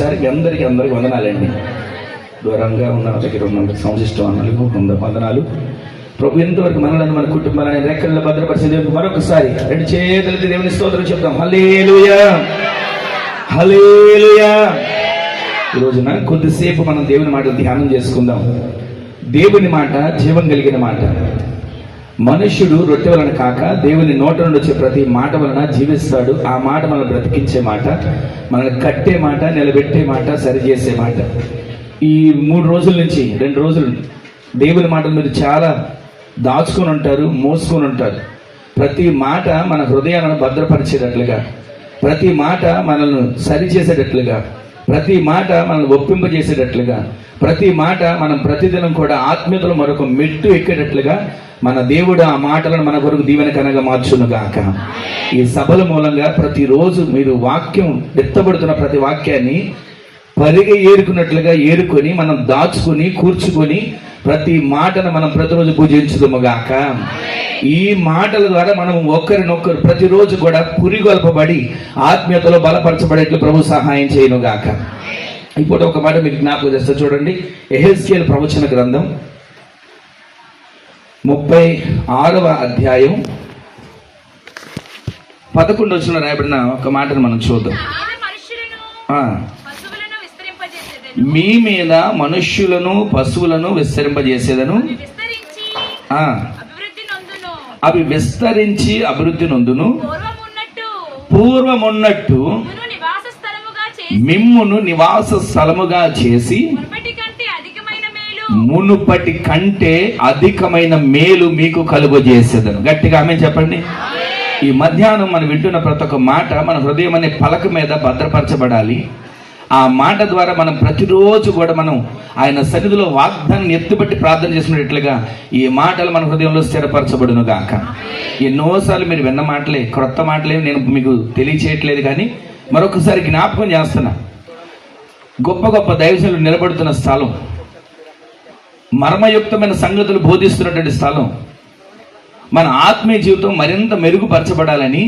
మరొకసారి మీ అందరికీ వందనాలండి. దూరంగా ఉన్న దగ్గర ఉన్న సంశిష్టం అన్నలకు వందనాలు. ప్రభు ఎంతవరకు మనలను మన కుటుంబాలని రెక్కల్లో భద్రపరిచే మరొకసారి రెండు చేతులతో దేవుని స్తోత్రం చెప్తాం. హల్లెలూయా, హల్లెలూయా. ఈ రోజున కొద్దిసేపు మనం దేవుని మాట ధ్యానం చేసుకుందాం. దేవుని మాట జీవం కలిగిన మాట. మనుష్యుడు రొట్టె వలన కాక దేవుని నోట నుండి వచ్చే ప్రతి మాట వలన జీవిస్తాడు. ఆ మాట మనల్ని బ్రతికించే మాట, మనల్ని కట్టే మాట, నిలబెట్టే మాట, సరిచేసే మాట. ఈ 3 రోజుల నుంచి 2 రోజులు దేవుని మాటలు మీరు చాలా దాచుకొని ఉంటారు, మోసుకొని ఉంటారు. ప్రతి మాట మన హృదయాలను భద్రపరిచేటట్లుగా, ప్రతి మాట మనల్ని సరిచేసేటట్లుగా, ప్రతి మాట మనల్ని ఒప్పింపజేసేటట్లుగా, ప్రతి మాట మనం ప్రతిదినం కూడా ఆత్మీయతలో మరొక మెట్టు ఎక్కేటట్లుగా మన దేవుడు ఆ మాటలను మన కొరకు దీవెనకరంగా మార్చునుగాక. ఈ సభల మూలంగా ప్రతిరోజు మీరు వాక్యం ఎత్తబడుతున్న ప్రతి వాక్యాన్ని పరిగె ఏరుకున్నట్లుగా ఏరుకొని మనం దాచుకొని కూర్చుకొని ప్రతి మాటను మనం ప్రతిరోజు పూజించుదుముగాక. ఈ మాటల ద్వారా మనం ఒకరినొకరు ప్రతిరోజు కూడా పురిగొల్పబడి ఆత్మీయతలో బలపరచబడేట్లు ప్రభు సహాయం చేయనుగాక. ఇప్పుడు ఒక మాట మీకు జ్ఞాపకం చేస్తా చూడండి. యెహెజ్కేలు ప్రవచన గ్రంథం 36వ అధ్యాయం 11 వచనంలో రాయబడిన ఒక మాటను మనం చూద్దాం. మీ మీద మనుష్యులను పశువులను విస్తరింపజేసేదను, అవి విస్తరించి అభివృద్ధి నొందును, పూర్వమున్నట్టు మిమ్మును నివాస స్థలముగా చేసి మునుపటి కంటే అధికమైన మేలు మీకు కలుగజేసేదను. గట్టిగా ఆమె చెప్పండి. ఈ మధ్యాహ్నం మనం వింటున్న ప్రతి ఒక్క మాట మన హృదయం అనే పలక మీద భద్రపరచబడాలి. ఆ మాట ద్వారా మనం ప్రతిరోజు కూడా మనం ఆయన సన్నిధిలో వాగ్దానాన్ని ఎత్తుబట్టి ప్రార్థన చేసినట్లుగా ఈ మాటలు మన హృదయంలో స్థిరపరచబడును గాక. ఎన్నోసార్లు మీరు విన్న మాటలే, క్రొత్త మాటలే నేను మీకు తెలియచేయట్లేదు, కానీ మరొకసారి జ్ఞాపకం చేస్తున్నా. గొప్ప గొప్ప దైవజనులు నిలబడుతున్న స్థలం, మర్మయుక్తమైన సంగతులు బోధిస్తున్నటువంటి స్థలం. మన ఆత్మీయ జీవితం మరింత మెరుగుపరచబడాలని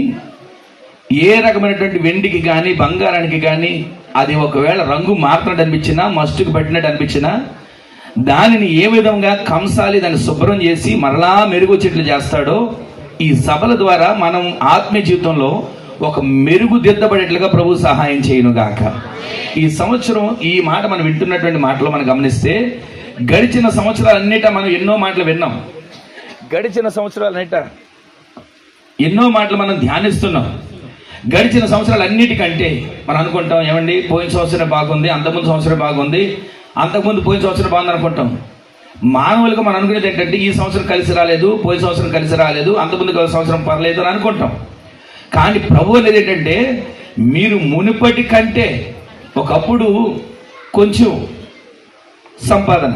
ఏ రకమైనటువంటి వెండికి కానీ బంగారానికి కానీ అది ఒకవేళ రంగు మారుతున్నట్టు అనిపించినా, మస్టుకు పట్టినట్టు అనిపించినా, దానిని ఏ విధంగా కంసాలి దాన్ని శుభ్రం చేసి మరలా మెరుగుచెట్లు చేస్తాడో, ఈ సభల ద్వారా మనం ఆత్మీయ జీవితంలో ఒక మెరుగుదిద్దబడేట్లుగా ప్రభు సహాయం చేయనుగాక. ఈ సంవత్సరం ఈ మాట మనం వింటున్నటువంటి మాటలో మనం గమనిస్తే, గడిచిన సంవత్సరాలన్నిట మనం ఎన్నో మాటలు విన్నాం. గడిచిన సంవత్సరాలన్నిట ఎన్నో మాటలు మనం ధ్యానిస్తున్నాం. గడిచిన సంవత్సరాలన్నిటికంటే మనం అనుకుంటాం, ఏమండి పోయిన సంవత్సరం బాగుంది, అంతకుముందు సంవత్సరం బాగుంది, అంతకుముందు పోయిన సంవత్సరం బాగుంది అనుకుంటాం. మానవులుగా మనం అనుకునేది ఏంటంటే, ఈ సంవత్సరం కలిసి రాలేదు, పోయిన సంవత్సరం కలిసి రాలేదు, అంతకుముందు సంవత్సరం పర్లేదు అని అనుకుంటాం. కానీ ప్రభు అనేది ఏంటంటే, మీరు మునుపటి కంటే ఒకప్పుడు కొంచెం సంపాదన,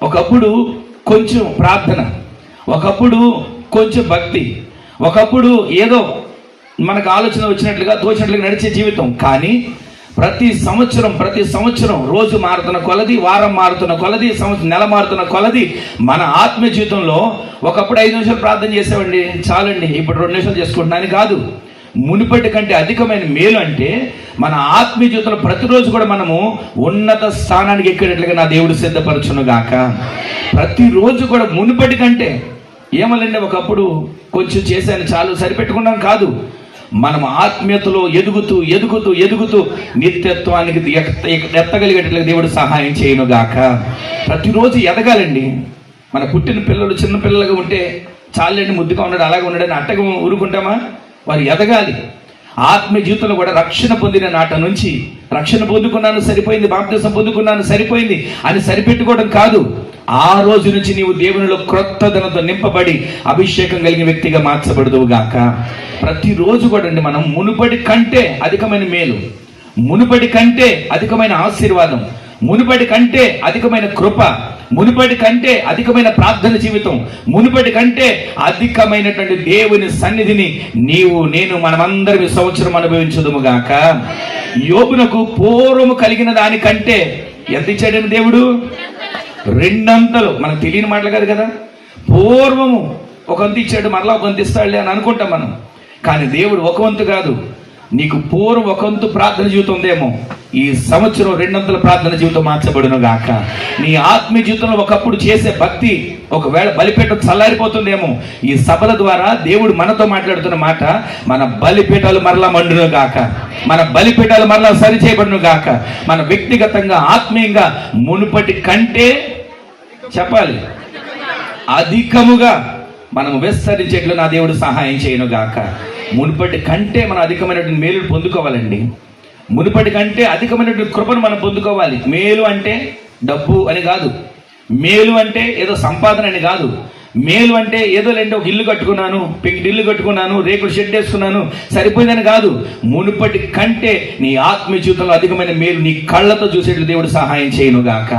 ఒకప్పుడు కొంచెం ప్రార్థన, ఒకప్పుడు కొంచెం భక్తి, ఒకప్పుడు ఏదో మనకు ఆలోచన వచ్చినట్లుగా తోచినట్లుగా నడిచే జీవితం. కానీ ప్రతి సంవత్సరం రోజు మారుతున్న కొలది, వారం మారుతున్న కొలది, నెల మారుతున్న కొలది మన ఆత్మీయ జీవితంలో ఒకప్పుడు 5 నిమిషాలు ప్రార్థన చేసేవండి, చాలండి, ఇప్పుడు 2 నిమిషాలు చేసుకుంటున్నాను కాదు. మునుపటి కంటే అధికమైన మేలు అంటే మన ఆత్మీయ జీవితంలో ప్రతిరోజు కూడా మనము ఉన్నత స్థానానికి ఎక్కేటట్లుగా నా దేవుడు సిద్ధపరచునుగాక. ప్రతిరోజు కూడా మునుపటి కంటే ఏమలండి, ఒకప్పుడు కొంచెం చేశాను చాలు సరిపెట్టుకున్నాం కాదు. మనం ఆత్మీయతలో ఎదుగుతూ నిత్యత్వానికి ఎత్తగలిగేటట్లుగా దేవుడు సహాయం చేయనుగాక. ప్రతిరోజు ఎదగాలండి. మన పుట్టిన పిల్లలు చిన్న పిల్లలుగా ఉంటే చాలండి, ముద్దుగా ఉన్నాడు, అలాగే ఉన్నాడని అట్టగా ఊరుకుంటామా? వారు ఎదగాలి. ఆత్మీయ జీవితంలో కూడా రక్షణ పొందిన నాట నుంచి, రక్షణ పొందుకున్నాను సరిపోయింది, బాప్తిసం పొందుకున్నాను సరిపోయింది అని సరిపెట్టుకోవడం కాదు. ఆ రోజు నుంచి నీవు దేవునిలో క్రొత్తదనంతో నింపబడి అభిషేకం కలిగిన వ్యక్తిగా మార్చబడదువుగాక. ప్రతిరోజు కూడా మనం మునుపటి కంటే అధికమైన మేలు, మునుపటి కంటే అధికమైన ఆశీర్వాదం, మునుపటి కంటే అధికమైన కృప, మునుపటి కంటే అధికమైన ప్రార్థన జీవితం, మునుపటి కంటే అధికమైనటువంటి దేవుని సన్నిధిని నీవు నేను మనమందరం ఈ సంవత్సరం అనుభవించుదుముగాక. యోబునకు పూర్వము కలిగిన దానికంటే ఎంత ఇచ్చాడని దేవుడు? 2 అంతలు. మనకు తెలియని మాటలు కాదు కదా. పూర్వము ఒక వంతు ఇచ్చాడు, మరలా ఒక వంతు ఇస్తాడులే అని అనుకుంటాం మనం. కానీ దేవుడు ఒక వంతు కాదు, నీకు పూర్వం ఒక వంతు ప్రార్థన జీవితం ఉందేమో, ఈ సంవత్సరం 200 ప్రార్థన జీవితం మార్చబడును గాక. నీ ఆత్మీయ జీవితంలో ఒకప్పుడు చేసే భక్తి ఒకవేళ బలిపీఠం చల్లారిపోతుందేమో, ఈ సభల ద్వారా దేవుడు మనతో మాట్లాడుతున్న మాట, మన బలిపీఠాలు మరలా మండును గాక, మన బలిపీఠాలు మరలా సరిచేయబడును గాక. మన వ్యక్తిగతంగా ఆత్మీయంగా మునుపటి కంటే చెప్పాలి అధికముగా మనం విస్తరించేట్లు నా దేవుడు సహాయం చేయను గాక. మునుపటి కంటే మనం అధికమైనటువంటి మేలు పొందుకోవాలండి. మునుపటి కంటే అధికమైనటువంటి కృపను మనం పొందుకోవాలి. మేలు అంటే డబ్బు అని కాదు, మేలు అంటే ఏదో సంపాదన అని కాదు, మేలు అంటే ఏదో లేంటే ఒక ఇల్లు కట్టుకున్నాను, ఇల్లు కట్టుకున్నాను, రేకులు షెడ్ వేసుకున్నాను సరిపోయిందని కాదు. మునుపటి కంటే నీ ఆత్మీయ జీవితంలో అధికమైన మేలు నీ కళ్ళతో చూసేట్లు దేవుడు సహాయం చేయను గాక.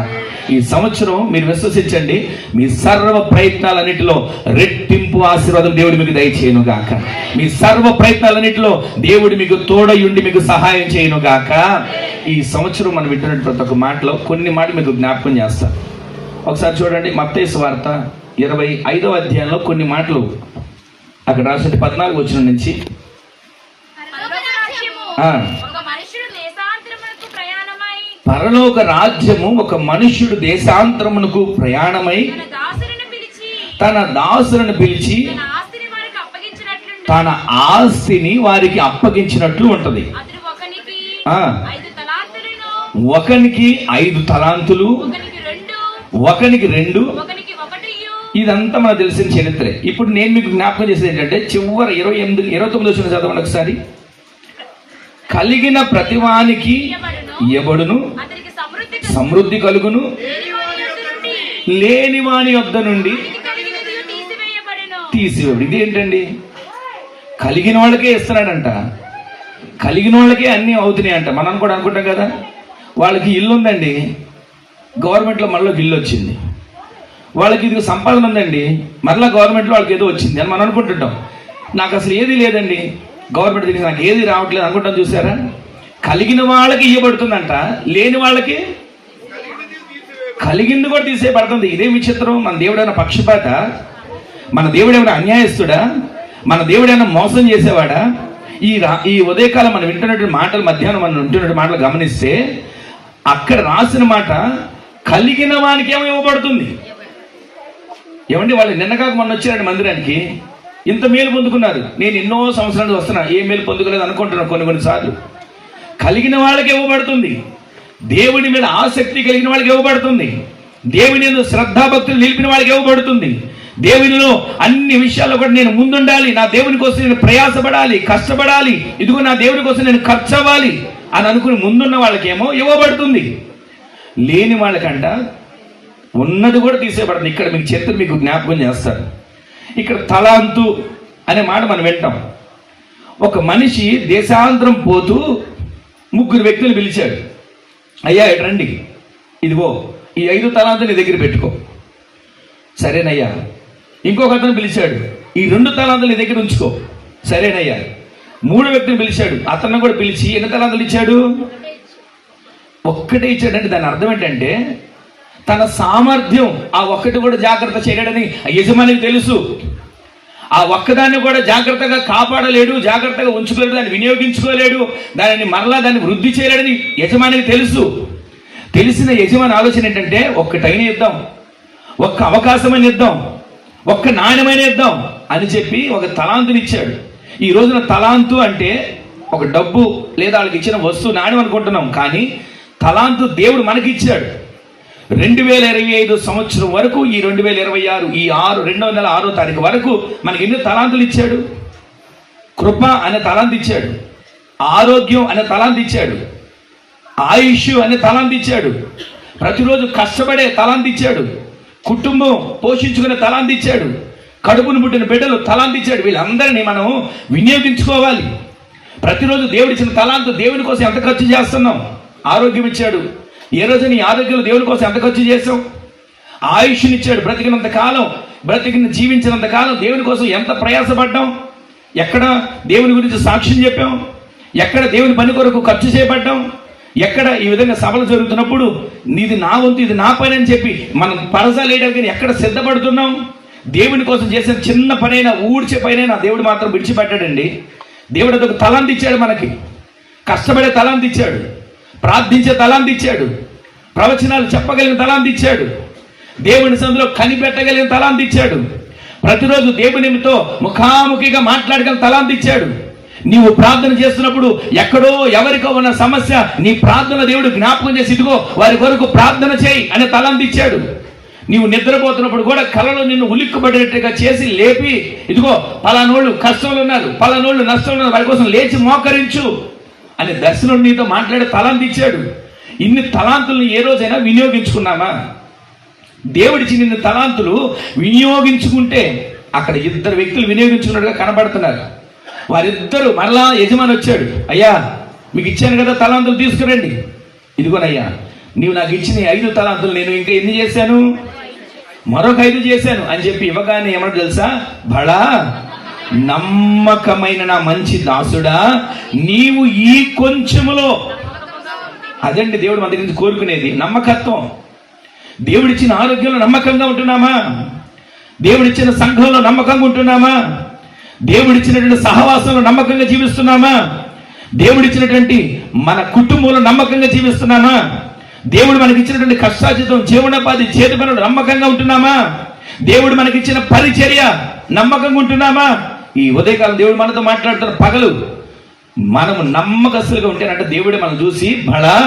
ఈ సంవత్సరం మీరు విశ్వసించండి, మీ సర్వ ప్రయత్నాలన్నిటిలో రెట్టింపు ఆశీర్వాదం దేవుడు మీకు దయచేయను గాక. మీ సర్వ ప్రయత్నాలన్నిటిలో దేవుడు మీకు తోడయుండి మీకు సహాయం చేయను గాక. ఈ సంవత్సరం మనం వింటున్నటువంటి ప్రతి ఒక్క మాటలో కొన్ని మాటలు మీకు జ్ఞాపకం చేస్తాను. ఒకసారి చూడండి, మత్తయి సువార్త 25వ అధ్యాయంలో కొన్ని మాటలు అక్కడ రాసిన 14 వచనం నుంచి. పరలోక రాజ్యము ఒక మనుష్యుడు దేశాంతరమునకు ప్రయాణమై తన దాసులను పిలిచి తన ఆస్తిని వారికి అప్పగించినట్లు ఉంటది. ఒకనికి 5 తలాంతులు, ఒకనికి 2. ఇదంతా మనకు తెలిసిన చరిత్రే. ఇప్పుడు నేను మీకు జ్ఞాపకం చేసేది ఏంటంటే చివరి 29 వచ్చిన చదవండి ఒకసారి. కలిగిన ప్రతివానికి ఇయ్యబడును, సమృద్ధి కలుగును, లేని వాని యొద్ద నుండి తీసివేయబడు. ఇది ఏంటండి? కలిగిన వాళ్ళకే ఇస్తున్నాడంట, కలిగిన వాళ్ళకే అన్నీ అవుతున్నాయి అంట. మనం కూడా అనుకుంటాం కదా, వాళ్ళకి ఇల్లు ఉందండి, గవర్నమెంట్లో మళ్ళీ ఇల్లు వచ్చింది, వాళ్ళకి ఇది సంపాదన ఉందండి, మరలా గవర్నమెంట్లో వాళ్ళకి ఏదో వచ్చింది అని మనం అనుకుంటుంటాం. నాకు అసలు ఏది లేదండి, గవర్నమెంట్ తిరిగి నాకు ఏది రావట్లేదు అనుకుంటాం. చూసారా? కలిగిన వాళ్ళకి ఇవ్వబడుతుందంట, లేని వాళ్ళకి కలిగింది కూడా తీసేయబడుతుంది. ఇదే విచిత్రం. మన దేవుడైనా పక్షపాత? మన దేవుడేమైనా అన్యాయస్తుడా? మన దేవుడైనా మోసం చేసేవాడా? ఈ ఉదయకాలం మనం వింటున్నటువంటి మాటలు, మధ్యాహ్నం మనం వింటున్నటువంటి మాటలు గమనిస్తే అక్కడ రాసిన మాట కలిగిన వానికి ఏమో ఇవ్వబడుతుంది. ఏమండి, వాళ్ళు నిన్నగాక మొన్న వచ్చారండి మందిరానికి, ఇంత మేలు పొందుకున్నారు. నేను ఎన్నో సంవత్సరాలు వస్తున్నా, ఏ మేలు పొందుకోలేదు అనుకుంటున్నాను కొన్నిసార్లు. కలిగిన వాళ్ళకి ఇవ్వబడుతుంది. దేవుని మీద ఆసక్తి కలిగిన వాళ్ళకి ఇవ్వబడుతుంది. దేవుని మీద శ్రద్ధాభక్తులు నిలిపిన వాళ్ళకి ఇవ్వబడుతుంది. దేవునిలో అన్ని విషయాల్లో కూడా నేను ముందుండాలి, నా దేవుని కోసం నేను ప్రయాసపడాలి, కష్టపడాలి, ఇదిగో నా దేవుని కోసం నేను ఖర్చు అవ్వాలి అని అనుకుని ముందున్న వాళ్ళకేమో ఇవ్వబడుతుంది. లేని వాళ్ళకంట ఉన్నది కూడా తీసేయబడుతుంది. ఇక్కడ మీకు చరిత్ర మీకు జ్ఞాపకం చేస్తారు. ఇక్కడ తలాంతు అనే మాట మనం వింటాం. ఒక మనిషి దేశాంతరం పోతూ 3 వ్యక్తులు పిలిచాడు. అయ్యా రండి, ఇదిగో ఈ 5 తలాంతులు నీ దగ్గర పెట్టుకో. సరేనయ్యా. ఇంకొక అతను పిలిచాడు, ఈ 2 తలాంతులు నీ దగ్గర ఉంచుకో. సరేనయ్యా. 3 వ్యక్తులు పిలిచాడు, అతను కూడా పిలిచి ఎన్ని తలాంతులు ఇచ్చాడు? ఒక్కటే ఇచ్చాడంటే దాని అర్థం ఏంటంటే తన సామర్థ్యం ఆ ఒక్కటి కూడా జాగ్రత్త చేయలేడని యజమానికి తెలుసు. ఆ ఒక్కదాన్ని కూడా జాగ్రత్తగా కాపాడలేడు, జాగ్రత్తగా ఉంచుకోలేడు, దాన్ని వినియోగించుకోలేడు, దానిని మరలా దాన్ని వృద్ధి చేయలేడని యజమానికి తెలుసు. తెలిసిన యజమాని ఆలోచన ఏంటంటే ఒక్కటైన ఇద్దాం, ఒక్క అవకాశమైన ఇద్దాం, ఒక్క నాణ్యమైన ఇద్దాం అని చెప్పి ఒక తలాంతుని ఇచ్చాడు. ఈ రోజున తలాంతు అంటే ఒక డబ్బు లేదా వాళ్ళకి ఇచ్చిన వస్తువు నాణ్యం అనుకుంటున్నాం, కానీ తలాంతు దేవుడు మనకి ఇచ్చాడు. 2025 సంవత్సరం వరకు, ఈ 2026 ఈ 2వ నెల 6వ తారీఖు వరకు మనకి ఎన్ని తలాంతులు ఇచ్చాడు? కృప అనే తలాంతు ఇచ్చాడు, ఆరోగ్యం అనే తలాంతు ఇచ్చాడు, ఆయుష్ అనే తలాంతు ఇచ్చాడు, ప్రతిరోజు కష్టపడే తలాంతు ఇచ్చాడు, కుటుంబం పోషించుకునే తలాంతు ఇచ్చాడు, కడుపును పుట్టిన బిడ్డలు తలాంతు ఇచ్చాడు. వీళ్ళందరినీ మనం వినియోగించుకోవాలి. ప్రతిరోజు దేవుడు ఇచ్చిన తలాంతు దేవుని కోసం ఎంత ఖర్చు చేస్తున్నాం? ఆరోగ్యం ఇచ్చాడు, ఏ రోజు నీ ఆరోగ్యం దేవుని కోసం ఎంత ఖర్చు చేసాం? ఆయుష్నిచ్చాడు, బ్రతికినంత కాలం, జీవించినంత కాలం దేవుని కోసం ఎంత ప్రయాసపడ్డాం? ఎక్కడ దేవుని గురించి సాక్ష్యం చెప్పాం? ఎక్కడ దేవుని పని కొరకు ఖర్చు చేయబడ్డాం? ఎక్కడ ఈ విధంగా సభలు జరుగుతున్నప్పుడు ఇది నా వంతు, ఇది నా పని అని చెప్పి మనం పరసాలేయడానికి ఎక్కడ సిద్ధపడుతున్నాం? దేవుని కోసం చేసిన చిన్న పనైనా, ఊడ్చే పనైనా దేవుడు మాత్రం విడిచిపెట్టాడండి. దేవుడు అదొక తలాంతు ఇచ్చాడు, మనకి కష్టపడే తలాంతు ఇచ్చాడు. ప్రార్థించే తలాంతి ఇచ్చాడు, ప్రవచనాలు చెప్పగలిగిన తలాంతి ఇచ్చాడు, దేవుని సందులో కనిపెట్టగలిగిన తలాంతి ఇచ్చాడు, ప్రతిరోజు దేవునితో ముఖాముఖిగా మాట్లాడగలిగిన తలాంతి ఇచ్చాడు. నీవు ప్రార్థన చేస్తున్నప్పుడు ఎక్కడో ఎవరికో ఉన్న సమస్య నీ ప్రార్థన దేవుడు జ్ఞాపకం చేసి ఇదిగో వారి కొరకు ప్రార్థన చేయి అనే తలాంతి ఇచ్చాడు. నీవు నిద్రపోతున్నప్పుడు కూడా కలలో నిన్ను ఉలిక్కుబడేట్టుగా చేసి లేపి ఇదిగో పలానోళ్ళు కష్టంలో ఉన్నారు, పలానోళ్ళు నష్టంలో ఉన్నారు, వారి కోసం లేచి మోకరించు అనే దర్శనం నీతో మాట్లాడే తలాంతి ఇచ్చాడు. ఇన్ని తలాంతులను ఏ రోజైనా వినియోగించుకున్నామా? దేవుడిచ్చి నిన్ను తలాంతులు వినియోగించుకుంటే అక్కడ ఇద్దరు వ్యక్తులు వినియోగించుకున్నట్టుగా కనబడుతున్నారు. వారిద్దరూ మరలా యజమాని వచ్చాడు, అయ్యా మీకు ఇచ్చాను కదా తలాంతులు తీసుకురండి, ఇదిగోనయ్యా నీవు నాకు ఇచ్చిన 5 తలాంతులు నేను ఇంకా ఎన్ని చేశాను, మరొక 5 చేశాను అని చెప్పి ఇవ్వగానే ఏమన్నా తెలుసా, బడా నమ్మకమైన నా మంచి దాసుడా నీవు ఈ కొంచెములో, అదండి దేవుడు మన దగ్గర నుంచి కోరుకునేది, నమ్మకత్వం. దేవుడిచ్చిన ఆరోగ్యంలో నమ్మకంగా ఉంటున్నామా? దేవుడిచ్చిన సంఘంలో నమ్మకంగా ఉంటున్నామా? దేవుడిచ్చినటువంటి సహవాసంలో నమ్మకంగా జీవిస్తున్నామా? దేవుడిచ్చినటువంటి మన కుటుంబంలో నమ్మకంగా జీవిస్తున్నామా? దేవుడు మనకి ఇచ్చినటువంటి కష్టార్జితం జీవనోపాధి చేతి పనులు నమ్మకంగా ఉంటున్నామా? దేవుడు మనకిచ్చిన పరిచర్య నమ్మకంగా ఉంటున్నామా? ఈ ఉదయకాలం దేవుడు మనతో మాట్లాడుతున్న పగలు మనము నమ్మకస్తులుగా ఉంటేనంటే దేవుడే మనం చూసి బడా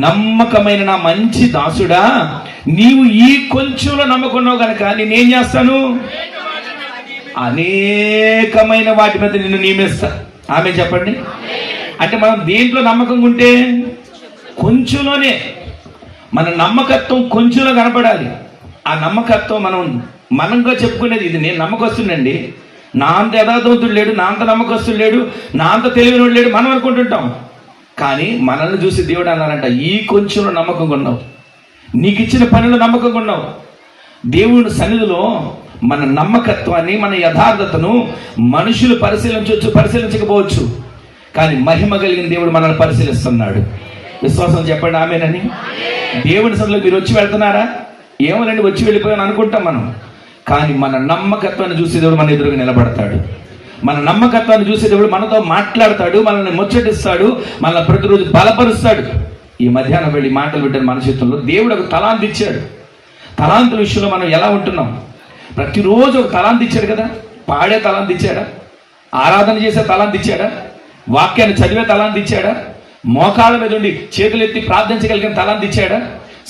నమ్మకమైన నా మంచి దాసుడా నీవు ఈ కొంచెంలో నమ్మకున్నావు కనుక నేనేం చేస్తాను, అనేకమైన వాటి మీద నిన్ను నియమిస్తా. ఆమె చెప్పండి. అంటే మనం దేంట్లో నమ్మకంగా ఉంటే కొంచెంలోనే, మన నమ్మకత్వం కొంచెంలో కనపడాలి. ఆ నమ్మకత్వం మనంగా చెప్పుకునేది ఇది, నేను నమ్మకస్తునండి, నా అంత యథార్థవంతుడు లేడు, నా అంత నమ్మకస్తుడు లేడు, నా అంత తెలివినోడు లేడు మనం అనుకుంటుంటాం. కానీ మనల్ని చూసి దేవుడు అన్నారంట, ఈ కొంచెంలో నమ్మకంగా ఉన్నావు, నీకు ఇచ్చిన పనిలో నమ్మకంగా ఉన్నావు. దేవుని సన్నిధిలో మన నమ్మకత్వాన్ని, మన యథార్థతను మనుషులు పరిశీలించకపోవచ్చు, కానీ మహిమ కలిగిన దేవుడు మనల్ని పరిశీలిస్తున్నాడు. విశ్వాసం చెప్పండి ఆమేనని. దేవుని సన్నిధిలో మీరు వచ్చి వెళ్తున్నారా? ఏమోనండి వచ్చి వెళ్ళిపోయాను అనుకుంటాం మనం, కానీ మన నమ్మకత్వాన్ని చూసే దేవుడు మన ఎదురుగా నిలబడతాడు. మన నమ్మకత్వాన్ని చూసే దేవుడు మనతో మాట్లాడతాడు, మనల్ని ముచ్చటిస్తాడు, మనల్ని ప్రతిరోజు బలపరుస్తాడు. ఈ మధ్యాహ్నం వెళ్ళి మాటలు పెట్టిన మన చేతుల్లో దేవుడు ఒక తలాంతి ఇచ్చాడు. తలాంతుల విషయంలో మనం ఎలా ఉంటున్నాం? ప్రతిరోజు ఒక తలాంతి ఇచ్చాడు కదా. పాడే తలాంతి ఇచ్చాడా? ఆరాధన చేసే తలాంతి ఇచ్చాడా? వాక్యాన్ని చదివే తలాంతి ఇచ్చాడా? మోకాళ్ళ మీద ఉండి చేతులెత్తి ప్రార్థించగలిగిన తలాంతి ఇచ్చాడా?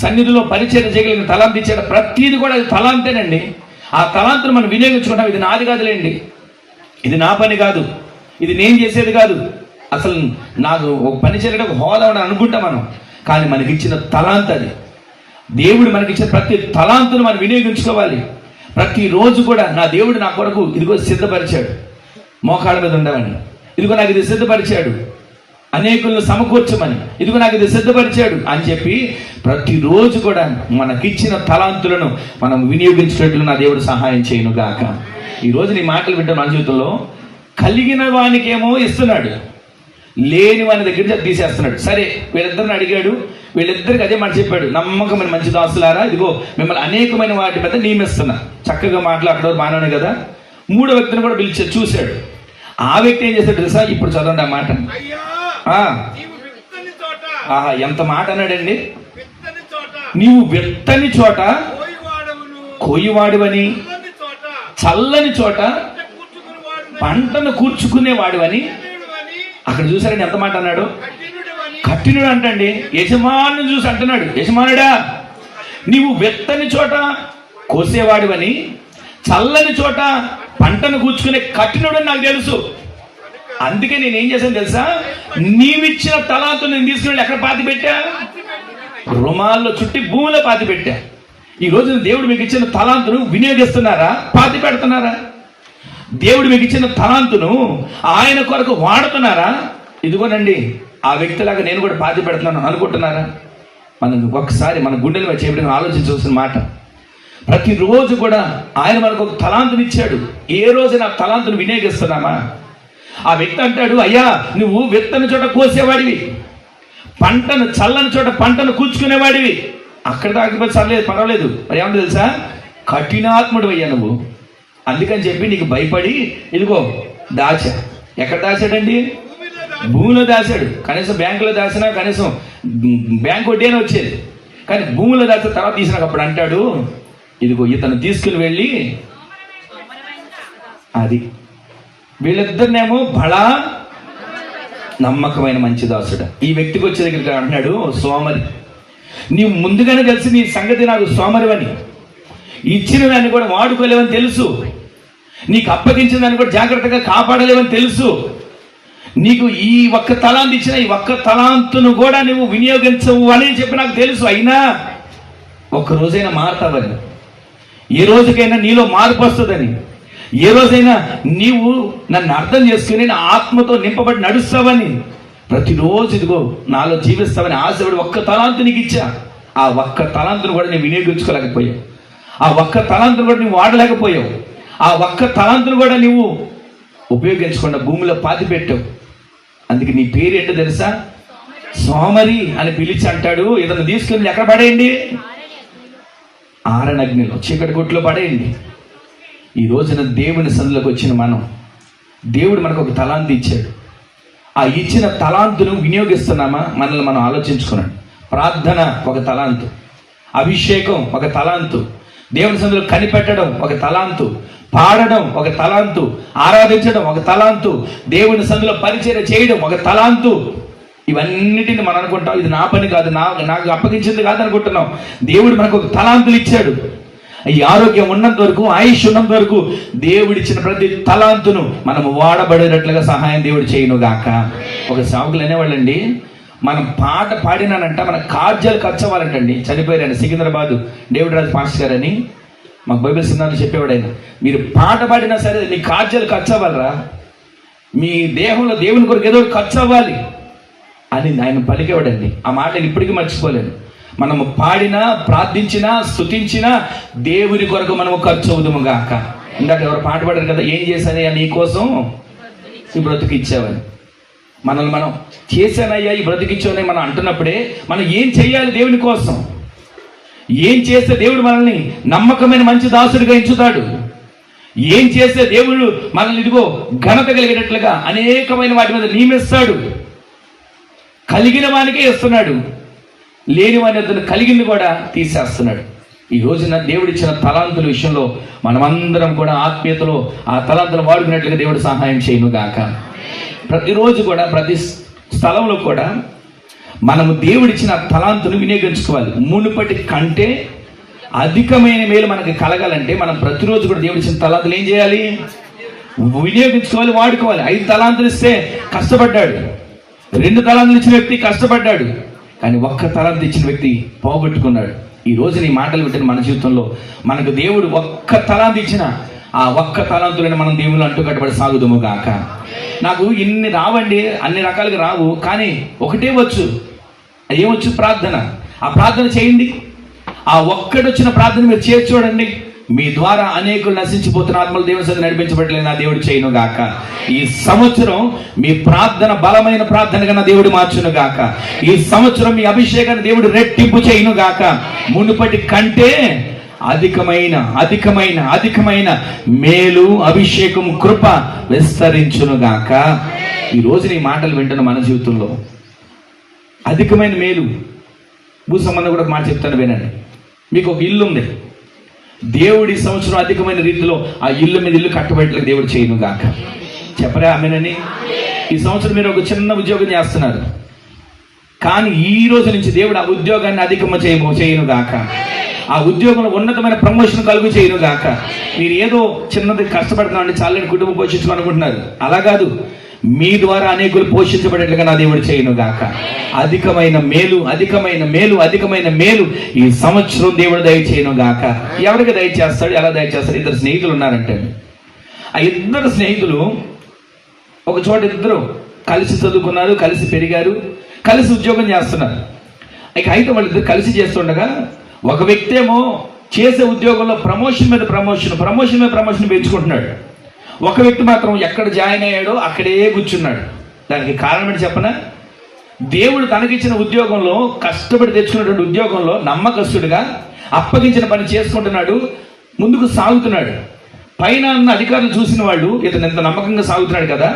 సన్నిధిలో పరిచయం చేయగలిగిన తలాంతి ఇచ్చాడా? ప్రతిది కూడా అది తలాంతేనండి. ఆ తలాంతును మనం వినియోగించుకుంటాం. ఇది నాది కాదులేండి, ఇది నా పని కాదు, ఇది నేను చేసేది కాదు, అసలు నాకు ఒక పని చేయడం ఒక హోదా అని అనుకుంటాం మనం. కానీ మనకి ఇచ్చిన తలాంత అది. దేవుడు మనకి ఇచ్చిన ప్రతి తలాంతును మనం వినియోగించుకోవాలి. ప్రతిరోజు కూడా నా దేవుడు నా కొరకు ఇదిగో సిద్ధపరిచాడు, మోకాళ్ళ మీద ఉండమని, ఇదిగో నాకు ఇది సిద్ధపరిచాడు, అనేకులను సమకూర్చమని, ఇదిగో నాకు ఇది సిద్ధపరిచాడు అని చెప్పి ప్రతిరోజు కూడా మనకిచ్చిన తలాంతులను మనం వినియోగించేటట్లు నా దేవుడు సహాయం చేయను గాక. ఈరోజు నీ మాటలు వింటే మన జీవితంలో కలిగిన వానికేమో ఇస్తున్నాడు, లేని వాని దగ్గర తీసేస్తున్నాడు. సరే వీళ్ళిద్దరిని అడిగాడు, వీళ్ళిద్దరికి అదే మాట చెప్పాడు, నమ్మకమైన మంచి దాసులారా ఇదిగో మిమ్మల్ని అనేకమైన వాటి మీద నియమిస్తున్నా. చక్కగా మాట్లాడడం బాగానే కదా. 3వ వ్యక్తిని కూడా పిలిచి చూశాడు. ఆ వ్యక్తి ఏం చేశాడు తెలుసా? ఇప్పుడు చదవండి ఆ మాట. ఎంత మాట అన్నాడండి. నీవు విత్తని చోట కోయివాడువని, చల్లని చోట పంటను కూర్చుకునేవాడువని. అక్కడ చూసారండి ఎంత మాట అన్నాడు. కఠినుడు అంటండి, యజమాను చూసి అంటున్నాడు, యజమానుడా నీవు విత్తని చోట కోసేవాడువని, చల్లని చోట పంటను కూర్చుకునే కఠినుడు నాకు తెలుసు. అందుకే నేను ఏం చేశాను తెలుసా? నీవిచ్చిన తలాంతు నేను తీసుకుని ఎక్కడ పాతి పెట్టా? రుమాల్లో చుట్టి భూమిలో పాతి పెట్టా. ఈ రోజు దేవుడు మీకు ఇచ్చిన తలాంతును వినియోగిస్తున్నారా? పాతి పెడుతున్నారా? దేవుడు మీకు ఇచ్చిన తలాంతును ఆయన కొరకు వాడుతున్నారా? ఇదిగోనండి ఆ వ్యక్తిలాగా నేను కూడా పాతి పెడుతున్నాను అనుకుంటున్నారా? మనం ఒక్కసారి మన గుండెలు చేయడం ఆలోచించవలసిన మాట. ప్రతిరోజు కూడా ఆయన మనకు ఒక తలాంతుని ఇచ్చాడు. ఏ రోజున ఆ తలాంతును వినియోగిస్తున్నామా? ఆ వ్యక్తి అంటాడు, అయ్యా నువ్వు విత్తని చోట కోసేవాడివి, పంటను చల్లని చోట పంటను కూర్చుకునేవాడివి. అక్కడ దాకపోతే చల్లలేదు, పర్వాలేదు. మరి ఏమన్నా తెలుసా? కఠినాత్ముడు అయ్యా నువ్వు. అందుకని చెప్పి నీకు భయపడి ఇదిగో దాచా. ఎక్కడ దాచాడండి? భూమిలో దాచాడు. కనీసం బ్యాంకులో దాచినా, కనీసం బ్యాంక్ వడ్డీ అని వచ్చేది. కానీ భూమిలో దాచిన తర్వాత తీసినప్పుడు అంటాడు, ఇదిగో ఇతను తీసుకుని వెళ్ళి అది. వీళ్ళిద్దరినేమో బలా నమ్మకమైన మంచి దాసుడు. ఈ వ్యక్తికి వచ్చే దగ్గర అంటున్నాడు, సోమరి, నీవు ముందుగానే తెలిసి నీ సంగతి నాకు సోమరివని, ఇచ్చిన దాన్ని కూడా వాడుకోలేవని తెలుసు, నీకు అప్పగించిన దాన్ని కూడా జాగ్రత్తగా కాపాడలేవని తెలుసు, నీకు ఈ ఒక్క తలాంతు ఇచ్చిన ఈ ఒక్క తలాంతును కూడా నువ్వు వినియోగించవు అని చెప్పి నాకు తెలుసు. అయినా ఒక్క రోజైనా మారుతావని, ఏ రోజుకైనా నీలో మార్పు వస్తుందని, ఏ రోజైనా నీవు నన్ను అర్థం చేసుకుని నా ఆత్మతో నింపబడి నడుస్తావని, ప్రతిరోజు ఇదిగో నాలో జీవిస్తావని ఆశపడి ఒక్క తలాంతు నీకు ఇచ్చా. ఆ ఒక్క తలాంతును కూడా నేను వినియోగించుకోలేకపోయావు, ఆ ఒక్క తలాంతును కూడా నువ్వు వాడలేకపోయావు, ఆ ఒక్క తలాంతును కూడా నువ్వు ఉపయోగించకుండా భూమిలో పాతి పెట్టావు. అందుకే నీ పేరు ఏంటో తెలుసా? సోమరి అని పిలిచి అంటాడు, ఇతను తీసుకుని ఎక్కడ పడేయండి? ఆరనగ్నిలో, చీకటి కొట్టులో పడేయండి. ఈ రోజున దేవుని సన్నిధిలోకి వచ్చిన మనం, దేవుడు మనకు ఒక తలాంతు ఇచ్చాడు. ఆ ఇచ్చిన తలాంతును వినియోగిస్తున్నామా? మనల్ని మనం ఆలోచించుకున్నాడు. ప్రార్థన ఒక తలాంతు, అభిషేకం ఒక తలాంతు, దేవుని సన్నిధిలో కనిపెట్టడం ఒక తలాంతు, పాడడం ఒక తలాంతు, ఆరాధించడం ఒక తలాంతు, దేవుని సన్నిధిలో పరిచర్య చేయడం ఒక తలాంతు. ఇవన్నిటిని మనం అనుకుంటాం ఇది నా పని కాదు, నాకు అప్పగించింది కాదు అనుకుంటున్నాం. దేవుడు మనకు ఒక తలాంతులు ఇచ్చాడు. ఈ ఆరోగ్యం ఉన్నంత వరకు, ఆయుష్ ఉన్నంత వరకు దేవుడిచ్చిన ప్రతి తలాంతును మనము వాడబడేటట్లుగా సహాయం దేవుడు చేయను గాక. ఒక సేవకులు అనేవాళ్ళండి, మనం పాట పాడినానంట మన కార్యాలు ఖర్చు అవ్వాలంటండి. చనిపోయారండి సికింద్రాబాద్ డేవిడ్ రాజ్ పాస్టర్ గారు అని, మాకు బైబిల్ సినిమాలు చెప్పేవాడు ఆయన. మీరు పాట పాడినా సరే మీ కార్యాలు ఖర్చు అవ్వాలరా, మీ దేహంలో దేవుని కొరకు ఏదో ఖర్చు అవ్వాలి అని ఆయన పలికేవాడండి. ఆ మాట నేను ఇప్పటికీ మర్చిపోలేను. మనము పాడినా, ప్రార్థించినా, స్తుతించినా దేవుని కొరకు మనము ఖర్చు అవుదుము గాక. ఇందాక ఎవరు పాట పాడారు కదా, ఏం చేశానయ్యా నీ కోసం ఈ బ్రతుకు ఇచ్చావని. మనల్ని మనం చేశానయ్యా ఈ బ్రతికిచ్చావని మనం అంటున్నప్పుడే మనం ఏం చెయ్యాలి దేవుని కోసం, ఏం చేస్తే దేవుడు మనల్ని నమ్మకమైన మంచి దాసుడిగా ఎంచుతాడు, ఏం చేస్తే దేవుడు మనల్ని ఇదిగో ఘనత కలిగేటట్లుగా అనేకమైన వాటి మీద నియమిస్తాడు. కలిగిన వానికే ఇస్తున్నాడు, లేని వాని అతను కలిగింది కూడా తీసేస్తున్నాడు. ఈ రోజున దేవుడిచ్చిన తలాంతుల విషయంలో మనమందరం కూడా ఆత్మీయతలో ఆ తలాంతులు వాడుకున్నట్లుగా దేవుడు సహాయం చేయను గాక. ప్రతిరోజు కూడా ప్రతి స్థలంలో కూడా మనము దేవుడిచ్చిన తలాంతును వినియోగించుకోవాలి. మునుపటి కంటే అధికమైన మేలు మనకి కలగాలంటే మనం ప్రతిరోజు కూడా దేవుడిచ్చిన తలాంతులు ఏం చేయాలి? వినియోగించుకోవాలి, వాడుకోవాలి. 5 తలాంతులు ఇస్తే కష్టపడ్డాడు, 2 తలాంతులు ఇచ్చిన వ్యక్తి కష్టపడ్డాడు, కానీ 1 తలాంతు ఇచ్చిన వ్యక్తి పోగొట్టుకున్నాడు. ఈ రోజు నీ మాటలు వింటున్న మన జీవితంలో మనకు దేవుడు 1 తలాంతు ఇచ్చిన ఆ 1 తలాంతులను మనం దేవుళ్ళు అంటూ కట్టబడి సాగుదుము గాక. నాకు ఇన్ని రావండి, అన్ని రకాలుగా రావు, కానీ ఒకటే వచ్చు. ఏమొచ్చు? ప్రార్థన. ఆ ప్రార్థన చేయండి. ఆ ఒక్కడొచ్చిన ప్రార్థన మీరు చేసి చూడండి. మీ ద్వారా అనేకులు నశించిపోతున్న ఆత్మలు దేవుని సన్నిధిలో నడిపించబడలేదు నా దేవుడు చేయను గాక. ఈ సంవత్సరం మీ ప్రార్థన బలమైన ప్రార్థనగా నా దేవుడు మార్చును గాక. ఈ సంవత్సరం మీ అభిషేకాన్ని దేవుడు రెట్టింపు చేయను గాక. మునుపటి కంటే అధికమైన అధికమైన అధికమైన మేలు, అభిషేకం, కృప విస్తరించును గాక. ఈ రోజు నీ మాటలు వింటున్న మన జీవితంలో అధికమైన మేలు. భూ సంబంధం కూడా మాట చెప్తాను వినండి. మీకు ఒక ఇల్లు ఉంది, దేవుడి సంవత్సరం అధికమైన రీతిలో ఆ ఇల్లు మీద ఇల్లు కట్టబెట్టలేక దేవుడు చేయను గాక. చెప్పరా ఆమెనని? ఈ సంవత్సరం మీరు ఒక చిన్న ఉద్యోగం చేస్తున్నారు, కానీ ఈ రోజు నుంచి దేవుడు ఆ ఉద్యోగాన్ని అధికమ చేయను గాక. ఆ ఉద్యోగంలో ఉన్నతమైన ప్రమోషన్ కలుగు చేయను గాక. మీరు ఏదో చిన్నది కష్టపడుతున్నామండి చాలని కుటుంబం పోషించుకోనుకుంటున్నారు, అలా కాదు. మీ ద్వారా అనేకులు పోషించబడేట్లుగా నా దేవుడు చేయను గాక. అధికమైన మేలు, అధికమైన మేలు, అధికమైన మేలు ఈ సంవత్సరం దేవుడు దయచేయను గాక. ఎవరికి దయచేస్తాడు? ఎలా దయచేస్తాడు? 2 స్నేహితులు ఉన్నారంటే, ఆ 2 స్నేహితులు ఒక చోట ఇద్దరు కలిసి చదువుకున్నారు, కలిసి పెరిగారు, కలిసి ఉద్యోగం చేస్తున్నారు. అయితే వాళ్ళిద్దరు కలిసి చేస్తుండగా ఒక వ్యక్తి ఏమో చేసే ఉద్యోగంలో ప్రమోషన్ మీద ప్రమోషన్ పెంచుకుంటున్నాడు. ఒక వ్యక్తి మాత్రం ఎక్కడ జాయిన్ అయ్యాడో అక్కడే కూర్చున్నాడు. దానికి కారణం ఏంటి చెప్పనా? దేవుడు తనకిచ్చిన ఉద్యోగంలో, కష్టపడి తెచ్చుకున్నటువంటి ఉద్యోగంలో నమ్మకస్తుడిగా అప్పగించిన పని చేసుకుంటున్నాడు, ముందుకు సాగుతున్నాడు. పైన ఉన్న అధికారులు చూసిన వాళ్ళు ఇతను ఎంత నమ్మకంగా సాగుతున్నాడు కదా,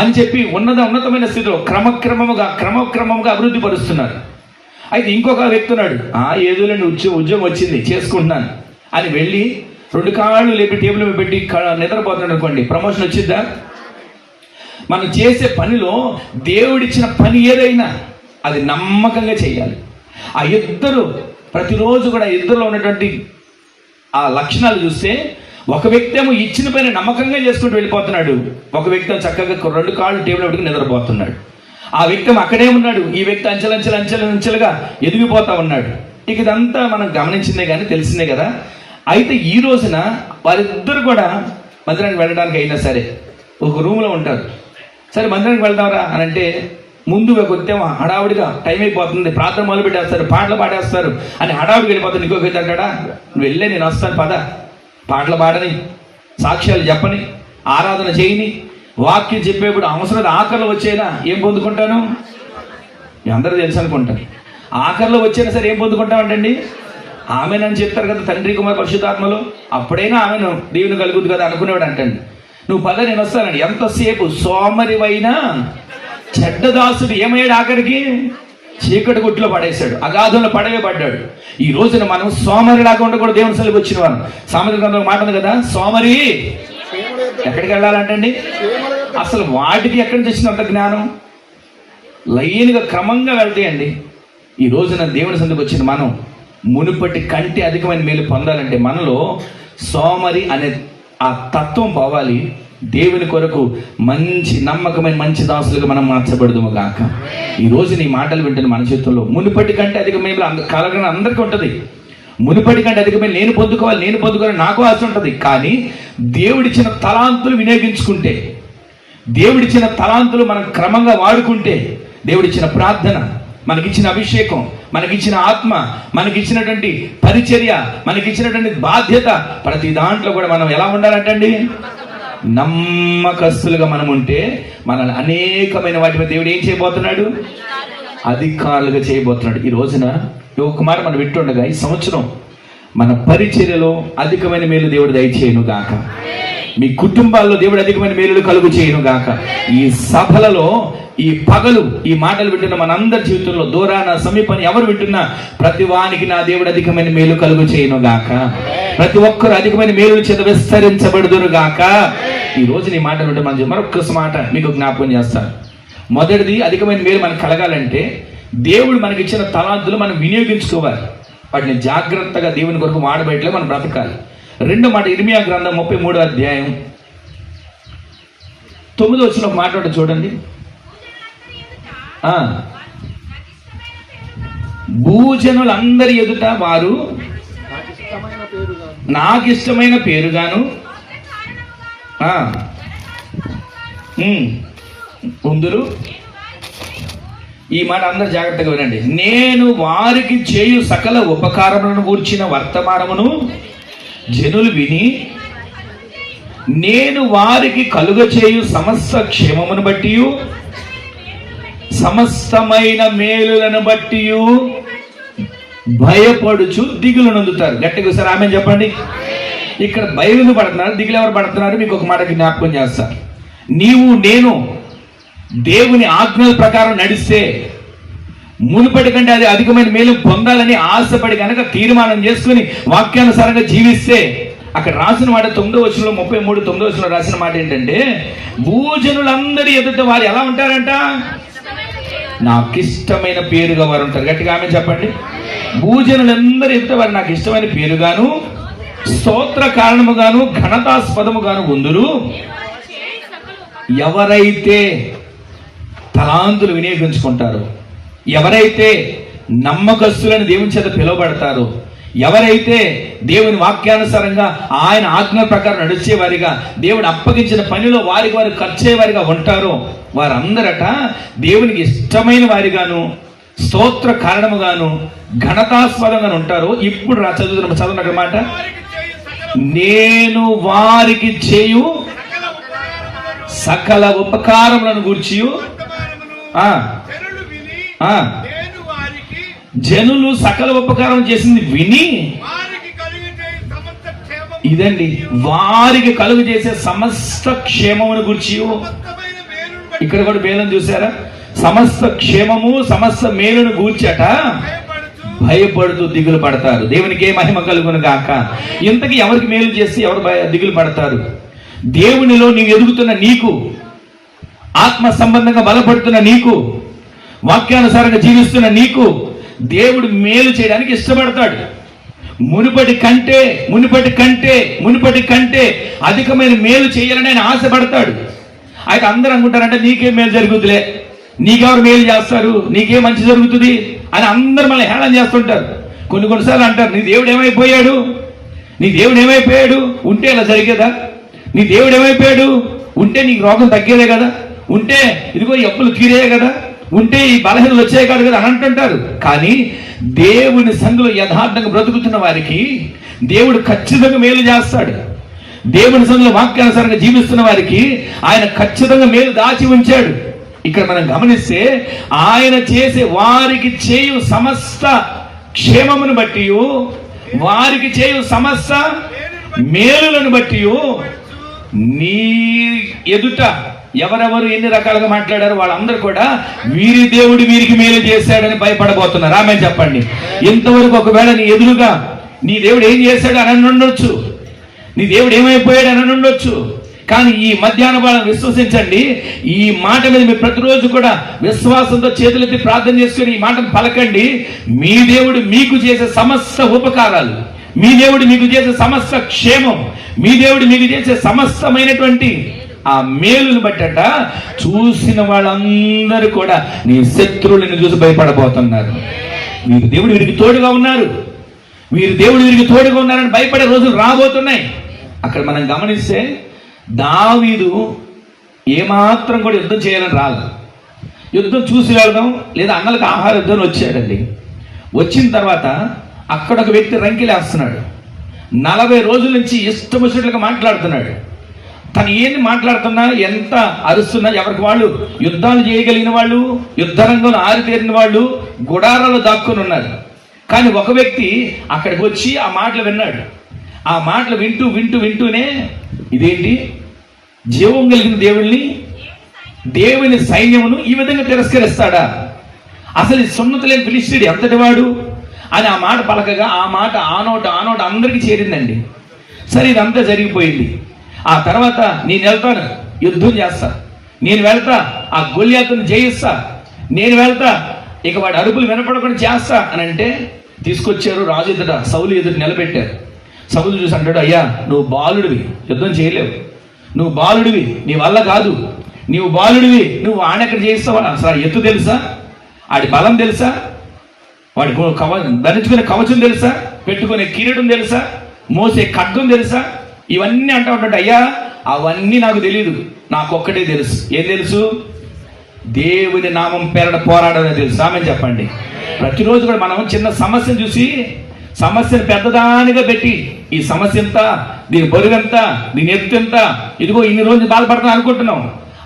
అని చెప్పి ఉన్నతమైన స్థితిలో క్రమక్రమముగా అభివృద్ధి పరుస్తున్నారు. అయితే ఇంకొక వ్యక్తి ఉన్నాడు, ఏదోలేండి ఉద్యోగం వచ్చింది చేసుకుంటున్నాను అని వెళ్ళి 2 కాళ్ళు లేపి టేబుల్ మీద పెట్టి నిద్రపోతున్నాడు అనుకోండి, ప్రమోషన్ వచ్చిద్దా? మనం చేసే పనిలో దేవుడిచ్చిన పని ఏదైనా అది నమ్మకంగా చేయాలి. ఆ ఇద్దరు ప్రతిరోజు కూడా ఇద్దరులో ఉన్నటువంటి ఆ లక్షణాలు చూస్తే, ఒక వ్యక్తి ఏమో ఇచ్చిన పని నమ్మకంగా చేసుకుంటూ వెళ్ళిపోతున్నాడు, ఒక వ్యక్తి చక్కగా 2 కాళ్ళు టేబుల్ పెట్టుకుని నిద్రపోతున్నాడు. ఆ వ్యక్తి అక్కడే ఉన్నాడు, ఈ వ్యక్తి అంచెలంచెలుగా ఎదిగిపోతా ఉన్నాడు. ఇక ఇదంతా మనం గమనించిందే కానీ తెలిసిందే కదా. అయితే ఈ రోజున వారిద్దరు కూడా మందిరానికి వెళ్ళడానికి అయినా సరే ఒక రూమ్లో ఉంటారు. సరే మందిరానికి వెళ్దాంరా అని అంటే ముందు కొద్దిగా హడావుడిగా టైం అయిపోతుంది, ప్రార్థన మొదలు పెట్టేస్తారు, పాటలు పాడేస్తారు అని హడావుడికి వెళ్ళిపోతుంది. ఇంకొక వ్యక్తి అంటాడా, వెళ్ళే నేను వస్తాను పద, పాటలు పాడని, సాక్ష్యాలు చెప్పని, ఆరాధన చేయని, వాక్యం చెప్పేప్పుడు అవసరం ఆఖరిలో వచ్చేనా ఏం పొందుకుంటాను? మీ అందరూ తెలుసు అనుకుంటాను. ఆఖరిలో వచ్చైనా సరే ఏం పొందుకుంటామంటండి? ఆమెనని చెప్తారు కదా తండ్రి కుమార్ పరిశుద్ధాత్మలో, అప్పుడైనా ఆమెను దేవుని కలుగుద్దు కదా అనుకునేవాడు అంటండి. నువ్వు పద నేను వస్తానండి. ఎంతసేపు సోమరివైనా చెడ్డదాసుడు ఏమయ్యాడు? ఆఖరికి చీకటి గుట్లో పడేశాడు, అగాధంలో పడ్డాడు. ఈ రోజున మనం సోమరిలాగా ఉండకూడదు. దేవుని సలికి వచ్చిన వారు సామెతల గ్రంథంలో మాట ఉంది కదా, సోమరి ఎక్కడికి వెళ్ళాలంటండి? అసలు వాటికి ఎక్కడి నుంచి వచ్చినంత జ్ఞానం? లైన్గా క్రమంగా వెళ్తాయండి. ఈ రోజున దేవుని సన్నిధికి వచ్చిన మనం మునుపటి కంటే అధికమైన మేలు పొందాలంటే మనలో సోమరి అనే ఆ తత్వం పోవాలి. దేవుని కొరకు మంచి నమ్మకమైన మంచి దాసులుగా మనం మార్చబడదుము గాక. ఈ రోజు నీ మాటలు వింటున్న మన చేతుల్లో మునుపటి కంటే అధికమైన కలగని అందరికీ ఉంటుంది. మునుపటి కంటే అధికమైన నేను పొందుకోవాలి నాకు ఆశ ఉంటుంది. కానీ దేవుడిచ్చిన తలాంతులు వినియోగించుకుంటే, దేవుడిచ్చిన తలాంతులు మనం క్రమంగా వాడుకుంటే, దేవుడిచ్చిన ప్రార్థన, మనకిచ్చిన అభిషేకం, మనకిచ్చిన ఆత్మ, మనకిచ్చినటువంటి పరిచర్య, మనకిచ్చినటువంటి బాధ్యత, ప్రతి దాంట్లో కూడా మనం ఎలా ఉండాలంటండి? నమ్మకస్తులుగా మనం ఉంటే మనల్ని అనేకమైన వాటి మీద దేవుడు ఏం చేయబోతున్నాడు? అధికారులుగా చేయబోతున్నాడు. ఈ రోజున ఒక మాట మనం వింటుండగా ఈ సంవత్సరం మన పరిచర్యలో అధికమైన మేలు దేవుడు దయచేయను గాక. మీ కుటుంబాల్లో దేవుడు అధికమైన మేలులు కలుగు చేయను గాక. ఈ సభలలో ఈ పగలు ఈ మాటలు వింటున్న మనందరి జీవితంలో దూరాన సమీపాన్ని ఎవరు వింటున్నా ప్రతి వానికి నా దేవుడు అధికమైన మేలు కలుగు చేయను గాక. ప్రతి ఒక్కరు అధికమైన మేలు చేత విస్తరించబడుదురు గాక. ఈ రోజు నీ మాటలు వింటే మనం మరొక మాట మీకు జ్ఞాపకం చేస్తాను. మొదటిది, అధికమైన మేలు మనకు కలగాలంటే దేవుడు మనకి ఇచ్చిన తలాంతులు మనం వినియోగించుకోవాలి. వాటిని జాగ్రత్తగా దేవుని కొరకు వాడబెట్టలే మనం బ్రతకాలి. రెండో మాట, ఇర్మియా గ్రంథం 33వ అధ్యాయం 9వ వచనంలో ఒక మాట చూడండి. భూజనులందరి ఎదుట వారు నాకు ఇష్టమైన పేరుగాను ఉందురు. ఈ మాట అందరు జాగ్రత్తగా వినండి. నేను వారికి చేయు సకల ఉపకారములను గూర్చిన వర్తమానమును జనులు విని, నేను వారికి కలుగ చేయు సమస్త క్షేమమును బట్టి, సమస్తమైన మేలులను బట్టి భయపడుచు దిగులు నొందుతారు. గట్టిగా ఒకసారి ఆమె చెప్పండి. ఇక్కడ భయం పడుతున్నారు, దిగులు ఎవరు పడుతున్నారు? మీకు ఒక మాట జ్ఞాపకం చేస్తారు. నీవు నేను దేవుని ఆజ్ఞల ప్రకారం నడిస్తే, మునుపటి కంటే అది అధికమైన మేలు పొందాలని ఆశపడి కనుక తీర్మానం చేసుకుని వాక్యానుసారంగా జీవిస్తే, అక్కడ రాసిన మాట 9వ వచనంలో 33 వచనంలో రాసిన మాట ఏంటంటే, భూజనులందరి ఎదుట వారు ఎలా ఉంటారంట? నాకు ఇష్టమైన పేరుగా వారు ఉంటారు. గట్టిగా ఆమె చెప్పండి. భూజనులందరి ఎదుట వారు నాకు ఇష్టమైన పేరుగాను, స్తోత్ర కారణముగాను, ఘనతాస్పదముగాను ఉందురు. ఎవరైతే తలాంతులు వినియోగించుకుంటారో, ఎవరైతే నమ్మకస్తులను దేవుని చేత పిలువబడతారో, ఎవరైతే దేవుని వాక్యానుసారంగా ఆయన ఆజ్ఞ ప్రకారం నడిచేవారిగా, దేవుడు అప్పగించిన పనిలో వారికి వారు ఖర్చేవారిగా ఉంటారో, వారందరట దేవునికి ఇష్టమైన వారిగాను, స్తోత్ర కారణముగాను, ఘనతాస్పదంగాను ఉంటారు. ఇప్పుడు చదువుతున్న మాట, నేను వారికి చేయు సకల ఉపకారములను గూర్చి జనులు సకల ఉపకారం చేసింది విని, ఇదండి వారికి కలుగు చేసే సమస్త క్షేమమును గురించి, ఇక్కడ కూడా మేలును చూసారా? సమస్త క్షేమము సమస్త మేలును గూర్చట భయపడుతూ దిగులు పడతారు. దేవునికి ఏ మహిమ కలుగును గాక. ఇంతకీ ఎవరికి మేలు చేసి ఎవరు దిగులు పడతారు? దేవునిలో నీవు ఎదుగుతున్న నీకు, ఆత్మ సంబంధంగా బలపడుతున్న నీకు, వాక్యానుసారంగా జీవిస్తున్న నీకు దేవుడు మేలు చేయడానికి ఇష్టపడతాడు. మునుపటి కంటే అధికమైన మేలు చేయాలని ఆయన ఆశపడతాడు. అయితే అందరూ అనుకుంటారంటే నీకేం మేలు జరుగుతులే, నీకెవరు మేలు చేస్తారు, నీకేం మంచి జరుగుతుంది అని అందరూ మళ్ళీ హేళన చేస్తుంటారు. కొన్నిసార్లు అంటారు, నీ దేవుడు ఏమైపోయాడు ఉంటే ఇలా జరిగేదా? నీ దేవుడు ఏమైపోయాడు ఉంటే నీకు రోగం తగ్గేదే కదా, ఉంటే ఇదిగో ఈ అప్పులు తీరే కదా, ఉంటే ఈ బలహీనలు వచ్చాయి కాదు కదా అని అంటుంటారు. కానీ దేవుని సంఘంలో యథార్థంగా బ్రతుకుతున్న వారికి దేవుడు ఖచ్చితంగా మేలు చేస్తాడు. దేవుని సంఘంలో వాక్యానుసారంగా జీవిస్తున్న వారికి ఆయన ఖచ్చితంగా మేలు దాచి ఉంచాడు. ఇక్కడ మనం గమనిస్తే ఆయన చేసే వారికి చేయు సమస్త క్షేమమును బట్టి, వారికి చేయు సమస్త మేలులను బట్టి నీ ఎదుట ఎవరెవరు ఎన్ని రకాలుగా మాట్లాడారు వాళ్ళందరూ కూడా వీరి దేవుడు వీరికి మేలు చేశాడని భయపడబోతున్నారు. ఆమె చెప్పండి. ఇంతవరకు ఒకవేళ నీ ఎదురుగా నీ దేవుడు ఏం చేశాడు అని ఉండొచ్చు, నీ దేవుడు ఏమైపోయాడు అని ఉండొచ్చు. కానీ ఈ మధ్యాహ్న వాళ్ళని విశ్వసించండి. ఈ మాట మీద మీరు ప్రతిరోజు కూడా విశ్వాసంతో చేతులెత్తి ప్రార్థన చేసుకుని ఈ మాటను పలకండి. మీ దేవుడు మీకు చేసే సమస్త ఉపకారాలు, మీ దేవుడు మీకు చేసే సమస్త క్షేమం, మీ దేవుడు మీకు చేసే సమస్తమైనటువంటి ఆ మేలును బట్టట చూసిన వాళ్ళందరూ కూడా నీ శత్రువులను చూసి భయపడబోతున్నారు. వీరి దేవుడు వీరికి తోడుగా ఉన్నారు, వీరి దేవుడు వీరికి తోడుగా ఉన్నారని భయపడే రోజులు రాబోతున్నాయి. అక్కడ మనం గమనిస్తే దావీదు ఏమాత్రం కూడా యుద్ధం చేయాలని రాదు. యుద్ధం చూసి వెళ్దాం లేదా అన్నలకు ఆహార యుద్ధం వచ్చాడండి. వచ్చిన తర్వాత అక్కడ ఒక వ్యక్తి రంకిలేస్తున్నాడు. 40 రోజుల నుంచి ఇష్టం వచ్చినట్లుగా మాట్లాడుతున్నాడు. తను ఏంది మాట్లాడుతున్నా, ఎంత అరుస్తున్నా, ఎవరికి వాళ్ళు యుద్ధాలు చేయగలిగిన వాళ్ళు, యుద్ధ రంగంలో ఆరితేరిన వాళ్ళు గుడారాలు దాక్కుని ఉన్నారు. కానీ ఒక వ్యక్తి అక్కడికి వచ్చి ఆ మాటలు విన్నాడు. ఆ మాటలు వింటూనే ఇదేంటి, జీవం కలిగిన దేవుని సైన్యమును ఈ విధంగా తిరస్కరిస్తాడా, అసలు ఈ సున్నత లేని ఫిలిష్తీయుడు ఎంతటి వాడు అని ఆ మాట పలకగా ఆ మాట ఆ నోట అందరికీ చేరిందండి. సరే, ఇదంతా జరిగిపోయింది. ఆ తర్వాత నేను వెళ్తాను, యుద్ధం చేస్తా, నేను వెళ్తా, ఆ గొల్యాతును జయిస్తా, నేను వెళ్తా, ఇక వాడి అరుపులు వినపడకుండా చేస్తా అని అంటే తీసుకొచ్చారు. రాజు ఎదుట, సౌలు ఎదుట నిలబెట్టారు. సౌలు చూసి అంటాడు, అయ్యా నువ్వు బాలుడివి, యుద్ధం చేయలేవు, నువ్వు బాలుడివి, నీ వల్ల కాదు, నీవు బాలుడివి, నువ్వు ఆడెక్కడ చేస్తావా, అసలు ఎత్తు తెలుసా, ఆడి బలం తెలుసా, వాడి ధరించుకునే కవచం తెలుసా, పెట్టుకునే కిరీటం తెలుసా, మోసే ఖడ్గం తెలుసా, ఇవన్నీ అంటూ ఉంటాడు. అయ్యా అవన్నీ నాకు తెలియదు, నాకొక్కటే తెలుసు. ఏం తెలుసు? దేవుని నామం పేరట పోరాడనే తెలుసు. ఆమె చెప్పండి. ప్రతిరోజు కూడా మనం చిన్న సమస్యను చూసి సమస్యను పెద్దదానిగా పెట్టి ఈ సమస్య ఎంత, దీని బరువు ఎంత, దీని ఎత్తు ఎంత, ఇదిగో ఇన్ని రోజులు బాధపడతాను అనుకుంటున్నాం.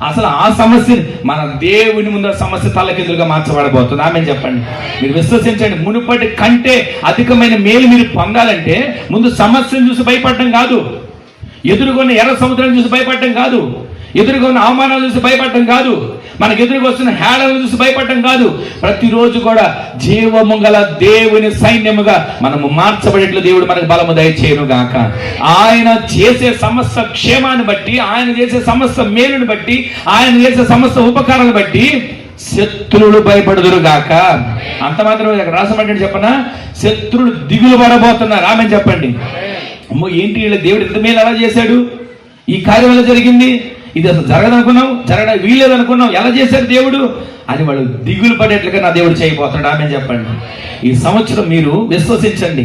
అసలు ఆ సమస్యని మన దేవుని ముందు సమస్య తలకిందులుగా మార్చబడబోతుంది. ఆమె చెప్పండి. మీరు విశ్వసించండి. మునుపటి కంటే అధికమైన మేలు మీరు పొందాలంటే ముందు సమస్యను చూసి భయపడటం కాదు, ఎదురుకొన్న ఎర్ర సముద్రం చూసి భయపడటం కాదు, ఎదురుకొన్న అవమానాలు చూసి భయపడటం కాదు, మనకు ఎదురుకు వస్తున్న హేళనలు చూసి భయపడటం కాదు. ప్రతిరోజు కూడా జీవము గల దేవుని సైన్యముగా మనము మార్చబడేట్లు దేవుడు మనకు బలము దయచేయును గాక. ఆయన చేసే సమస్త క్షేమాన్ని బట్టి, ఆయన చేసే సమస్త మేలుని బట్టి, ఆయన చేసే సమస్త ఉపకారాన్ని బట్టి శత్రువులు భయపడుదురు గాక. అంత మాత్రమే రాసమంటే చెప్పనా, శత్రువులు దిగులు పడబోతున్నారు. ఆమె చెప్పండి. అమ్మో ఏంటి వీళ్ళ దేవుడు ఎంత మేలు అలా చేశాడు, ఈ కార్యం ఎలా జరిగింది, ఇది అసలు జరగదనుకున్నాం, జరగడానికి వీల్లేదనుకున్నాం, ఎలా చేశారు దేవుడు అని వాళ్ళు దిగులు పడేట్లుగా నా దేవుడు చేయబోతున్నాడు. ఆమె చెప్పండి. ఈ సంవత్సరం మీరు విశ్వసించండి,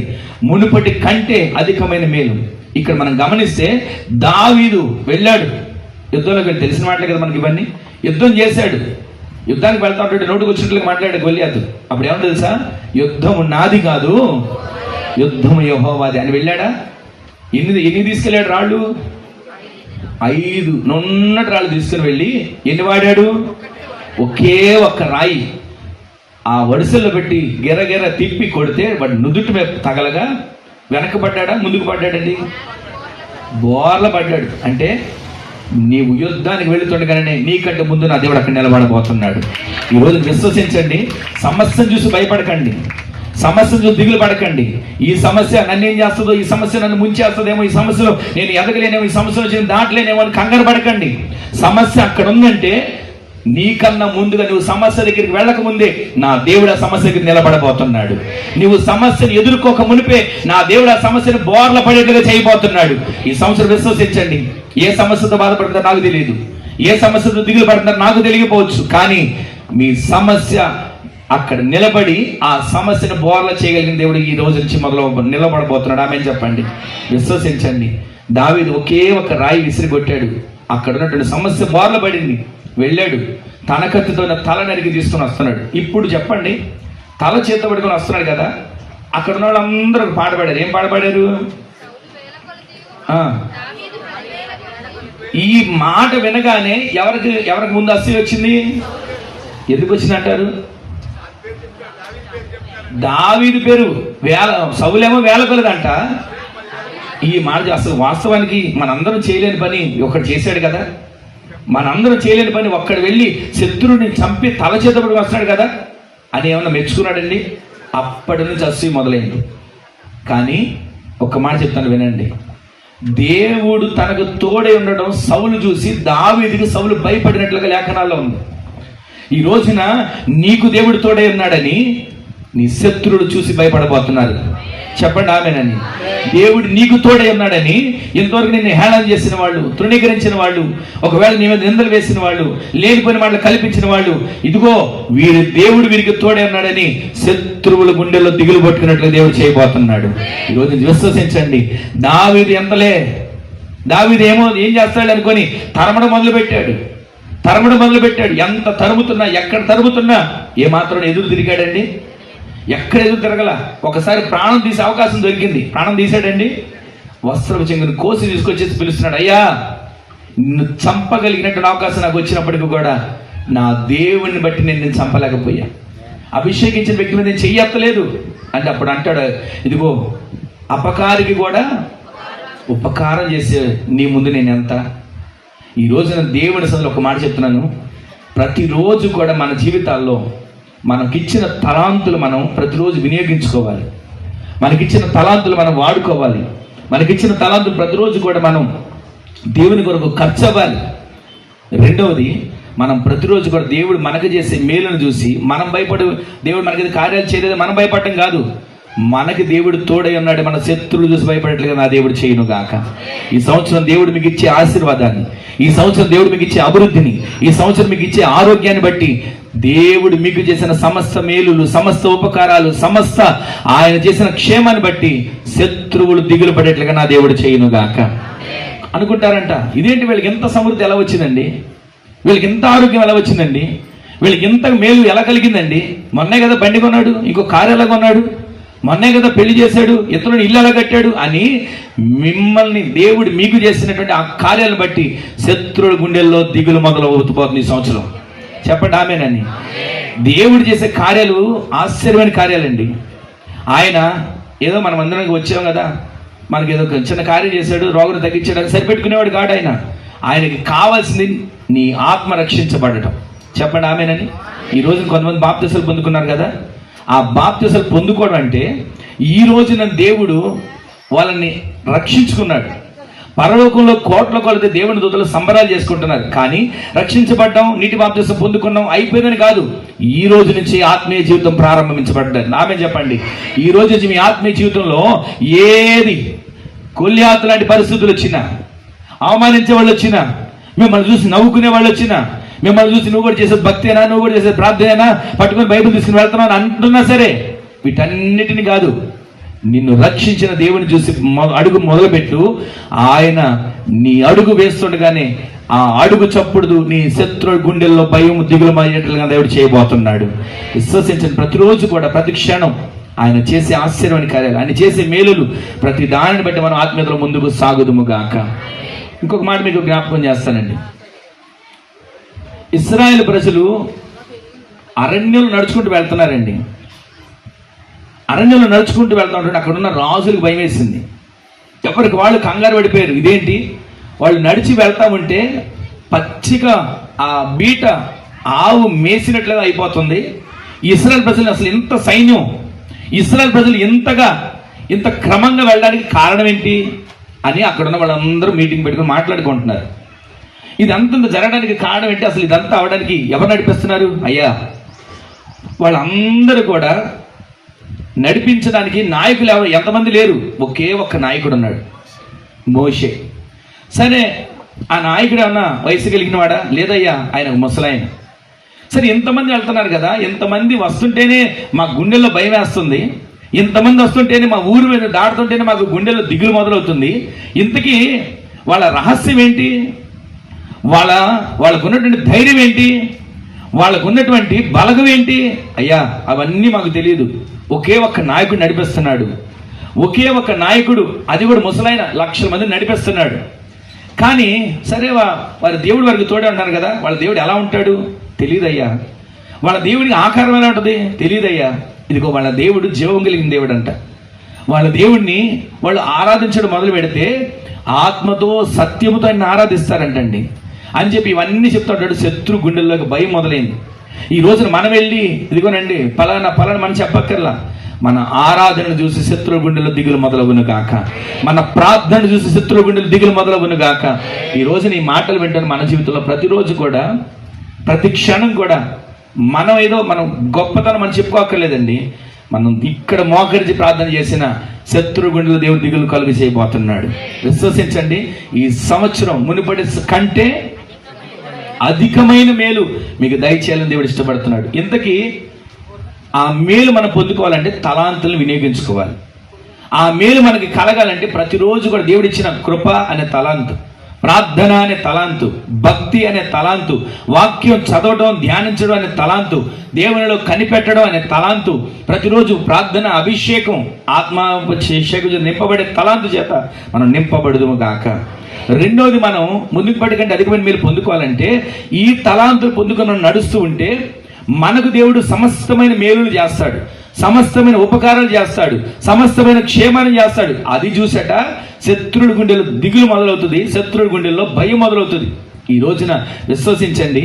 మునుపటి కంటే అధికమైన మేలు. ఇక్కడ మనం గమనిస్తే దావీదు వెళ్ళాడు యుద్ధంలోకి. తెలిసిన మాటలే కదా మనకి ఇవన్నీ. యుద్ధం చేశాడు, యుద్ధానికి వెళ్తా ఉంటాడు, నోటుకు వచ్చినట్లుగా మాట్లాడాడు గొల్యాతు. అప్పుడు ఏమన్నా తెలుసా, యుద్ధము నాది కాదు, యుద్ధము యెహోవాది అని వెళ్ళాడా. ఎన్ని తీసుకెళ్ళాడు రాళ్ళు? 5 నున్నటి రాళ్ళు తీసుకుని వెళ్ళి ఎన్ని వాడాడు? ఒకే ఒక్క రాయి ఆ వడిసెల్లో పెట్టి గిరగిర తిప్పి కొడితే వాడు నుదుటి మీద తగలగా వెనక పడ్డాడా, ముందుకు పడ్డాడండి? బోర్ల పడ్డాడు. అంటే నీవు యుద్ధానికి వెళుతుండగానే నీకంటే ముందు నా దేవుడు అక్కడ నిలబడబోతున్నాడు. ఈరోజు విశ్వసించండి. సమస్యను చూసి భయపడకండి, సమస్యను చూసి దిగులు పడకండి. ఈ సమస్య నన్ను ఏం చేస్తుందో, ఈ సమస్య నన్ను ముంచేస్తుందేమో, ఈ సమస్యలో నేను ఎదగలేనేమో, ఈ సమస్యలో నేను దాటలేనేమో అని కంగారు పడకండి. సమస్య అక్కడ ఉందంటే నీకన్నా ముందుగా నువ్వు సమస్య దగ్గరికి వెళ్ళక ముందే నా దేవుడు ఆ సమస్య దగ్గర నిలబడబోతున్నాడు. నువ్వు సమస్యను ఎదుర్కోక మునిపే నా దేవుడు ఆ సమస్యను బోర్ల పడేట్టుగా చేయబోతున్నాడు. ఈ సంవత్సరం విశ్వసించండి. ఏ సమస్యతో బాధపడుతుందో నాకు తెలియదు, ఏ సమస్యతో దిగులు పడుతుందో నాకు తెలియకపోవచ్చు, కానీ మీ సమస్య అక్కడ నిలబడి ఆ సమస్యను బోర్ల చేయగలిగిన దేవుడు ఈ రోజు నుంచి నిలబడబోతున్నాడు. ఆమె చెప్పండి, విశ్వసించండి. దావీదు ఒకే ఒక రాయి విసిరిగొట్టాడు, అక్కడ ఉన్నటువంటి సమస్య బోర్ల పడింది. వెళ్ళాడు, తన కత్తితో తల నరికి తీసుకొని వస్తున్నాడు. ఇప్పుడు చెప్పండి, తల చేత పడుకొని వస్తున్నాడు కదా, అక్కడ ఉన్న వాళ్ళందరూ పాడబడారు. ఏం పాడబడారు? ఈ మాట వినగానే ఎవరికి ముందు అసూయ వచ్చింది? ఎందుకు వచ్చింది అంటారు? దావీదు పేరు సౌలేమో వేల కొలదంట. ఈ మాట అసలు వాస్తవానికి మనందరం చేయలేని పని ఒకటి చేశాడు కదా, మనందరం చేయలేని పని ఒక్కడు వెళ్ళి శత్రువుని చంపి తల చేతపడి వస్తున్నాడు కదా అని ఏమన్నా మెచ్చుకున్నాడండి? అప్పటి నుంచి అసూయ మొదలైంది. కానీ ఒక్క మాట చెప్తాను వినండి, దేవుడు తనకు తోడై ఉండడం సౌలు చూసి దావీదుకి సౌలు భయపడినట్లుగా లేఖనాల్లో ఉంది. ఈ రోజున నీకు దేవుడు తోడై ఉన్నాడని నీ శత్రువులు చూసి భయపడబోతున్నారు. చెప్పండి ఆమేనని. దేవుడు నీకు తోడై ఉన్నాడని ఇంతవరకు నిన్ను హేళన చేసిన వాళ్ళు, తృణీకరించిన వాళ్ళు, ఒకవేళ నీ మీద నిందలు వేసిన వాళ్ళు, లేనిపోయిన వాళ్ళు కల్పించిన వాళ్ళు, ఇదిగో దేవుడు వీరికి తోడై ఉన్నాడని శత్రువుల గుండెల్లో దిగులు పట్టుకున్నట్లుగా దేవుడు చేయబోతున్నాడు. ఈరోజు విశ్వసించండి. దావీదు ఎంతలే, దావీదు ఏం చేస్తాడు అనుకొని తరమడం మొదలుపెట్టాడు. ఎంత తరుముతున్నా, ఎక్కడ తరుముతున్నా ఏమాత్రం ఎదురు తిరిగాడండి? ఎక్కడ ఎదురు తిరగల. ఒకసారి ప్రాణం తీసే అవకాశం దొరికింది, ప్రాణం తీశాడండి. వస్త్రపు చెంగుని కోసి తీసుకొచ్చేసి పిలుస్తున్నాడు, అయ్యా నిన్ను చంపగలిగినట్టు అవకాశం నాకు వచ్చినప్పటికీ కూడా నా దేవుణ్ణి బట్టి నేను చంపలేకపోయా, అభిషేకించిన వ్యక్తి మీద నేను చెయ్యత్తలేదు అంటే అప్పుడు అంటాడు, ఇదిగో అపకారికి కూడా ఉపకారం చేసే నీ ముందు నేను ఎంత. ఈ రోజున దేవుడి అసలు ఒక మాట చెప్తున్నాను, ప్రతిరోజు కూడా మన జీవితాల్లో మనకిచ్చిన తలాంతులు మనం ప్రతిరోజు వినియోగించుకోవాలి. మనకిచ్చిన తలాంతులు మనం వాడుకోవాలి. మనకిచ్చిన తలాంతులు ప్రతిరోజు కూడా మనం దేవుని కొరకు ఖర్చు అవ్వాలి. రెండవది, మనం ప్రతిరోజు కూడా దేవుడు మనకు చేసే మేలును చూసి మనం భయపడు, దేవుడు మనకి కార్యాలు చేయలేదు మనం భయపడటం కాదు, మనకి దేవుడు తోడై ఉన్నాడు, మన శత్రువులు చూసి భయపడట్లుగా నా దేవుడు చేయను గాక. ఈ సంవత్సరం దేవుడు మీకు ఇచ్చే ఆశీర్వాదాన్ని, ఈ సంవత్సరం దేవుడు మీకు ఇచ్చే అభివృద్ధిని, ఈ సంవత్సరం మీకు ఇచ్చే ఆరోగ్యాన్ని బట్టి దేవుడు మీకు చేసిన సమస్త మేలులు, సమస్త ఉపకారాలు, సమస్త ఆయన చేసిన క్షేమాన్ని బట్టి శత్రువులు దిగులు పడేట్లుగా నా దేవుడు చేయను గాక. అనుకుంటారంట, ఇదేంటి వీళ్ళకి ఎంత సమృద్ధి ఎలా వచ్చిందండి, వీళ్ళకి ఎంత ఆరోగ్యం ఎలా వచ్చిందండి, వీళ్ళకి ఎంత మేలు ఎలా కలిగిందండి, మొన్నే కదా బండి కొన్నాడు, ఇంకో కారు ఎలా కొన్నాడు, మొన్నే కదా పెళ్లి చేశాడు, ఇతరులను ఇల్లు ఎలా కట్టాడు అని మిమ్మల్ని దేవుడు మీకు చేసినటువంటి ఆ కార్యాలను బట్టి శత్రువుల గుండెల్లో దిగులు మొదలవుతుపోతుంది ఈ సంవత్సరం. చెప్పండి ఆమేనని. దేవుడు చేసే కార్యాలు ఆశ్చర్యమైన కార్యాలండి. ఆయన ఏదో మనం అందరం వచ్చాం కదా, మనకి ఏదో చిన్న కార్యం చేశాడు, రోగులు తగ్గించడానికి సరిపెట్టుకునేవాడు కాడు ఆయన. ఆయనకి కావాల్సింది నీ ఆత్మ రక్షించబడటం. చెప్పండి ఆమేనని. ఈ రోజు కొంతమంది బాప్తిసాలు పొందుకున్నారు కదా, ఆ బాప్తిసాలు పొందుకోవడం అంటే ఈ రోజున దేవుడు వాళ్ళని రక్షించుకున్నాడు. పరలోకంలో కోట్ల కొలది దేవుని దూతలు సంబరాలు చేసుకుంటున్నారు, కానీ రక్షించబడ్డం, నీటి బాప్తిసం పొందుకున్నాం అయిపోయిందని కాదు. ఈ రోజు నుంచి ఆత్మీయ జీవితం ప్రారంభించబడ్డారు. నామే చెప్పండి, ఈ రోజు నుంచి మీ ఆత్మీయ జీవితంలో ఏది కొల్లియాతు లాంటి పరిస్థితులు వచ్చినా, అవమానించే వాళ్ళు వచ్చినా, మిమ్మల్ని చూసి నవ్వుకునే వాళ్ళు వచ్చినా, మిమ్మల్ని చూసి నువ్వు కూడా చేసేది భక్తేనా, నువ్వు కూడా చేసేది ప్రార్థనేనా, పట్టుకొని బైబిల్ తీసుకుని వెళ్తున్నావు అని అంటున్నా సరే, వీటన్నిటిని కాదు, నిన్ను రక్షించిన దేవుని చూసి అడుగు మొదలుపెట్టు. ఆయన నీ అడుగు వేస్తుండగానే ఆ అడుగు చప్పుడు నీ శత్రు గుండెల్లో భయం దిగులు అయ్యేట్లుగా దేవుడు చేయబోతున్నాడు. విశ్వసించండి. ప్రతిరోజు కూడా ప్రతి క్షణం ఆయన చేసే ఆశ్చర్యమైన కార్యాలు, ఆయన చేసే మేలులు, ప్రతి దానిని బట్టి మనం ఆత్మీయతలో ముందుకు సాగుదుము గాక. ఇంకొక మాట మీకు జ్ఞాపకం చేస్తానండి. ఇశ్రాయేలు ప్రజలు అరణ్యంలో నడుచుకుంటూ వెళ్తున్నారండి. అరణ్యంలో నడుచుకుంటూ వెళ్తా ఉంటే అక్కడ ఉన్న రాజులకు భయం వేసింది. ఎవరికి వాళ్ళు కంగారు పడిపోయారు. ఇదేంటి, వాళ్ళు నడిచి వెళ్తా ఉంటే పచ్చిగా ఆ బీట ఆవు మేసినట్లుగా అయిపోతుంది. ఇశ్రాయేల్ ప్రజలు అసలు ఇంత సైన్యం, ఇశ్రాయేల్ ప్రజలు ఇంత క్రమంగా వెళ్ళడానికి కారణం ఏంటి అని అక్కడున్న వాళ్ళందరూ మీటింగ్ పెట్టుకుని మాట్లాడుకుంటున్నారు. ఇదంతా జరగడానికి కారణం ఏంటి, అసలు ఇదంతా అవడానికి ఎవరు నడిపిస్తున్నారు? అయ్యా, వాళ్ళందరూ కూడా నడిపించడానికి నాయకులు ఎవరు, ఎంతమంది లేరు, ఒకే ఒక్క నాయకుడు ఉన్నాడు, మోషే. సరే, ఆ నాయకుడు ఏమన్నా వయసు కలిగిన వాడా? లేదయ్యా, ఆయన ముసలాయన. సరే, ఇంతమంది వెళ్తున్నారు కదా, ఇంతమంది వస్తుంటేనే మా గుండెల్లో భయం వేస్తుంది, ఇంతమంది వస్తుంటేనే మా ఊరు మీద దాడుతుంటేనే మాకు గుండెల్లో దిగులు మొదలవుతుంది. ఇంతకీ వాళ్ళ రహస్యం ఏంటి, వాళ్ళకున్నటువంటి ధైర్యం ఏంటి, వాళ్ళకున్నటువంటి బలగం ఏంటి? అయ్యా, అవన్నీ మాకు తెలియదు. ఒకే ఒక్క నాయకుడు నడిపిస్తున్నాడు, ఒకే ఒక్క నాయకుడు, అది కూడా ముసలైన, లక్షల మందిని నడిపిస్తున్నాడు. కానీ సరే, వారి దేవుడు వారికి తోడే ఉంటారు కదా, వాళ్ళ దేవుడు ఎలా ఉంటాడు తెలియదయ్యా. వాళ్ళ దేవుడికి ఆకారం ఎలా ఉంటుంది తెలియదయ్యా. ఇదిగో వాళ్ళ దేవుడు జీవం కలిగిన దేవుడు అంట. వాళ్ళ దేవుడిని వాళ్ళు ఆరాధించడం మొదలు పెడితే ఆత్మతో సత్యముతో ఆయన ఆరాధిస్తారంటండి అని చెప్పి ఇవన్నీ చెప్తుంటాడు. శత్రు గుండెల్లోకి భయం మొదలైంది. ఈ రోజున మనం వెళ్ళి ఇదిగోనండి పలానా మనం చెప్పక్కర్లా, మన ఆరాధనను చూసి శత్రు గుండెల్లో దిగులు మొదలవును గాక, మన ప్రార్థనను చూసి శత్రు గుండెలు దిగులు మొదలవును గాక. ఈ రోజున ఈ మాటలు వింటాను మన జీవితంలో ప్రతిరోజు కూడా, ప్రతి క్షణం కూడా మనం గొప్పతనం మనం చెప్పుకోక్కర్లేదండి. మనం ఇక్కడ మోకరించి ప్రార్థన చేసిన శత్రు గుండెల దేవుడు దిగులు కలుగు చేయబోతున్నాడు. విశ్వసించండి, ఈ సంవత్సరం మునుపటి కంటే అధికమైన మేలు మీకు దయచేయాలని దేవుడు ఇష్టపడుతున్నాడు. ఇంతకీ ఆ మేలు మనం పొందుకోవాలంటే తలాంతులను వినియోగించుకోవాలి. ఆ మేలు మనకి కలగాలంటే ప్రతిరోజు కూడా దేవుడు ఇచ్చిన కృప అనే తలాంతు, ప్రార్థన అనే తలాంతు, భక్తి అనే తలాంతు, వాక్యం చదవడం ధ్యానించడం అనే తలాంతు, దేవునిలో కనిపెట్టడం అనే తలాంతు, ప్రతిరోజు ప్రార్థన, అభిషేకం, ఆత్మాభిషేకం నింపబడే తలాంతు చేత మనం నింపబడదుము గాక. రెండోది, మనం ముందుకు పట్టుకంటే అధికమైన మీరు పొందుకోవాలంటే ఈ తలాంతులు పొందుకొని నడుస్తూ ఉంటే మనకు దేవుడు సమస్తమైన మేలులు చేస్తాడు, సమస్తమైన ఉపకారాలు చేస్తాడు, సమస్తమైన క్షేమాన్ని చేస్తాడు. అది చూసట శత్రుడి గుండెలో దిగులు మొదలవుతుంది, శత్రుడి గుండెల్లో భయం మొదలవుతుంది. ఈ రోజున విశ్వసించండి,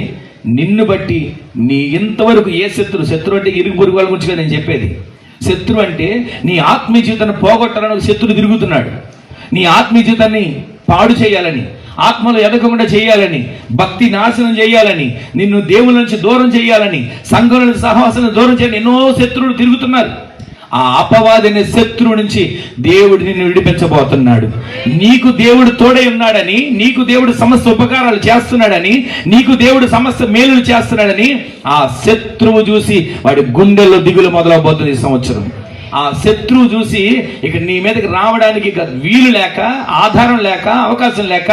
నిన్ను బట్టి నీ ఇంతవరకు ఏ శత్రు అంటే ఇరుగు పొరుగు వాళ్ళ గురించి నేను చెప్పేది. శత్రు అంటే నీ ఆత్మీయ జీవితాన్ని పోగొట్టాలని శత్రుడు తిరుగుతున్నాడు. నీ ఆత్మీయ జీవితాన్ని పాడు చేయాలని, ఆత్మలో ఎదగకుండా చేయాలని, భక్తి నాశనం చేయాలని, నిన్ను దేవుని నుంచి దూరం చేయాలని, సంఘం నుంచి సహవాసం దూరం చేయాలని ఎన్నో శత్రువులు తిరుగుతున్నారు. ఆ అపవాది అనే శత్రువు నుంచి దేవుడు నిన్ను విడిపించబోతున్నాడు. నీకు దేవుడు తోడై ఉన్నాడని, నీకు దేవుడు సమస్త ఉపకారాలు చేస్తున్నాడని, నీకు దేవుడు సమస్త మేలులు చేస్తున్నాడని ఆ శత్రువు చూసి వాడి గుండెల్లో దిగులు మొదలవబోతుంది. ఈ సంవత్సరం ఆ శత్రువు చూసి ఇక నీ మీదకి రావడానికి వీలు లేక, ఆధారం లేక, అవకాశం లేక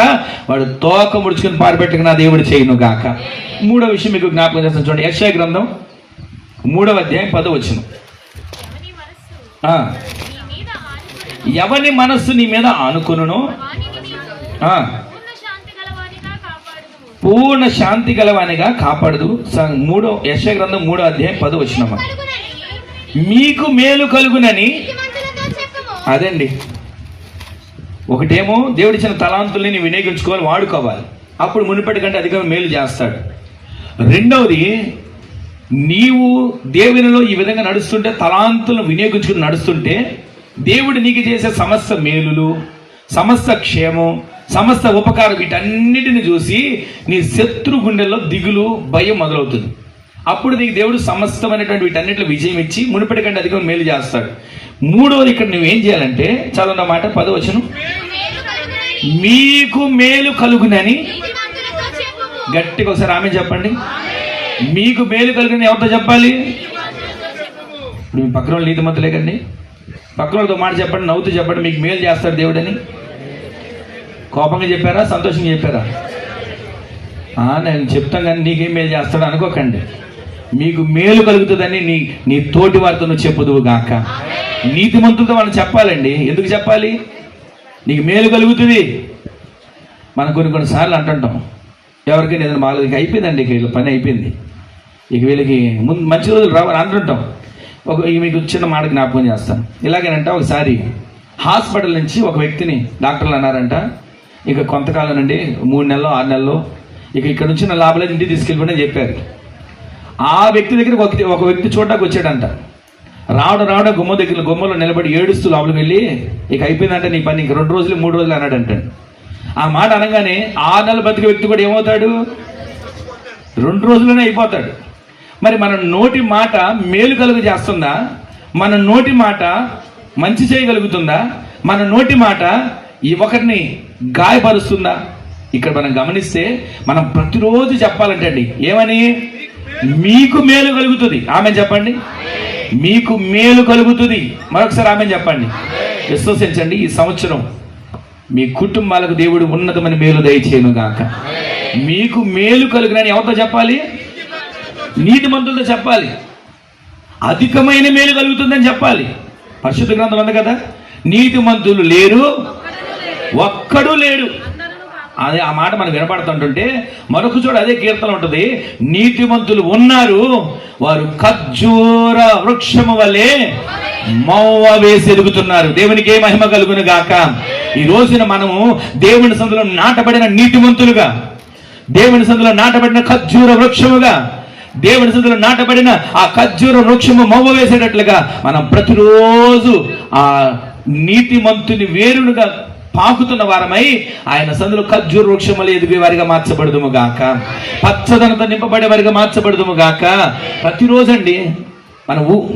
వాడు తోక ముడుచుకుని పారిపెట్టుకు నా దేవుడు చేయను గాక. మూడో విషయం మీకు జ్ఞాపకం చేస్తాను చూడండి, యెషయా గ్రంథం 3వ అధ్యాయం 10వ వచనం. ఎవని మనస్సు నీ మీద ఆనుకును పూర్ణ శాంతి గలవానిగా కాపాడదు. యెషయా గ్రంథం 3వ అధ్యాయం 10వ వచనం. మీకు మేలు కలుగునని, అదండి, ఒకటేమో దేవుడిచ్చిన తలాంతుల్ని వినియోగించుకోవాలి, వాడుకోవాలి, అప్పుడు మునుపటి కంటే అధికంగా మేలు చేస్తాడు. రెండవది, నీవు దేవునిలో ఈ విధంగా నడుస్తుంటే, తలాంతులను వినియోగించుకుని నడుస్తుంటే దేవుడు నీకు చేసే సమస్త మేలులు, సమస్త క్షేమం, సమస్త ఉపకారం, వీటన్నిటిని చూసి నీ శత్రు గుండెల్లో దిగులు, భయం మొదలవుతుంది. అప్పుడు నీకు దేవుడు సమస్తమైనటువంటి వీటన్నిటిలో విజయం ఇచ్చి మునుపటి కంటే అధికంగా మేలు చేస్తాడు. మూడవది, ఇక్కడ నువ్వేం చేయాలంటే, చదవన్న మాట 10వ వచనం, మీకు మేలు కలుగునని గట్టిగా ఒకసారి ఆమె చెప్పండి. మీకు మేలు కలుగునని ఎవరితో చెప్పాలి? ఇప్పుడు మీ పక్కన వాళ్ళు నీతి మంతులే కండి, పక్కన వాళ్ళతో మాట చెప్పండి, నవ్వుతూ చెప్పండి, మీకు మేలు చేస్తాడు దేవుడని. కోపంగా చెప్పారా, సంతోషంగా చెప్పారా? నేను చెప్తాను కానీ నీకేం మేలు చేస్తాడు అనుకోకండి. మీకు మేలు కలుగుతుందని నీ తోటి వారితో నువ్వు చెప్పుదువు గాక. నీతిమంతులతో మనం చెప్పాలండి. ఎందుకు చెప్పాలి? నీకు మేలు కలుగుతుంది. మనం కొన్నిసార్లు అంటుంటాం, ఎవరికైనా ఏదైనా బాగా అయిపోయిందండి, ఇక వీళ్ళ పని అయిపోయింది, ఇక వీళ్ళకి ముందు మంచి రోజులు రావని అంటుంటాం. మీకు చిన్న మాట జ్ఞాపకం చేస్తాను. ఇలాగేనంట, ఒకసారి హాస్పిటల్ నుంచి ఒక వ్యక్తిని డాక్టర్లు అన్నారంట, ఇక కొంతకాలం నుండి 3 నెలలు 6 నెలలు ఇక ఇక్కడ నుంచి నా లాభలేదు ఇంటికి తీసుకెళ్ళిపోయి చెప్పారు. ఆ వ్యక్తి దగ్గర ఒక వ్యక్తి చూడడానికి వచ్చాడంట. రావడం గుమ్మలో నిలబడి ఏడుస్తూ లోపలికి వెళ్ళి, ఇక అయిపోయిందంటే నీ పని, ఇంక 2 రోజులు 3 రోజులు అన్నాడంట. ఆ మాట అనగానే 6 నెలలు బతికే వ్యక్తి కూడా ఏమవుతాడు? 2 రోజుల్లోనే అయిపోతాడు. మరి మన నోటి మాట మేలు కలుగు చేస్తుందా? మన నోటి మాట మంచి చేయగలుగుతుందా? మన నోటి మాట ఈ ఒకరిని గాయపరుస్తుందా? ఇక్కడ మనం గమనిస్తే మనం ప్రతిరోజు చెప్పాలంటే అండి, ఏమని? మీకు మేలు కలుగుతుంది. ఆమె చెప్పండి, మీకు మేలు కలుగుతుంది. మరొకసారి ఆమె చెప్పండి. విశ్వసించండి, ఈ సంవత్సరం మీ కుటుంబాలకు దేవుడు ఉన్నతమైన మేలు దయచేయను గాక. మీకు మేలు కలుగునని ఎవరితో చెప్పాలి? నీతిమంతులతో చెప్పాలి. అధికమైన మేలు కలుగుతుందని చెప్పాలి. పరిశుద్ధ గ్రంథం ఉంది కదా, నీతిమంతులు లేరు, ఒక్కడూ లేడు. అదే ఆ మాట మనం వినపడుతుంటుంటే మరొక చోట అదే కీర్తన ఉంటుంది, నీతిమంతులు ఉన్నారు, వారు ఖర్జూర వృక్షము వలె మౌవ వేసి ఎదుగుతున్నారు. దేవునికి ఏ మహిమ కలుగును గాక. ఈ రోజున మనము దేవుని సందులో నాటబడిన నీతిమంతులుగా, దేవుని సందులో నాటబడిన ఖర్జూర వృక్షముగా, దేవుని సందులో నాటబడిన ఆ ఖర్జూర వృక్షము మౌవ వేసేటట్లుగా మనం ప్రతిరోజు ఆ నీతిమంతుని వేరునుగా పాకుతున్న వారమై ఆయన సందులో ఖర్జూర వృక్షములు ఎదిగే వారిగా మార్చబడదుము గాక. పచ్చదనంతో నింపబడే వారిగా మార్చబడదుము గాక. ప్రతిరోజు అండి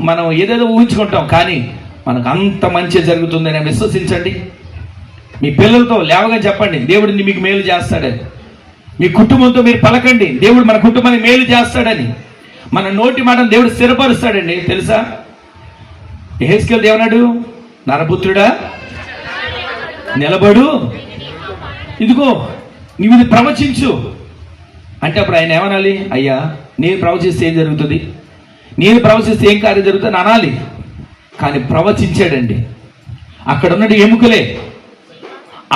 మనం ఏదేదో ఊహించుకుంటాం, కానీ మనకు అంత మంచి జరుగుతుందని విశ్వసించండి. మీ పిల్లలతో లేవగా చెప్పండి, దేవుడిని మీకు మేలు చేస్తాడని. మీ కుటుంబంతో మీరు పలకండి, దేవుడు మన కుటుంబాన్ని మేలు చేస్తాడని. మన నోటి మాటను దేవుడు స్థిరపరుస్తాడండి. తెలుసా, యెహెజ్కేలు దేవునాడు, నరపుత్రుడా నిలబడు, ఇదిగో నీవు ఇది ప్రవచించు అంటే అప్పుడు ఆయన ఏమనాలి? అయ్యా, నేను ప్రవచిస్తే ఏం జరుగుతుంది, నేను ప్రవచిస్తే ఏం కార్యం జరుగుతుంది అనాలి. కానీ ప్రవచించాడండి. అక్కడ ఉన్నటువంటి ఎముకలే,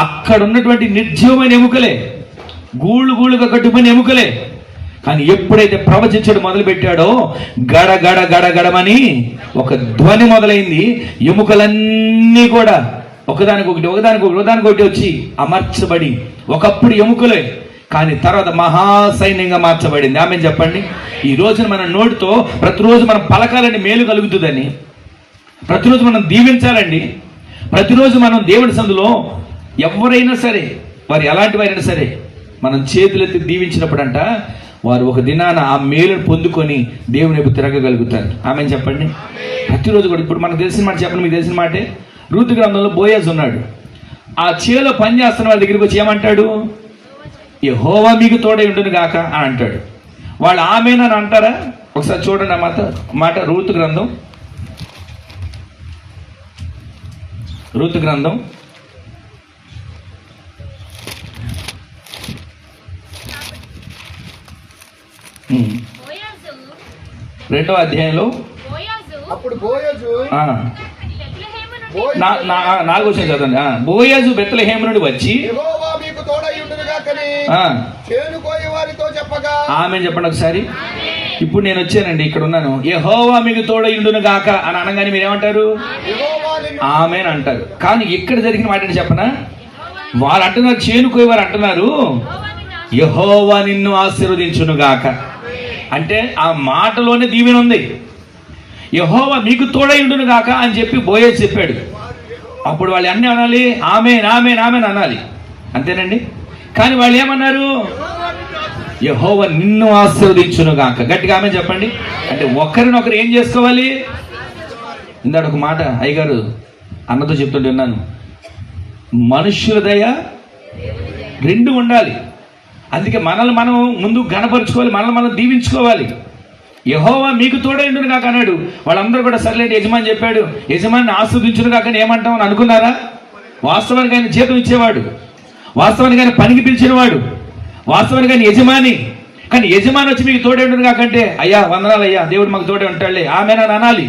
అక్కడ ఉన్నటువంటి నిర్జీవమైన ఎముకలే, గూళ్ళుగా కట్టుకుని ఎముకలే. కానీ ఎప్పుడైతే ప్రవచించడం మొదలు పెట్టాడో గడ గడ గడ గడమని ఒక ధ్వని మొదలైంది. ఎముకలన్నీ కూడా ఒకదానికొకటి వచ్చి అమర్చబడి, ఒకప్పుడు ఎముకలే కానీ తర్వాత మహాసైన్యంగా మార్చబడింది. ఆమె చెప్పండి. ఈ రోజున మన నోటితో ప్రతిరోజు మనం పలకాలని మేలు కలుగుతుందని, ప్రతిరోజు మనం దీవించాలండి. ప్రతిరోజు మనం దేవుడి సందులో ఎవరైనా సరే, వారు ఎలాంటి వారైనా సరే, మనం చేతులెత్తి దీవించినప్పుడంట వారు ఒక దినాన ఆ మేలును పొందుకొని దేవుని వైపు తిరగగలుగుతారు. ఆమె చెప్పండి. ప్రతిరోజు కూడా ఇప్పుడు మనకు తెలిసిన మాట చెప్పండి, మీకు తెలిసిన మాటే. రూతు గ్రంథంలో బోయజ్ ఉన్నాడు. ఆ చేలో పని చేస్తున్న వాళ్ళ దగ్గరికి వచ్చి ఏమంటాడు? యెహోవా మీకు తోడై ఉండును గాక అని అంటాడు. వాళ్ళు ఆమేనని అంటారా? ఒకసారి చూడండి ఆ మాట. రూతు గ్రంథం 2వ అధ్యాయంలో 4వ వచనం చదవండి. బోయజు బెత్లెహేము నుండి వచ్చి ఆమె చెప్పండి ఒకసారి. ఇప్పుడు నేను వచ్చానండి, ఇక్కడ ఉన్నాను. యెహోవా మీకు తోడయుండును గాక అని అనగానే మీరు ఏమంటారు? ఆమేన్ అంటారు. కానీ ఇక్కడ జరిగిన మాట చెప్పనా, వాళ్ళు అంటున్నారు, చేనుకోయేవారు అంటున్నారు యెహోవా నిన్ను ఆశీర్వదించును గాక. అంటే ఆ మాటలోనే దీవెన ఉంది. యెహోవా మీకు తోడయుండును గాక అని చెప్పి బోయజ్ చెప్పాడు. అప్పుడు వాళ్ళు అన్నీ అనాలి, ఆమేన్ ఆమేన్ ఆమేన్ అనాలి, అంతేనండి. కానీ వాళ్ళు ఏమన్నారు? యెహోవా నిన్ను ఆశీర్వదించును గాక. గట్టిగా ఆమేన్ చెప్పండి. అంటే ఒకరినొకరు ఏం చేసుకోవాలి? ఇందాక ఒక మాట అయ్యగారు అన్నతో చెప్తుంటే విన్నాను, మనుష్యుల దయ రెండు ఉండాలి. అందుకే మనల్ని మనం ముందు గణపరుచుకోవాలి, మనల్ని మనం దీవించుకోవాలి. యెహోవా మీకు తోడైండును కాక అన్నాడు. వాళ్ళందరూ కూడా సర్లేండి, యజమాని చెప్పాడు, యజమాని ఆస్వాదించును కాక అని ఏమంటామని అనుకున్నారా? వాస్తవానికి ఆయన జీతం ఇచ్చేవాడు, వాస్తవానికి ఆయన పనికి పిలిచినవాడు, వాస్తవానికి ఆయన యజమాని. కానీ యజమాని వచ్చి మీకు తోడైండును కాకంటే, అయ్యా వందనాలు అయ్యా, దేవుడు మాకు తోడే ఉంటాడులే, ఆమేనని అనాలి.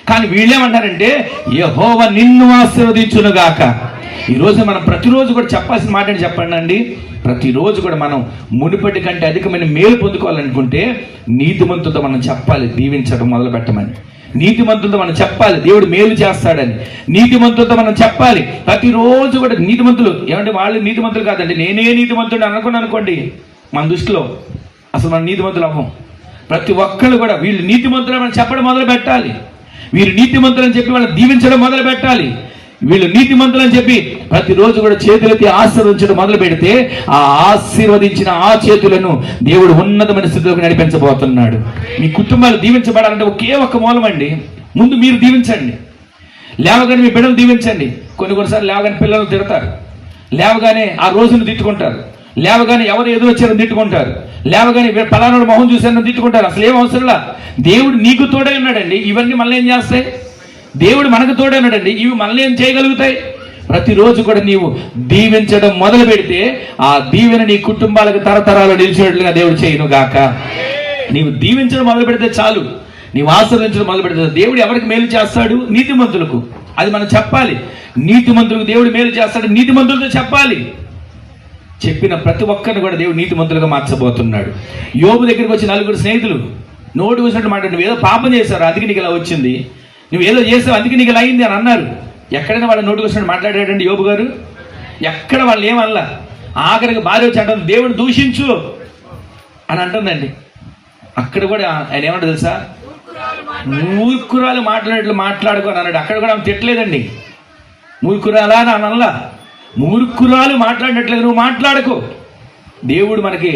కానీ వీళ్ళేమంటారంటే యెహోవా నిన్ను ఆశీర్వదించును గాక. ఈరోజు మనం ప్రతిరోజు కూడా చెప్పాల్సిన మాట అని చెప్పండి అండి. ప్రతిరోజు కూడా మనం మునుపటి కంటే అధికమైన మేలు పొందుకోవాలనుకుంటే నీతిమంతులతో మనం చెప్పాలి, దీవించడం మొదలు పెట్టమని. నీతిమంతులతో మనం చెప్పాలి దేవుడు మేలు చేస్తాడని. నీతిమంతులతో మనం చెప్పాలి ప్రతిరోజు కూడా. నీతిమంతులు ఏమంటే వాళ్ళు నీతిమంతులు కాదండి, నేనే నీతిమంతుడు అనుకోండి, మన దృష్టిలో అసలు మన నీతిమంతులు అవ్వం. ప్రతి ఒక్కళ్ళు కూడా వీళ్ళు నీతిమంతులు మనం చెప్పడం మొదలు పెట్టాలి. వీరు నీతిమంతులు అని చెప్పి వాళ్ళని దీవించడం మొదలు పెట్టాలి. వీళ్ళు నీతిమంతులు అని చెప్పి ప్రతిరోజు కూడా చేతులెత్తి ఆశీర్వదించడం మొదలు పెడితే ఆ ఆశీర్వదించిన ఆ చేతులను దేవుడు ఉన్నతమైన స్థితిలోకి నడిపించబోతున్నాడు. మీ కుటుంబాలు దీవించబడాలంటే ఒకే ఒక్క మూలం అండి. ముందు మీరు దీవించండి. లేవగానే మీ బిడ్డలు దీవించండి. కొన్నిసార్లు లేవగానే పిల్లలు తిడతారు, లేవగానే ఆ రోజును తిట్టుకుంటారు, లేవగానే ఎవరు ఎదురు వచ్చారని తిట్టుకుంటారు, లేవగానే పలానాడు మొహం చూశారని తిట్టుకుంటారు. అసలు ఏం అవసరంలా. దేవుడు నీకు తోడే ఉన్నాడండి. ఇవన్నీ మళ్ళీ ఏం చేస్తాయి? దేవుడు మనకు తోడే ఉన్నాడండి. ఇవి మళ్ళీ ఏం చేయగలుగుతాయి? ప్రతిరోజు కూడా నీవు దీవించడం మొదలు పెడితే ఆ దీవెన నీ కుటుంబాలకు తరతరాలు నిలిచేట్లుగా దేవుడు చేయను గాక. నీవు దీవించడం మొదలు పెడితే చాలు, నీవు ఆశీర్వదించడం మొదలు పెడితే దేవుడు ఎవరికి మేలు చేస్తాడు? నీతిమంతులకు. అది మనం చెప్పాలి. నీతిమంతులకు దేవుడు మేలు చేస్తాడు, నీతిమంతులతో చెప్పాలి. చెప్పిన ప్రతి ఒక్కరిని కూడా దేవుడు నీతిమంతులుగా మార్చబోతున్నాడు. యోబు దగ్గరికి వచ్చి 4 స్నేహితులు నోటు వచ్చినట్టు మాట, నువ్వు ఏదో పాపం చేశారు అందుకే నీకు ఇలా వచ్చింది, నువ్వు ఏదో చేసావు అందుకే నీకు ఇలా అయింది అని అన్నారు. ఎక్కడైనా వాళ్ళ నోటుకు వచ్చినట్టు మాట్లాడాడండి యోబు గారు? ఎక్కడ వాళ్ళు ఏమల్లా. ఆఖరికి భార్య వచ్చి అంటుంది దేవుడు దూషించు అని అంటుందండి. అక్కడ కూడా ఆయన ఏమంటారు తెలుసా? మూర్ఖురాలు మాట్లాడేట్లు మాట్లాడుకో అని అన్నాడు. అక్కడ కూడా ఆమె తిట్టలేదండి. మూర్ఖురాలా అని అనల్లా. మూర్ఖురాలు మాట్లాడినట్లేదు, నువ్వు మాట్లాడుకో. దేవుడు మనకి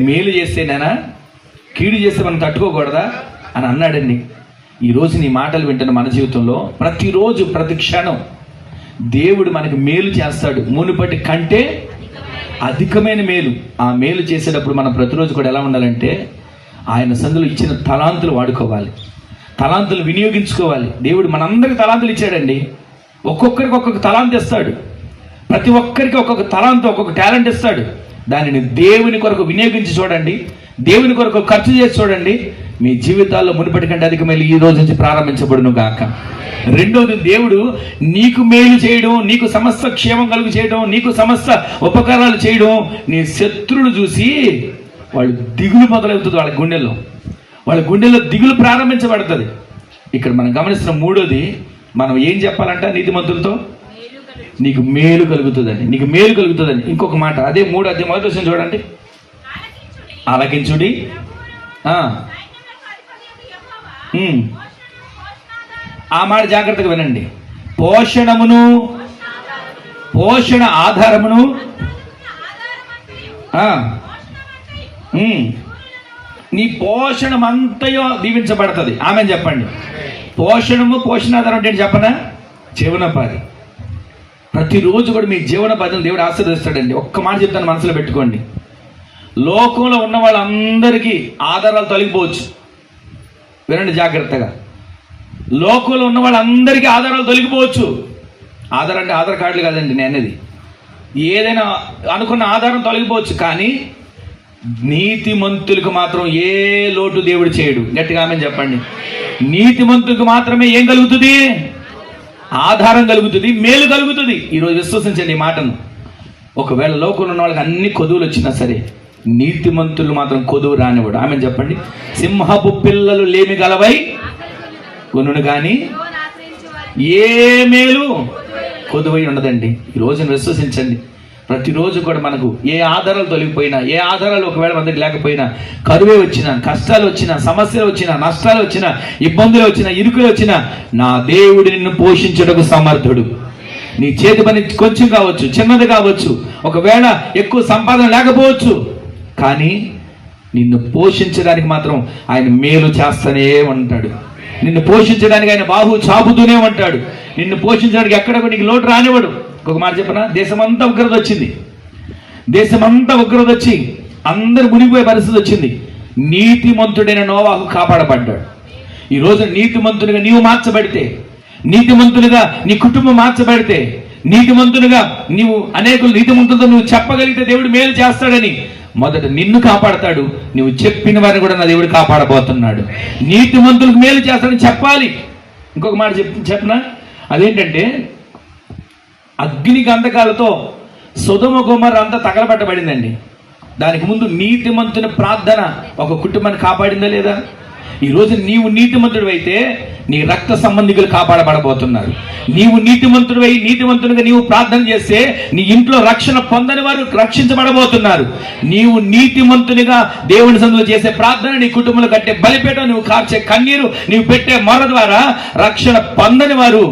మేలు చేస్తేనేనా, కీడు చేస్తే మనం తట్టుకోకూడదా అని అన్నాడండి. ఈరోజు నీ మాటలు వింటున్న మన జీవితంలో ప్రతిరోజు ప్రతి క్షణం దేవుడు మనకి మేలు చేస్తాడు. మునుపటి కంటే అధికమైన మేలు. ఆ మేలు చేసేటప్పుడు మనం ప్రతిరోజు కూడా ఎలా ఉండాలంటే ఆయన సందులో ఇచ్చిన తలాంతులు వాడుకోవాలి, తలాంతులు వినియోగించుకోవాలి. దేవుడు మనందరికి తలాంతులు ఇచ్చాడండి. ఒక్కొక్కరికి ఒక్కొక్క తలాంతు ఇస్తాడు. ప్రతి ఒక్కరికి ఒక్కొక్క తలాంతు, ఒక్కొక్క టాలెంట్ ఇస్తాడు. దానిని దేవుని కొరకు వినియోగించి చూడండి, దేవుని కొరకు ఖర్చు చేసి చూడండి. మీ జీవితాల్లో మునుపటి కంటే అధికమైన ఈ రోజు నుంచి ప్రారంభించబడును గాక. రెండోది, దేవుడు నీకు మేలు చేయడం, నీకు సమస్త క్షేమం కలుగు చేయడం, నీకు సమస్త ఉపకారాలు చేయడం. నీ శత్రువులు చూసి వాళ్ళు దిగులు మొదలవుతుంది. వాళ్ళ గుండెల్లో దిగులు ప్రారంభించబడుతుంది. ఇక్కడ మనం గమనిస్తున్న మూడోది, మనం ఏం చెప్పాలంట? నీతిమంతులతో నీకు మేలు కలుగుతుందండి, నీకు మేలు కలుగుతుందండి. ఇంకొక మాట, అదే 3 మొదటి వచనం చూడండి. ఆలకించుడి. ఆ మాట జాగ్రత్తగా వినండి. పోషణ ఆధారమును నీ పోషణమంతయో దీవించబడుతుంది. ఆమె చెప్పండి. పోషణాధారం అంటే చెప్పనా? జీవనోపాధి. ప్రతిరోజు కూడా మీ జీవనోపాధిని దేవుడు ఆశీర్వదిస్తాడండి. ఒక్క మాట చెప్తాను, మనసులో పెట్టుకోండి. లోకంలో ఉన్న వాళ్ళందరికీ ఆధారాలు తొలగిపోవచ్చు. వినండి జాగ్రత్తగా. లోకంలో ఉన్న వాళ్ళందరికీ ఆధారాలు తొలగిపోవచ్చు. ఆధారం అంటే ఆధార్ కార్డులు కాదండి నేను అనేది. ఏదైనా అనుకున్న ఆధారం తొలగిపోవచ్చు, కానీ నీతిమంతులకు మాత్రం ఏ లోటు దేవుడు చేయడు. గట్టిగా ఆమె చెప్పండి. నీతిమంతులకు మాత్రమే ఏం కలుగుతుంది? ఆధారం కలుగుతుంది, మేలు కలుగుతుంది. ఈరోజు విశ్వసించండి ఈ మాటను. ఒకవేళ లోకంలో ఉన్న వాళ్ళకి అన్ని కొదువులు వచ్చినా సరే, నీతిమంతులు మాత్రం కొదువు రానివాడు. ఆమె చెప్పండి. సింహపు పిల్లలు లేమి గలవై కొనును కానీ ఏ మేలు కొదువై ఉండదండి. ఈ రోజును విశ్వసించండి. ప్రతిరోజు కూడా మనకు ఏ ఆధారాలు తొలగిపోయినా, ఏ ఆధారాలు ఒకవేళ మనకి లేకపోయినా, కరువే వచ్చినా, కష్టాలు వచ్చినా, సమస్యలు వచ్చినా, నష్టాలు వచ్చినా, ఇబ్బందులు వచ్చినా, ఇరుకులు వచ్చినా, నా దేవుడు నిన్ను పోషించుటకు సమర్థుడు. నీ చేతి పని కొంచెం కావచ్చు, చిన్నది కావచ్చు, ఒకవేళ ఎక్కువ సంపాదన లేకపోవచ్చు, కానీ నిన్ను పోషించడానికి మాత్రం ఆయన మేలు చేస్తూనే ఉంటాడు. నిన్ను పోషించడానికి ఆయన బాహు చాపుతూనే ఉంటాడు. నిన్ను పోషించడానికి ఎక్కడ నీకు లోటు రానివాడు. ఇంకొక మాట చెప్పనా? దేశమంతా ఉగ్రత వచ్చింది. దేశమంతా ఉగ్రత వచ్చి అందరు మునిగిపోయే పరిస్థితి వచ్చింది. నీతిమంతుడైన నోవాహు కాపాడబడ్డాడు. ఈరోజు నీతిమంతునిగా నీవు మార్చబడితే, నీతిమంతునిగా నీ కుటుంబం మార్చబడితే, నీతిమంతునిగా నీవు అనేకులు నీతిమంతులతో నువ్వు చెప్పగలిగితే దేవుడు మేలు చేస్తాడని, మొదట నిన్ను కాపాడతాడు. నువ్వు చెప్పిన వారిని కూడా నా దేవుడు కాపాడబోతున్నాడు. నీతిమంతులకు మేలు చేస్తాడని చెప్పాలి. ఇంకొక మాట చెప్పనా? అదేంటంటే, అగ్ని గంధకాలతో సొదొమ గొమొర్రా అంతా తగలబెట్టబడిందండి. దానికి ముందు నీతిమంతుని ప్రార్థన ఒక కుటుంబాన్ని కాపాడిందా లేదా? ఈ రోజు నీవు నీతిమంతుడు అయితే నీ రక్త సంబంధికులు కాపాడబడబోతున్నారు. నీవు నీతిమంతుడిగా నీవు ప్రార్థన చేస్తే నీ ఇంట్లో రక్షణ పొందని వారు రక్షించబడబోతున్నారు. నీవు నీతిమంతునిగా దేవుని సన్నిధిలో చేసే ప్రార్థన, నీ కుటుంబంలో కట్టే బలిపీఠం, నువ్వు కార్చే కన్నీరు, నీవు పెట్టే మొర ద్వారా రక్షణ పొందని వారు,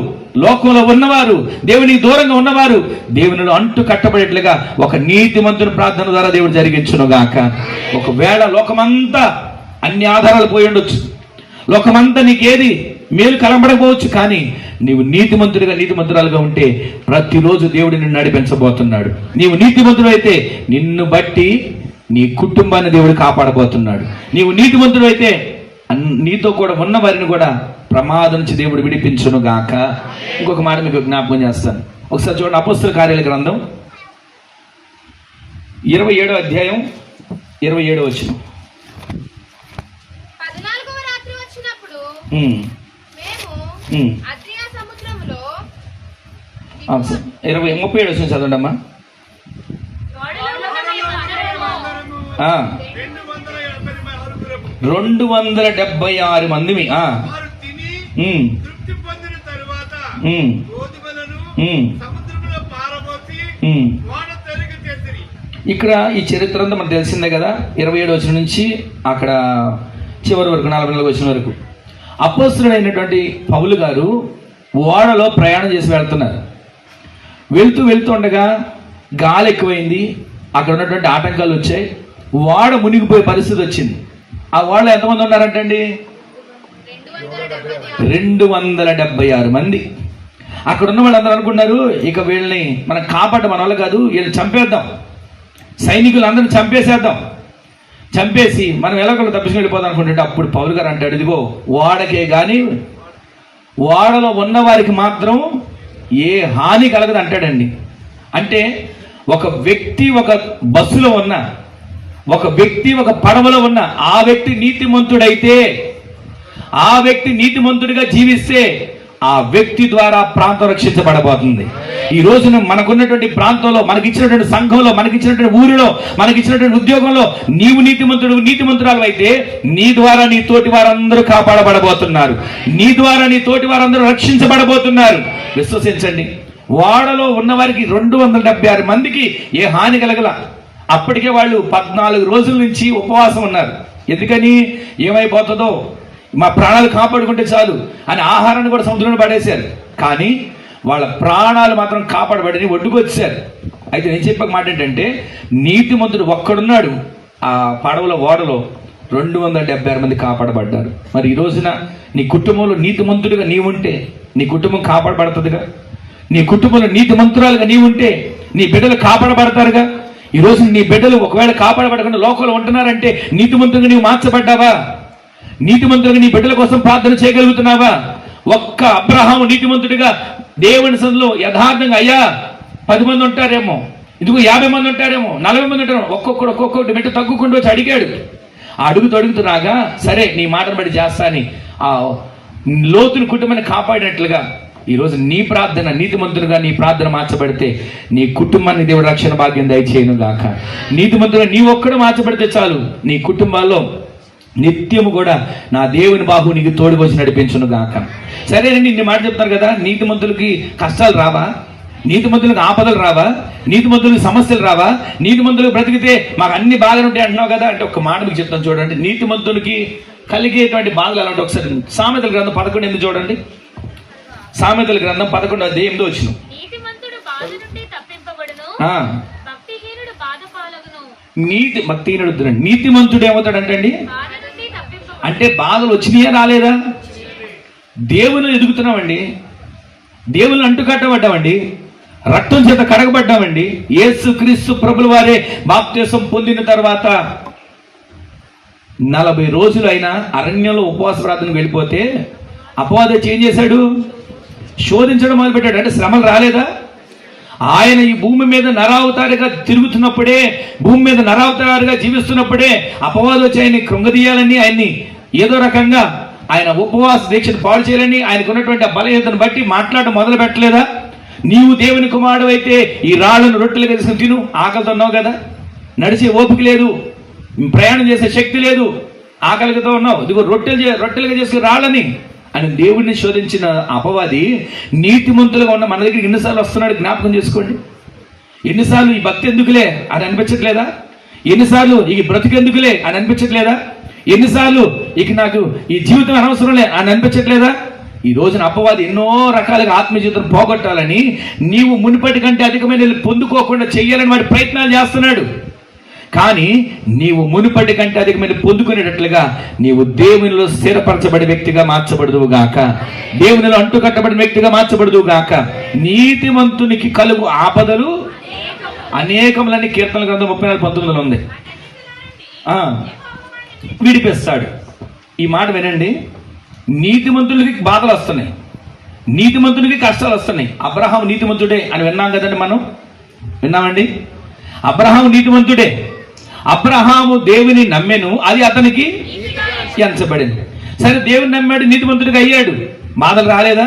లోకంలో ఉన్నవారు, దేవునికి దూరంగా ఉన్నవారు దేవునిలో అంటు కట్టబడేట్లుగా ఒక నీతిమంతుని ప్రార్థన ద్వారా దేవుడు జరిగించును గాక. ఒకవేళ లోకమంతా అన్ని ఆధారాలు పోయి ఉండొచ్చు, లోకమంతా నీకేది మేలు కనబడకపోవచ్చు, కానీ నీవు నీతిమంతురాలుగా ఉంటే ప్రతిరోజు దేవుడు నిన్ను నడిపించబోతున్నాడు. నీవు నీతిమంతుడు అయితే నిన్ను బట్టి నీ కుటుంబాన్ని దేవుడు కాపాడబోతున్నాడు. నీవు నీతిమంతుడు అయితే నీతో కూడా ఉన్న వారిని కూడా ప్రమాదం నుంచి దేవుడు విడిపించును గాక. ఇంకొక మాట మీకు జ్ఞాపకం చేస్తాను. ఒకసారి చూడండి, అపోస్తల కార్యాల గ్రంథం 27వ అధ్యాయం 27వ వచనం. 14వ రాత్రి వచ్చినప్పుడు మేము అద్రియా సముద్రంలో 37 వచనం చదవండి అమ్మా. 276 మందిమి ఇక్కడ ఈ చరిత్ర అంతా మనకు తెలిసిందే కదా. 27 వచనం నుంచి అక్కడ చివరి వరకు 44 వచనం వరకు అపోస్తలుడైనటువంటి పౌలు గారు ఓడలో ప్రయాణం చేసి వెళ్తున్నారు. వెళ్తూ ఉండగా గాలి ఎక్కువైంది, అక్కడ ఉన్నటువంటి ఆటంకాలు వచ్చాయి, ఓడ మునిగిపోయే పరిస్థితి వచ్చింది. ఆ ఓడలో ఎంతమంది ఉన్నారంటండి? 276 మంది. అక్కడ ఉన్న వాళ్ళందరూ అనుకున్నారు, ఇక వీళ్ళని మనం కాపాడడం మన వల్ల కాదు, వీళ్ళని చంపేద్దాం, సైనికులందరిని చంపేసి మనం ఎలాగో తప్పించుకు వెళ్ళిపోదాం అనుకుంటుంటే అప్పుడు పౌలు గారు అంటాడు, ఇదిగో ఓడకే కానీ ఓడలో ఉన్న వారికి మాత్రం ఏ హాని కలగదు అంటాడండి. అంటే ఒక వ్యక్తి ఒక బస్సులో ఉన్న, ఒక వ్యక్తి ఒక పడవలో ఉన్న ఆ వ్యక్తి నీతిమంతుడైతే, ఆ వ్యక్తి నీతిమంతుడిగా జీవిస్తే ఆ వ్యక్తి ద్వారా ప్రాంతం రక్షించబడబోతుంది. ఈ రోజున మనకున్నటువంటి ప్రాంతంలో, మనకిచ్చినటువంటి సంఘంలో, మనకిచ్చినటువంటి ఊరిలో, మనకిచ్చినటువంటి ఉద్యోగంలో నీవు నీతిమంతురాలు అయితే నీ ద్వారా నీ తోటి వారందరూ కాపాడబడబోతున్నారు. నీ ద్వారా నీ తోటి వారందరూ రక్షించబడబోతున్నారు. విశ్వసించండి, ఓడలో ఉన్న వారికి 276 మందికి ఏ హాని కలగల. అప్పటికే వాళ్ళు 14 రోజుల నుంచి ఉపవాసం ఉన్నారు. ఎందుకని? ఏమైపోతుందో, మా ప్రాణాలు కాపాడుకుంటే చాలు అని ఆహారాన్ని కూడా సముద్రంలో పడేశారు. కానీ వాళ్ళ ప్రాణాలు మాత్రం కాపాడబడి ఒడ్డుకొచ్చారు. అయితే నేను చెప్పే మాట ఏంటంటే, నీతిమంతుడు ఒక్కడున్నాడు ఆ పడవలో, ఓడలో 276 మంది కాపాడబడ్డారు. మరి ఈ రోజున నీ కుటుంబంలో నీతిమంతుడిగా నీవుంటే నీ కుటుంబం కాపాడబడుతుందిగా. నీ కుటుంబంలో నీతిమంతురాలుగా నీవుంటే నీ బిడ్డలు కాపాడబడతారుగా. ఈ రోజు నీ బిడ్డలు ఒకవేళ కాపాడబడకుండా లోకంలో ఉంటున్నారంటే నీతిమంతుడిగా నీవు మార్చబడ్డావా? నీతిమంతుడిగా నీ బిడ్డల కోసం ప్రార్థన చేయగలుగుతున్నావా? ఒక్క అబ్రహాము నీతిమంతుడిగా దేవుని సన్నిధిలో యథార్థంగా, అయ్యా 10 మంది ఉంటారేమో, ఇదిగో 50 మంది ఉంటారేమో, 40 మంది ఉంటారేమో, ఒక్కొక్కటి మెట్టు తగ్గుకుంటూ వచ్చి అడిగాడు. అడుగుతున్నాగా సరే నీ మాటను బట్టి చేస్తా అని ఆ లోతుని కుటుంబాన్ని కాపాడినట్లుగా ఈరోజు నీ ప్రార్థన, నీతిమంతులుగా నీ ప్రార్థన మార్చబడితే నీ కుటుంబాన్ని దేవుడు రక్షణ భాగ్యం దయచేయను గాక. నీతిమంతులుగా నీ ఒక్కడు మార్చబడితే చాలు, నీ కుటుంబాల్లో నిత్యము కూడా నా దేవుని బాహు నీకు తోడుకొచ్చి నడిపించును గాక. సరేనండి, ఇన్ని మాట చెప్తారు కదా, నీతిమంతులకి కష్టాలు రావా? నీతిమంతులకు ఆపదలు రావా? నీతిమంతులకు సమస్యలు రావా? నీతిమంతులకు బ్రతికితే మాకు అన్ని బాధలు ఉంటాయి అంటున్నావు కదా. అంటే ఒక మాట మీకు చెప్తాను చూడండి, నీతిమంతులకి కలిగేటువంటి బాధలు ఎలా ఉంటాయి ఒకసారి సామెతల గ్రంథం 11 చూడండి. సామెతల గ్రంథం 11 వచ్చిన భక్తిహీనుడు నీతిమంతుడు ఏమవుతాడంటండి? అంటే బాధలు వచ్చినాయా రాలేదా? దేవుని ఎదుగుతున్నామండి, దేవుని అంటుకట్టబడ్డామండి, రక్తం చేత కడగబడ్డామండి. యేసు క్రీస్తు ప్రభుల వారే బాప్తిసం పొందిన తర్వాత 40 రోజులు అయినా అరణ్యంలో ఉపవాస ప్రార్థనకు వెళ్ళిపోతే అపవాది ఏం చేశాడు? శోధించడం మొదలుపెట్టాడు. అంటే శ్రమలు రాలేదా? ఆయన ఈ భూమి మీద నరావతారుగా తిరుగుతున్నప్పుడే, భూమి మీద నరావతారుగా జీవిస్తున్నప్పుడే అపవాది వచ్చి ఆయన్ని కృంగదీయాలని, ఆయన్ని ఏదో రకంగా ఆయన ఉపవాస దీక్షను పాడు చేయాలని, ఆయనకు ఉన్నటువంటి ఆ బలహీనతను బట్టి మాట్లాడడం మొదలు పెట్టలేదా? నీవు దేవుని కుమారుడు అయితే ఈ రాళ్లను రొట్టెలుగా తీసుకుని తిను, ఆకలితో ఉన్నావు కదా, నడిచే ఓపిక లేదు, ప్రయాణం చేసే శక్తి లేదు, ఆకలితో ఉన్నావు, ఇదిగో రొట్టెలుగా చేసుకుని రాళ్ళని అని దేవుడిని శోధించిన అపవాది నీతిమంతులుగా ఉన్న మన దగ్గరికి ఎన్నిసార్లు వస్తున్నాడు జ్ఞాపకం చేసుకోండి. ఎన్నిసార్లు ఈ భక్తి ఎందుకులే అని అనిపించట్లేదా? ఎన్నిసార్లు ఈ బ్రతికెందుకులే అని అనిపించట్లేదా? ఎన్నిసార్లు ఇక నాకు ఈ జీవితం అనవసరంలే అని అనిపించట్లేదా? ఈ రోజున అపవాది ఎన్నో రకాలుగా ఆత్మజీవితం పోగొట్టాలని, నీవు మునుపటి కంటే అధికమైన పొందుకోకుండా చెయ్యాలని వాడి ప్రయత్నాలు చేస్తున్నాడు. కానీ నీవు మునుపటి కంటే అధికమైన పొందుకునేటట్లుగా నీవు దేవునిలో స్థిరపరచబడే వ్యక్తిగా మార్చబడదువు గాక, దేవునిలో అంటుకట్టబడిన వ్యక్తిగా మార్చబడదువు గాక. నీతిమంతునికి కలుగు ఆపదలు అనేకములని కీర్తన గ్రంథం 34:19 ఉంది. విడిపిస్తాడు. ఈ మాట వినండి, నీతిమంతులకి బాధలు వస్తున్నాయి, నీతిమంతులకి కష్టాలు వస్తున్నాయి. అబ్రహాము నీతిమంతుడే అని విన్నాం కదండి, మనం విన్నామండి. అబ్రహాము నీతిమంతుడే. అబ్రహాము దేవుని నమ్మెను, అది అతనికి ఎంచబడింది. సరే, దేవుని నమ్మాడు, నీతిమంతుడిగా అయ్యాడు, బాధలు రాలేదా?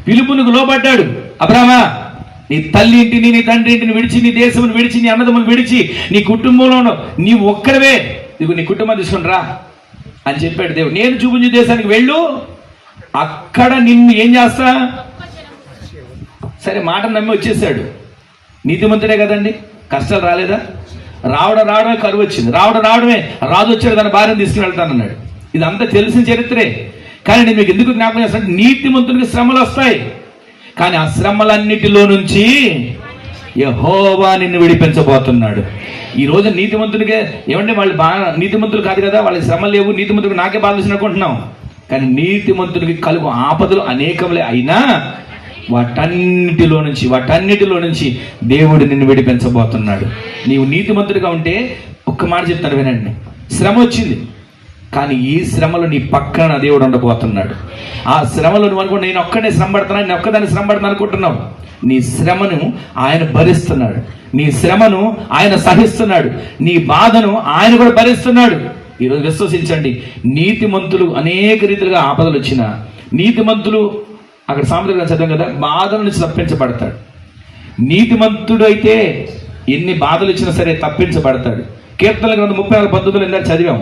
పిలుపునకు లోబడ్డాడు. అబ్రహామా, నీ తల్లి ఇంటిని, నీ తండ్రి ఇంటిని విడిచి, నీ దేశమును విడిచి, నీ అన్నదమ్ములు విడిచి, నీ కుటుంబంలో నీ ఒక్కడవే ఇదిగో నీ కుటుంబం తీసుకుని రా అని చెప్పాడు దేవుడు. నేను చూపించే దేశానికి వెళ్ళు, అక్కడ నిన్ను ఏం చేస్తా. సరే, మాట నమ్మి వచ్చేసాడు. నీతిమంతుడే కదండి. కష్టాలు రాలేదా? రావడమే కరువు వచ్చింది, రావడమే రాజు వచ్చాడు, తన భార్యను తీసుకుని వెళ్తానన్నాడు. ఇదంతా తెలిసిన చరిత్రే. కానీ నేను మీకు ఎందుకు జ్ఞాపకం చేస్తాను, నీతిమంతునికి శ్రమలు వస్తాయి, కానీ ఆ శ్రమలన్నిటిలో నుంచి యెహోవా నిన్ను విడిపించబోతున్నాడు. ఈ రోజు నీతిమంతుడికే ఏమంటే వాళ్ళు బాగా నీతిమంతులు కాదు కదా, వాళ్ళకి శ్రమలు లేవు, నీతిమంతుడికి నాకే బాధ అనుకుంటున్నాం. కానీ నీతిమంతుడికి కలుగు ఆపదలు అనేకములే అయినా వాటన్నిటిలో నుంచి దేవుడు నిన్ను విడిపించబోతున్నాడు. నీవు నీతిమంతుడిగా ఉంటే ఒక్క మాట చెప్తాను వినండి, శ్రమ వచ్చింది, కానీ ఈ శ్రమలో నీ పక్కన దేవుడు ఉండబోతున్నాడు. ఆ శ్రమలో నువ్వు అనుకో, నేను ఒక్కడే శ్రమ పడుతున్నా, నేను ఒక్కదాన్ని శ్రమ పడుతున్నా అనుకుంటున్నావు. నీ శ్రమను ఆయన భరిస్తున్నాడు, నీ శ్రమను ఆయన సహిస్తున్నాడు, నీ బాధను ఆయన కూడా భరిస్తున్నాడు. ఈరోజు విశ్వసించండి, నీతిమంతులు అనేక రీతిలుగా ఆపదలు వచ్చిన నీతిమంతులు అక్కడ సామెతలుగా చదివాం కదా, బాధల నుంచి తప్పించబడతాడు. నీతిమంతుడు అయితే ఎన్ని బాధలు వచ్చినా సరే తప్పించబడతాడు. కీర్తన గ్రంథం 34:19 ఇందాక చదివాం.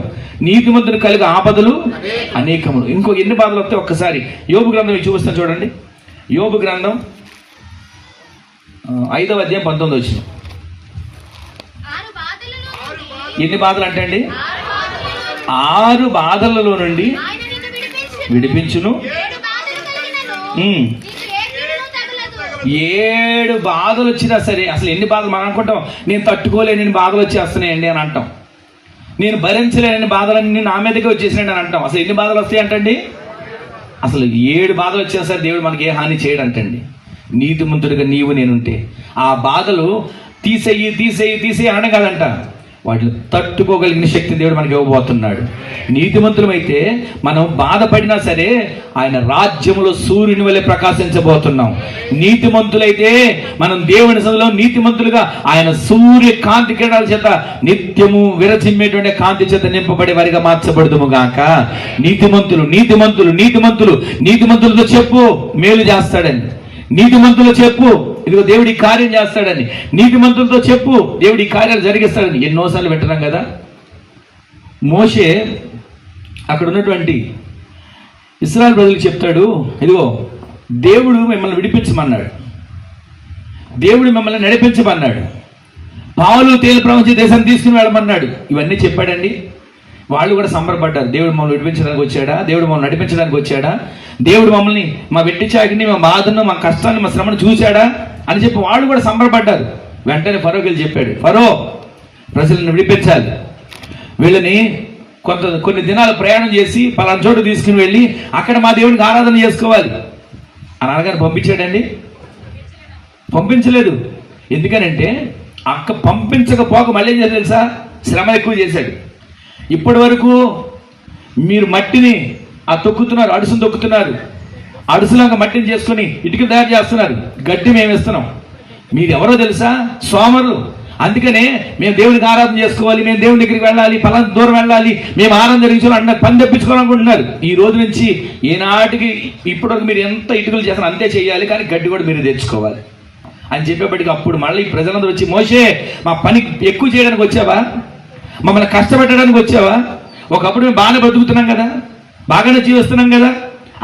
నీతిమంతుడు కలిగే ఆపదలు అనేకములు. ఇంకో ఎన్ని బాధలు వస్తాయి ఒక్కసారి యోబు గ్రంథం చూపిస్తాను చూడండి. యోబు గ్రంథం 5వ అధ్యాయం 19 వచ్చిన. ఎన్ని బాధలు అంటే అండి? 6 బాధలలో నుండి విడిపించును. 7 బాధలు వచ్చినా సరే, అసలు ఎన్ని బాధలు మనం అనుకుంటాం, నేను తట్టుకోలేని బాధలు వచ్చేస్తున్నాయండి అని అంటాం, నేను భరించలేని బాధలన్నీ నా మీదకే వచ్చేసినాయండి అని అంటాం. అసలు ఎన్ని బాధలు వస్తాయి అంటండి? అసలు 7 బాధలు వచ్చినా సరే దేవుడు మనకి ఏ హాని చేయడంటండి. నీతిమంతుడిగా నీవు నేనుంటే ఆ బాధలు తీసేయి అనడం కాదంట, వాటిని తట్టుకోగలిగిన శక్తి దేవుడు మనకి ఇవ్వబోతున్నాడు. నీతిమంతులమైతే మనం బాధపడినా సరే ఆయన రాజ్యములో సూర్యుని వలె ప్రకాశించబోతున్నాం. నీతిమంతులైతే మనం దేవుని సన్నిధిలో నీతిమంతులుగా ఆయన సూర్య కాంతి కిరణాల చేత నిత్యము విరచిమ్మేటువంటి కాంతి చేత నింపబడే వారిగా మార్చబడుదుము గాక. నీతిమంతులతో చెప్పు మేలు చేస్తాడని, నీతిమంతులు చెప్పు ఇదిగో దేవుడి కార్యం చేస్తాడని, నీతిమంతులతో చెప్పు దేవుడి కార్యాలు జరిగిస్తాడని ఎన్నోసార్లు వింటున్నాం కదా. మోషే అక్కడ ఉన్నటువంటి ఇశ్రాయేలు ప్రజలకు చెప్తాడు, ఇదిగో దేవుడు మిమ్మల్ని విడిపించమన్నాడు, దేవుడు మిమ్మల్ని నడిపించమన్నాడు, పాలు తేలు ప్రవహించే దేశాన్ని తీసుకుని వెళ్ళమన్నాడు. ఇవన్నీ చెప్పాడండి. వాళ్ళు కూడా సంబరపడ్డారు. దేవుడు మమ్మల్ని విడిపించడానికి వచ్చాడా, దేవుడు మమ్మల్ని నడిపించడానికి వచ్చాడా, దేవుడు మమ్మల్ని మా వెట్టి చాకిని, మా బాధను, మా కష్టాన్ని, మా శ్రమను చూశాడా అని చెప్పి వాళ్ళు కూడా సంబరపడ్డారు. వెంటనే ఫరోకి వెళ్ళి చెప్పాడు, ఫరో ప్రజలను విడిపించాలి, వీళ్ళని కొన్ని దినాలు ప్రయాణం చేసి పలానా చోటు తీసుకుని వెళ్ళి అక్కడ మా దేవునికి ఆరాధన చేసుకోవాలి అని అనగానే పంపించాడండి? పంపించలేదు. ఎందుకనంటే పంపించకపోక మళ్ళీ ఏం చేశాడు తెలుసా? శ్రమ ఎక్కువ చేశాడు. ఇప్పటి వరకు మీరు మట్టిని తొక్కుతున్నారు, అడుసును తొక్కుతున్నారు, అడుసులాగా మట్టిని చేసుకుని ఇటుకలు తయారు చేస్తున్నారు, గడ్డి మేము ఇస్తున్నాం. మీరు ఎవరో తెలుసా? సోమరులు. అందుకనే మేము దేవుడికి ఆరాధన చేసుకోవాలి, మేము దేవుడి దగ్గరికి వెళ్ళాలి, పలానా దూరం వెళ్ళాలి, మేము ఆరాధన జరిగించాలి అన్న పని తెప్పించుకోవాలనుకుంటున్నారు. ఈ రోజు నుంచి ఈనాటికి ఇప్పటివరకు మీరు ఎంత ఇటుకలు చేస్తారో అంతే చేయాలి, కానీ గడ్డి కూడా మీరు తెచ్చుకోవాలి అని చెప్పేప్పటికి అప్పుడు మళ్ళీ ప్రజలందరూ వచ్చి, మోషే మా పని ఎక్కువ చేయడానికి వచ్చావా, మమ్మల్ని కష్టపెట్టడానికి వచ్చావా, ఒకప్పుడు మేము బాగానే బతుకుతున్నాం కదా, బాగానే జీవిస్తున్నాం కదా,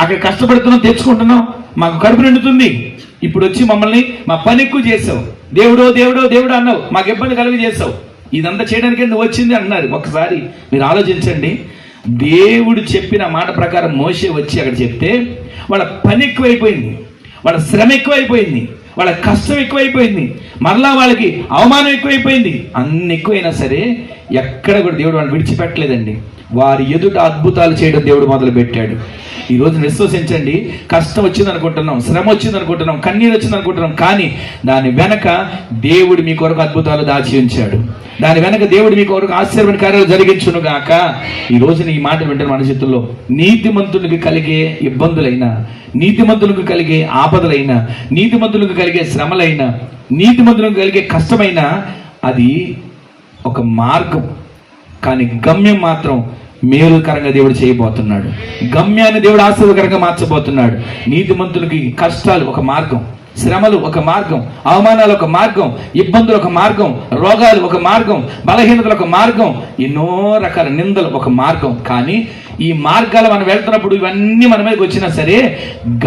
అక్కడ కష్టపడుతున్నాం, తెచ్చుకుంటున్నాం, మాకు కడుపు నిండుతుంది. ఇప్పుడు వచ్చి మమ్మల్ని మా పని ఎక్కువ చేసావు, దేవుడో దేవుడో దేవుడు అన్నావు, మాకు ఇబ్బంది కలిగి చేసావు, ఇదంతా చేయడానికే నువ్వు వచ్చింది అన్నారు. ఒకసారి మీరు ఆలోచించండి. దేవుడు చెప్పిన మాట ప్రకారం మోషే వచ్చి అక్కడ చెప్తే వాళ్ళ పని ఎక్కువైపోయింది, వాళ్ళ శ్రమ ఎక్కువైపోయింది, వాళ్ళ కష్టం ఎక్కువైపోయింది, మరలా వాళ్ళకి అవమానం ఎక్కువైపోయింది. అన్ని ఎక్కువైనా సరే ఎక్కడ కూడా దేవుడు వాళ్ళని విడిచిపెట్టలేదండి. వారి ఎదుట అద్భుతాలు చేయడం దేవుడు మొదలు పెట్టాడు. ఈరోజు విశ్వసించండి, కష్టం వచ్చింది అనుకుంటున్నాం, శ్రమ వచ్చింది అనుకుంటున్నాం, కన్నీరు వచ్చింది అనుకుంటున్నాం, కానీ దాని వెనక దేవుడు మీ కొరకు అద్భుతాలు దాచి ఉంచాడు. దాని వెనక దేవుడు మీ కొరకు ఆశ్చర్యమైన కార్యాలు జరిగించును గాక. ఈ రోజున ఈ మాట వింటున్న మన చేతుల్లో నీతిమంతునికి కలిగే ఇబ్బందులైనా, నీతిమంతులకు కలిగే ఆపదలైనా, నీతిమంతులకు కలిగే శ్రమలైనా, నీతిమంతులకు కలిగే కష్టమైనా అది ఒక మార్గం, కానీ గమ్యం మాత్రం మేలుకరంగా దేవుడు చేయబోతున్నాడు. గమ్యాన్ని దేవుడు ఆశీర్వకరంగా మార్చబోతున్నాడు. నీతిమంతులకి కష్టాలు ఒక మార్గం, శ్రమలు ఒక మార్గం, అవమానాలు ఒక మార్గం, ఇబ్బందులు ఒక మార్గం, రోగాలు ఒక మార్గం, బలహీనతలు ఒక మార్గం, ఎన్నో రకాల నిందలు ఒక మార్గం. కానీ ఈ మార్గాలు మనం వెళ్తున్నప్పుడు ఇవన్నీ మన మీదకి వచ్చినా సరే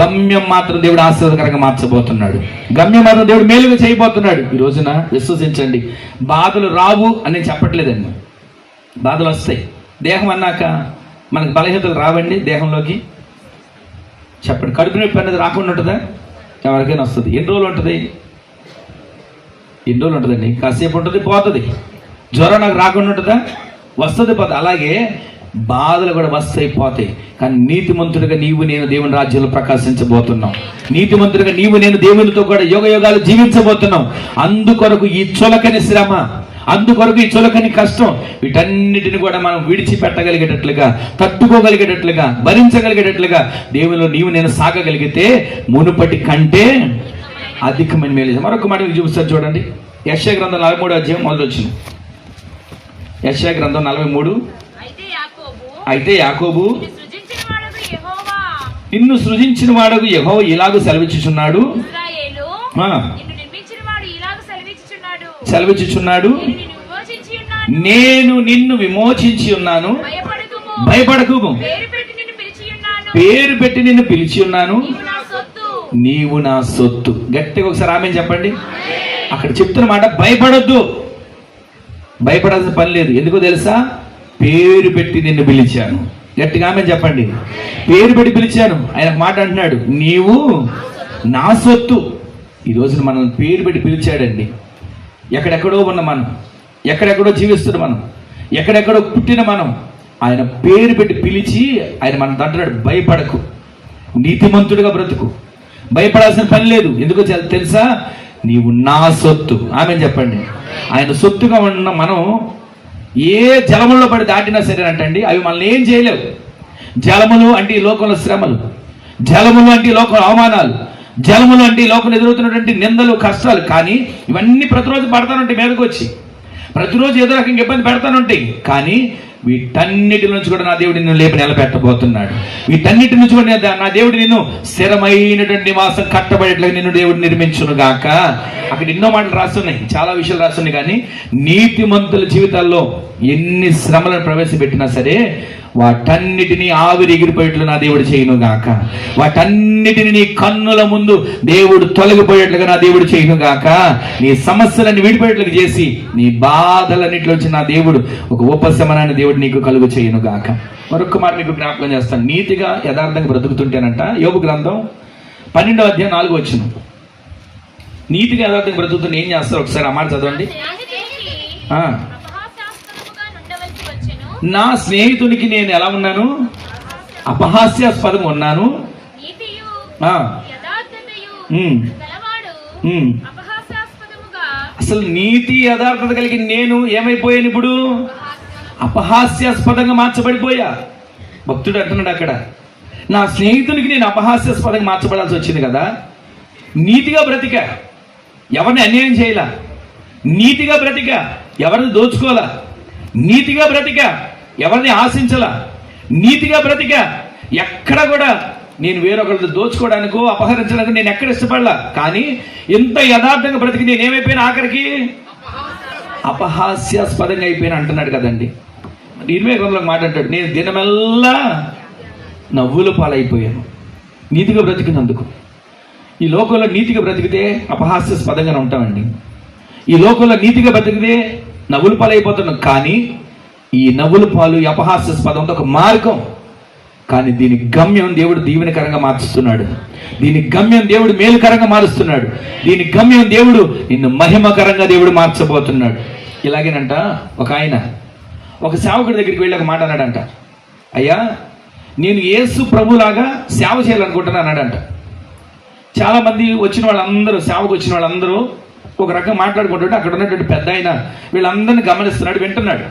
గమ్యం మాత్రం దేవుడు ఆశీర్వదకరంగా మార్చబోతున్నాడు. గమ్యం మాత్రం దేవుడు మేలుగా చేయబోతున్నాడు. ఈ రోజున విశ్వసించండి, బాధలు రావు అని నేను చెప్పట్లేదండి. బాధలు వస్తాయి. దేహం అన్నాక మనకు బలహీనతలు రావండి దేహంలోకి? చెప్పండి. కడుపు నొప్పి అనేది రాకుండా ఉంటుందా? ఎవరికైనా వస్తుంది. ఎన్ని రోజులు ఉంటుంది? ఎన్ని రోజులు ఉంటుందండి? కాసేపు ఉంటుంది, పోతుంది. జ్వరం నాకు రాకుండా ఉంటుందా? వస్తుంది, పోతుంది. అలాగే బాధలు కూడా వస్తాయి, పోతాయి. కానీ నీతిమంతుడిగా నీవు నేను దేవుని రాజ్యంలో ప్రకాశించబోతున్నాం. నీతిమంతుడిగా నీవు నేను దేవునితో కూడా యుగ యుగాలు జీవించబోతున్నాం. అందుకొరకు ఈ చులకని శ్రమ, అందుకొరకు ఈ చులకని కష్టం, వీటన్నిటిని కూడా మనం విడిచిపెట్టగలిగేటట్లుగా, తట్టుకోగలిగేటట్లుగా, భరించగలిగేటట్లుగా దేవునిలో నీవు నేను సాగగలిగితే మునుపటి కంటే అధికమైన మేలు. మరొక మాట చూపిస్తారు చూడండి. యెషయా గ్రంథం 43 అధ్యాయం మొదలొచ్చింది. యెషయా గ్రంథం 43. అయితే యాకోబు నిన్ను సృజించిన వాడకు యెహోవా ఇలాగూ సెలవిచ్చుచున్నాడు, నేను నిన్ను విమోచించి ఉన్నాను, భయపడకు, పేరు పెట్టి నిన్ను పిలిచి ఉన్నాను, నీవు నా సొత్తు. గట్టిగా ఒకసారి ఆమె చెప్పండి. అక్కడ చెప్తున్న మాట భయపడొద్దు, భయపడాల్సిన పని లేదు. ఎందుకో తెలుసా? పేరు పెట్టి నిన్ను పిలిచాను. గట్టిగా ఆమె చెప్పండి. పేరు పెట్టి పిలిచాను. ఆయన మాట అంటున్నాడు, నీవు నా సొత్తు. ఈ రోజున మనం పేరు పెట్టి పిలిచాడండి. ఎక్కడెక్కడో ఉన్న మనం, ఎక్కడెక్కడో జీవిస్తున్న మనం, ఎక్కడెక్కడో పుట్టిన మనం, ఆయన పేరు పెట్టి పిలిచి ఆయన మనం అంటున్నాడు, భయపడకు, నీతిమంతుడిగా బ్రతుకు, భయపడాల్సిన పని లేదు. ఎందుకో తెలుసా? నీవు నా సొత్తు. ఆమె చెప్పండి. ఆయన సొత్తుగా ఉన్న మనం ఏ జలముల్లో పడి దాటినా సరే అంటండి, అవి మనల్ని ఏం చేయలేవు. జలములు అంటే ఈ లోకంలో శ్రమలు, జలములు అంటే ఈ లోకంలో అవమానాలు, జలములు అంటే ఈ లోకంలో ఎదురవుతున్నటువంటి నిందలు, కష్టాలు. కానీ ఇవన్నీ ప్రతిరోజు పడతానుంటాయి, మీదకి వచ్చి ప్రతిరోజు ఏదో రకంగా ఇబ్బంది పెడతానుంటాయి. కానీ వీటన్నిటి నుంచి కూడా నా దేవుడు నిన్ను లేపి నిలబెట్టబోతున్నాడు. వీటన్నిటి నుంచి కూడా నా దేవుడు నిన్ను స్థిరమైనటువంటి నివాసం కట్టబడేట్లుగా నిన్ను దేవుడు నిర్మించును గాక. అక్కడ ఎన్నో మాటలు రాస్తున్నాయి, చాలా విషయాలు రాస్తున్నాయి. కానీ నీతిమంతుల జీవితాల్లో ఎన్ని శ్రమలను ప్రవేశపెట్టినా సరే వాటన్నిటినీ ఆవిరి ఎగిరిపోయేట్లు నా దేవుడు చేయను గాక. వాటన్నిటిని నీ కన్నుల ముందు దేవుడు తొలగిపోయేట్లుగా నా దేవుడు చేయను గాక. నీ సమస్యలను విడిపోయేట్లుగా చేసి నీ బాధలన్నింటిలోంచి నా దేవుడు ఒక ఉపశమనాన్ని దేవుడు నీకు కలుగు చేయను గాక. మరొక మాట మీకు జ్ఞాపకం చేస్తాను. నీతిగా యథార్థంగా బ్రతుకుతుంటేనంట, యోబు గ్రంథం 12వ అధ్యాయం 4వ వచనం. నీతిగా యథార్థంగా బ్రతుకుతుంటే ఏం చేస్తారు? ఒకసారి ఆ మాట చదవండి. నా స్నేహితునికి నేను ఎలా ఉన్నాను? అపహాస్యాస్పదం ఉన్నాను. అసలు నీతి యథార్థత కలిగి నేను ఏమైపోయాను? ఇప్పుడు అపహాస్యాస్పదంగా మార్చబడిపోయా. భక్తుడు అంటున్నాడు అక్కడ, నా స్నేహితునికి నేను అపహాస్యాస్పదంగా మార్చబడాల్సి వచ్చింది కదా. నీతిగా బ్రతిక, ఎవరిని అన్యాయం చేయలా, నీతిగా బ్రతిక, ఎవరిని దోచుకోలా, నీతిగా బ్రతిక, ఎవరిని ఆశించలా, నీతిగా బ్రతిక, ఎక్కడ కూడా నేను వేరొకరితో దోచుకోవడానికో అపహరించడానికి నేను ఎక్కడ ఇష్టపడలా. కానీ ఎంత యథార్థంగా బ్రతికి నేనేమైపోయినా ఆఖరికి అపహాస్యాస్పదంగా అయిపోయినా అంటున్నాడు కదండి. ఇరవై గ్రంథంలో మాట్లాడాడు, నేను దినమెల్లా నవ్వుల పాలైపోయాను నీతిగా బ్రతికినందుకు. ఈ లోకంలో నీతిగా బ్రతికితే అపహాస్యాస్పదంగానే ఉంటామండి. ఈ లోకంలో నీతిగా బ్రతికితే నవ్వుల పాలైపోతున్నాం. కానీ ఈ నవ్వుల పాలు, ఈ అపహాస్యాస్పదంతో ఒక మార్గం. కానీ దీని గమ్యం దేవుడు దీవెనకరంగా మార్చుతున్నాడు. దీని గమ్యం దేవుడు మేలుకరంగా మారుస్తున్నాడు. దీని గమ్యం దేవుడు నిన్ను మహిమకరంగా దేవుడు మార్చబోతున్నాడు. ఇలాగేనంట ఒక ఆయన ఒక సేవకుడి దగ్గరికి వెళ్ళి ఒక మాట అన్నాడంట, అయ్యా నేను యేసు ప్రభులాగా సేవ చేయాలనుకుంటున్నా అన్నాడంట. చాలామంది వచ్చిన వాళ్ళందరూ, సేవకు వచ్చిన వాళ్ళందరూ ఒక రకంగా మాట్లాడుకుంటుంటే అక్కడ ఉన్నటువంటి పెద్ద ఆయన వీళ్ళందరినీ గమనిస్తున్నాడు, వింటున్నాడు.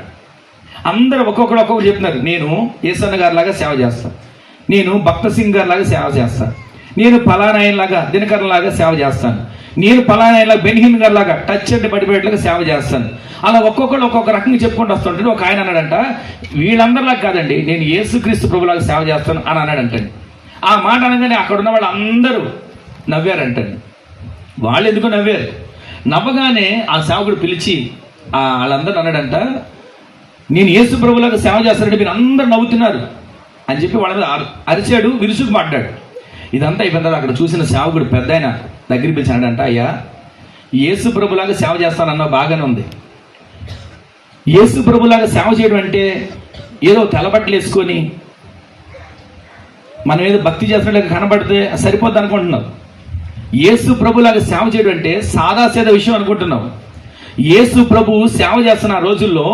అందరూ ఒక్కొక్కరు చెప్తున్నారు, నేను యేసన్న గారి లాగా సేవ చేస్తాను, నేను భక్త సింగ్ గారి లాగా సేవ చేస్తాను, నేను పలానా ఆయనలాగా దినకరన్ లాగా సేవ చేస్తాను, నేను పలానా ఆయనలాగా బెన్హిన్ గారి లాగా టచ్ అంటే పడిపోయేట్లాగా సేవ చేస్తాను. అలా ఒక్కొక్కరు ఒక్కొక్క రకంగా చెప్పుకుంటూ వస్తుంటే ఒక ఆయన అన్నాడంట, వీళ్ళందరిలాగా కాదండి, నేను యేసుక్రీస్తు ప్రభులాగా సేవ చేస్తాను అని అన్నాడంటండి. ఆ మాట అనగానే అక్కడ ఉన్న వాళ్ళందరూ నవ్వారంటండి. వాళ్ళు ఎందుకో నవ్వారు. నవ్వగానే ఆ సేవకుడు పిలిచి వాళ్ళందరూ అన్నాడంట, నేను యేసు ప్రభులాగా సేవ చేస్తానంటే మీరు అందరూ నవ్వుతున్నారు అని చెప్పి వాళ్ళ మీద అరిచాడు, విరుసుకు పడ్డాడు. ఇదంతా అయిపోయిన తర్వాత అక్కడ చూసిన సేవకుడు పెద్ద ఆయన దగ్గరికి పిలిచాడంట, అయ్యా యేసు ప్రభులాగా సేవ చేస్తానన్నా బాగానే ఉంది. యేసు ప్రభులాగా సేవ చేయడం అంటే ఏదో తెల్లబట్టలు వేసుకొని మనం ఏదో భక్తి చేస్తున్నట్టు కనబడితే సరిపోద్ది అనుకుంటున్నావు. యేసు ప్రభులాగా సేవ చేయడం అంటే సాదాసీదా విషయం అనుకుంటున్నావు. యేసు ప్రభు సేవ చేస్తున్న రోజుల్లో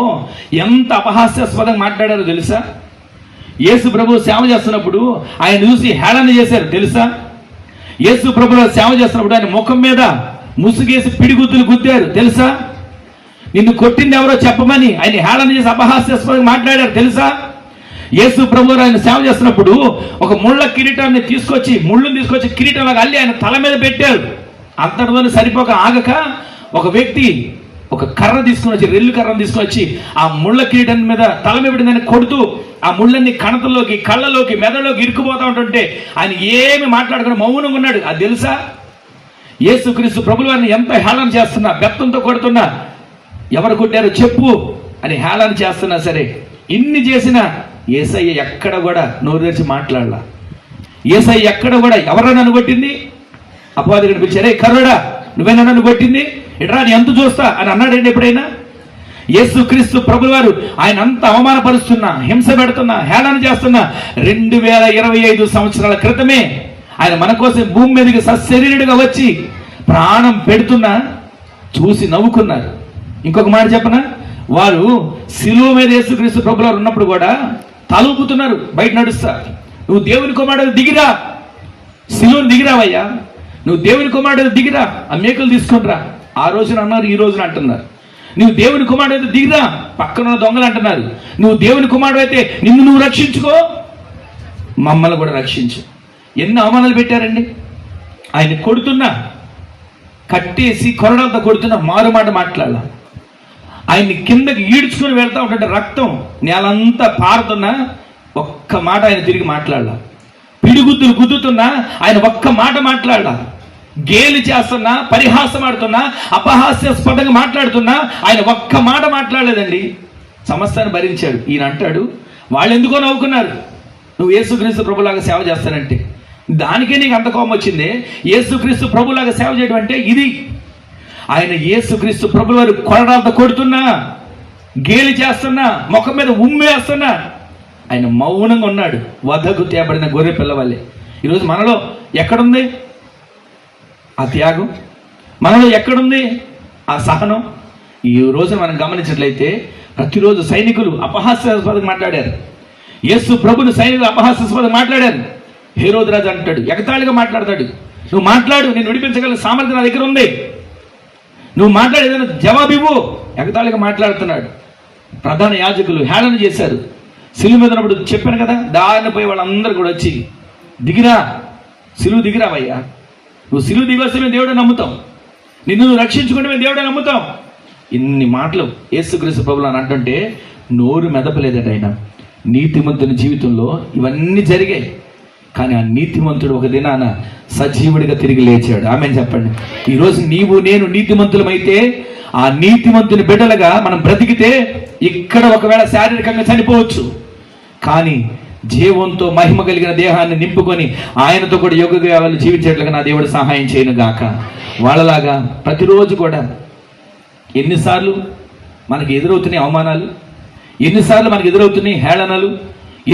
ఎంత అపహాస్యాస్పదంగా మాట్లాడారో తెలుసా? యేసు ప్రభు సేవ చేస్తున్నప్పుడు ఆయన చూసి హేళన చేశారు తెలుసా? యేసు ప్రభులో సేవ చేస్తున్నప్పుడు ఆయన ముఖం మీద ముసుగేసి పిడిగుద్దులు గుద్దారు తెలుసా? నిన్ను కొట్టింది ఎవరో చెప్పమని ఆయన హేళన చేసి అపహాస్యాస్పదంగా మాట్లాడారు తెలుసా? యేసు ప్రభు ఆయన సేవ చేస్తున్నప్పుడు ఒక ముళ్ళ కిరీటాన్ని తీసుకొచ్చి కిరీటంలాగా అల్లి ఆయన తల మీద పెట్టారు. అంతటితో సరిపోక ఆగక ఒక వ్యక్తి ఒక కర్ర తీసుకుని వచ్చి, రెల్లు కర్రను తీసుకుని వచ్చి ఆ ముళ్ళ కిరీటం మీద తల మీద పెట్టిందని కొడుతూ ఆ ముళ్ళన్ని కణతల్లోకి, కళ్ళలోకి, మెదడులోకి ఇరుక్కుపోతా ఉంటుంటే ఆయన ఏమి మాట్లాడుకుని మౌనంగా ఉన్నాడు. అది తెలుసా? యేసుక్రీస్తు ప్రభుల వారిని ఎంత హేళన చేస్తున్నా, బెత్తంతో కొడుతున్నా, ఎవరు కొట్టారో చెప్పు అని హేళన చేస్తున్నా సరే, ఇన్ని చేసినా యేసయ్య ఎక్కడ కూడా నోరు తెరిచి మాట్లాడలా. యేసయ్య ఎక్కడ కూడా ఎవరైనా నన్ను కొట్టింది అపవాదిని పిలిచారే, కర్రుడా నువ్వేనా నన్ను కొట్టింది, ఎట్రా నీ ఎంత చూస్తా అని అన్నాడండి ఎప్పుడైనా? యేసుక్రీస్తు ప్రభుల వారు ఆయన అంత అవమానపరుస్తున్నా, హింస పెడుతున్నా, హేళన చేస్తున్నా 2025 సంవత్సరాల క్రితమే ఆయన మన కోసం భూమి మీదకి సశరీరుడిగా వచ్చి ప్రాణం పెడుతున్నా చూసి నవ్వుకున్నారు. ఇంకొక మాట చెప్పనా, వారు శిలువ మీద యేసుక్రీస్తు ప్రభుల వారు ఉన్నప్పుడు కూడా తలూపుతున్నారు బయట నడుస్తా, నువ్వు దేవుని కుమారుడు దిగిరా, శిలువను దిగిరావయ్యా, నువ్వు దేవుని కుమారుడు దిగిరా, ఆ మేకలు తీసుకునిరా. ఆ రోజున అన్నారు, ఈ రోజున అంటున్నారు. నువ్వు దేవుని కుమారుడు అయితే దిగిరా, పక్కన ఉన్న దొంగలు అంటున్నారు. నువ్వు దేవుని కుమారుడు అయితే నిన్ను నువ్వు రక్షించుకో, మమ్మల్ని కూడా రక్షించు. ఎన్ని అవమానాలు పెట్టారండి. ఆయన కొడుతున్నా, కట్టేసి కొరడాలతో కొడుతున్నా మారు మాట మాట్లాడాల. ఆయన్ని కిందకి ఈడ్చుకుని వెళ్తా ఉంటుంటే రక్తం నేలంతా పారుతున్నా ఒక్క మాట ఆయన తిరిగి మాట్లాడాల. పిడిగుద్దులు గుద్దుతున్నా ఆయన ఒక్క మాట మాట్లాడాల. గేలి చేస్తున్నా, పరిహాసం ఆడుతున్నా, అపహాస్యాస్పదంగా మాట్లాడుతున్నా ఆయన ఒక్క మాట మాట్లాడలేదండి. సమస్తాన్ని భరించాడు. ఈయన అంటాడు, వాళ్ళు ఎందుకో నవ్వుకున్నారు, నువ్వు యేసుక్రీస్తు ప్రభులాగా సేవ చేస్తానంటే. దానికే నీకు అంత కోపం వచ్చింది. యేసుక్రీస్తు ప్రభులాగా సేవ చేయడం అంటే ఇది. ఆయన యేసుక్రీస్తు ప్రభుల వారు కొరడాలతో కొడుతున్నా, గేలి చేస్తున్నా, ముఖం మీద ఉమ్మేస్తున్నా ఆయన మౌనంగా ఉన్నాడు. వధకు తేబడిన గొర్రె పిల్లవాళ్ళే. ఈరోజు మనలో ఎక్కడుంది ఆ త్యాగం? మనలో ఎక్కడుంది ఆ సహనం? ఈ రోజు మనం గమనించినట్లయితే ప్రతిరోజు సైనికులు అపహాస్యాస్పదంగా మాట్లాడారు. యేసు ప్రభుని సైనికులు అపహాస్యాస్పదంగా మాట్లాడారు. హేరోదు రాజు అంటాడు, ఎగతాళిగా మాట్లాడతాడు, నువ్వు మాట్లాడు, నేను విడిపించగల సామర్థ్యం నా దగ్గర ఉంది, నువ్వు మాట్లాడు, ఏదైనా జవాబు ఇవ్వు. ఎగతాళిగా మాట్లాడుతున్నాడు. ప్రధాన యాజకులు హేళన చేశారు. సిలువ మీద ఉన్నప్పుడు చెప్పాను కదా, దారిని పోయి వాళ్ళందరూ కూడా వచ్చి దిగిరా, సిలువ దిగిరావయ్యా, నువ్వు సిలువ దిగొస్తే మేము దేవుడే నమ్ముతాం, నిన్ను నువ్వు రక్షించుకుంటే మేము దేవుడే నమ్ముతాం. ఇన్ని మాటలు యేసుక్రీస్తు ప్రభువులు అని అంటుంటే నోరు మెదపలేదట. ఆయన నీతిమంతుని జీవితంలో ఇవన్నీ జరిగాయి. కానీ ఆ నీతిమంతుడు ఒక దినాన సజీవుడిగా తిరిగి లేచాడు. ఆమెను చెప్పండి. ఈరోజు నీవు నేను నీతిమంతులమైతే ఆ నీతిమంతుని బిడ్డలుగా మనం బ్రతికితే ఇక్కడ ఒకవేళ శారీరకంగా చనిపోవచ్చు, కానీ జీవంతో మహిమ కలిగిన దేహాన్ని నింపుకొని ఆయనతో కూడా యోగవ్యాలు జీవించేట్లుగా నా దేవుడు సహాయం చేయను గాక. వాళ్ళలాగా ప్రతిరోజు కూడా ఎన్నిసార్లు మనకి ఎదురవుతున్నాయి అవమానాలు, ఎన్నిసార్లు మనకి ఎదురవుతున్నాయి హేళనలు,